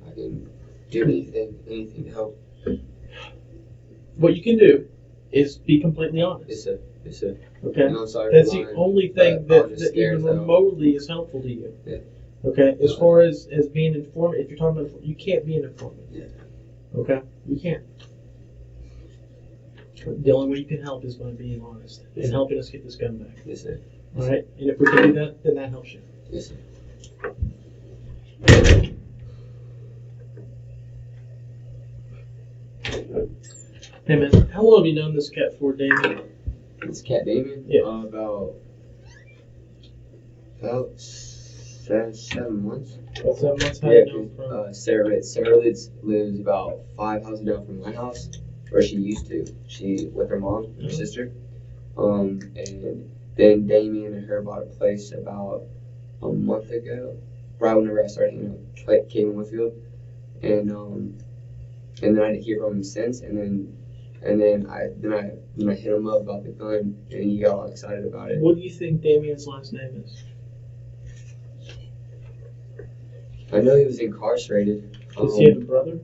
Speaker 4: do anything to help.
Speaker 1: What you can do is be completely honest.
Speaker 4: Yes, sir.
Speaker 1: Okay.
Speaker 4: And I'm sorry.
Speaker 1: That's
Speaker 4: for
Speaker 1: the
Speaker 4: lying,
Speaker 1: only
Speaker 4: but
Speaker 1: thing
Speaker 4: I was
Speaker 1: that
Speaker 4: just
Speaker 1: even
Speaker 4: scared as hell.
Speaker 1: remotely is helpful to you.
Speaker 4: Yeah.
Speaker 1: Okay. As far as being informed, if you're talking about, you can't be an informant.
Speaker 4: Yeah.
Speaker 1: Okay. You can't. The only way you can help is by being honest and helping us get this gun back.
Speaker 4: Yes, sir.
Speaker 1: All right. And if we can do that, then that helps you.
Speaker 4: Yes, sir.
Speaker 1: Hey man, how long have you known this cat for, Damien?
Speaker 4: This cat Damien?
Speaker 1: Yeah.
Speaker 4: About 7 months.
Speaker 1: About 7 months. How
Speaker 4: Yeah,
Speaker 1: you know him from?
Speaker 4: Sarah Ritz lives about 5 houses down from my house, where she used to. She with her mom, her sister. And then Damien and her bought a place about a month ago, right whenever I started hanging out with Caitlin Whitfield, and then I didn't hear from him since, and then I hit him up about the gun, and he got all excited about it.
Speaker 1: What do you think Damien's last name is?
Speaker 4: I know he was incarcerated.
Speaker 1: Does he have a brother?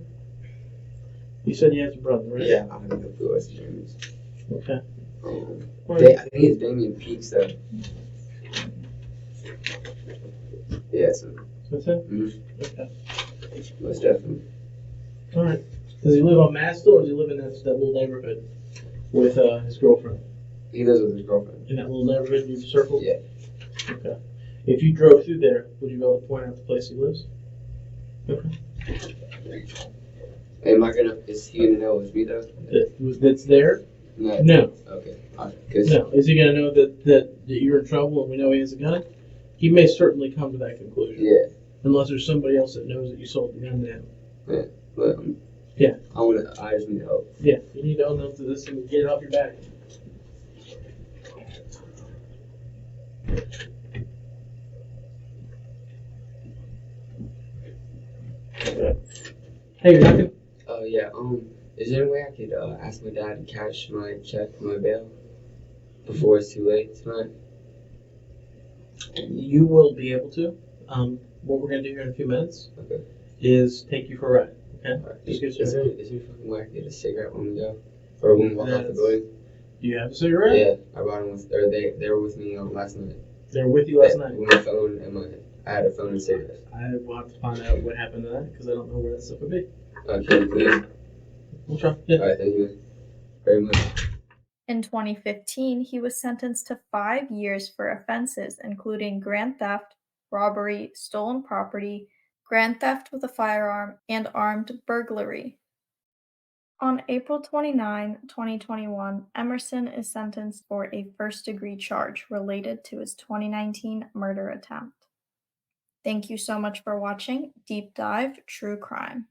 Speaker 1: You said he has a brother, right?
Speaker 4: Yeah, I have no clue what his name is.
Speaker 1: Okay.
Speaker 4: I think it's Damien Peaks though. Yeah, so.
Speaker 1: That's it?
Speaker 4: Mm-hmm.
Speaker 1: Okay.
Speaker 4: Most definitely.
Speaker 1: All right. Does he live on Mastel or does he live in that little neighborhood with his girlfriend?
Speaker 4: He lives with his girlfriend.
Speaker 1: In that little neighborhood you've circled?
Speaker 4: Yeah.
Speaker 1: Okay. If you drove through there, would you be able to point out the place he lives? Okay.
Speaker 4: Is he gonna know it's me though?
Speaker 1: That's there?
Speaker 4: No.
Speaker 1: No.
Speaker 4: Okay.
Speaker 1: No. Is he going to know that you're in trouble and we know he has a gun? He may certainly come to that conclusion.
Speaker 4: Yeah.
Speaker 1: Unless there's somebody else that knows that you sold the gun to him.
Speaker 4: Yeah. But
Speaker 1: yeah.
Speaker 4: I just need help.
Speaker 1: Yeah. You need to own up to this and get it off your back. Hey, you're knocking?
Speaker 4: Oh yeah. Is there any way I could ask my dad to cash my check for my bail before it's too late tonight?
Speaker 1: You will be able to. What we're going to do here in a few minutes is take you for a ride. Okay?
Speaker 4: Right.
Speaker 1: Is
Speaker 4: there any fucking way I could get a cigarette when we go? Or when we walk out the building?
Speaker 1: Do you have a cigarette?
Speaker 4: Yeah, I brought them with, or they were with me last night.
Speaker 1: They were with you last night?
Speaker 4: With my phone and I had a phone and cigarettes.
Speaker 1: I will have to find out what happened to that because I don't know where that stuff would be.
Speaker 4: Okay, please.
Speaker 1: We'll try. Yeah.
Speaker 4: Alright, thank you very much.
Speaker 2: In 2015, he was sentenced to 5 years for offenses including grand theft, robbery, stolen property, grand theft with a firearm, and armed burglary. On April 29, 2021, Emerson is sentenced for a first-degree charge related to his 2019 murder attempt. Thank you so much for watching Deep Dive True Crime.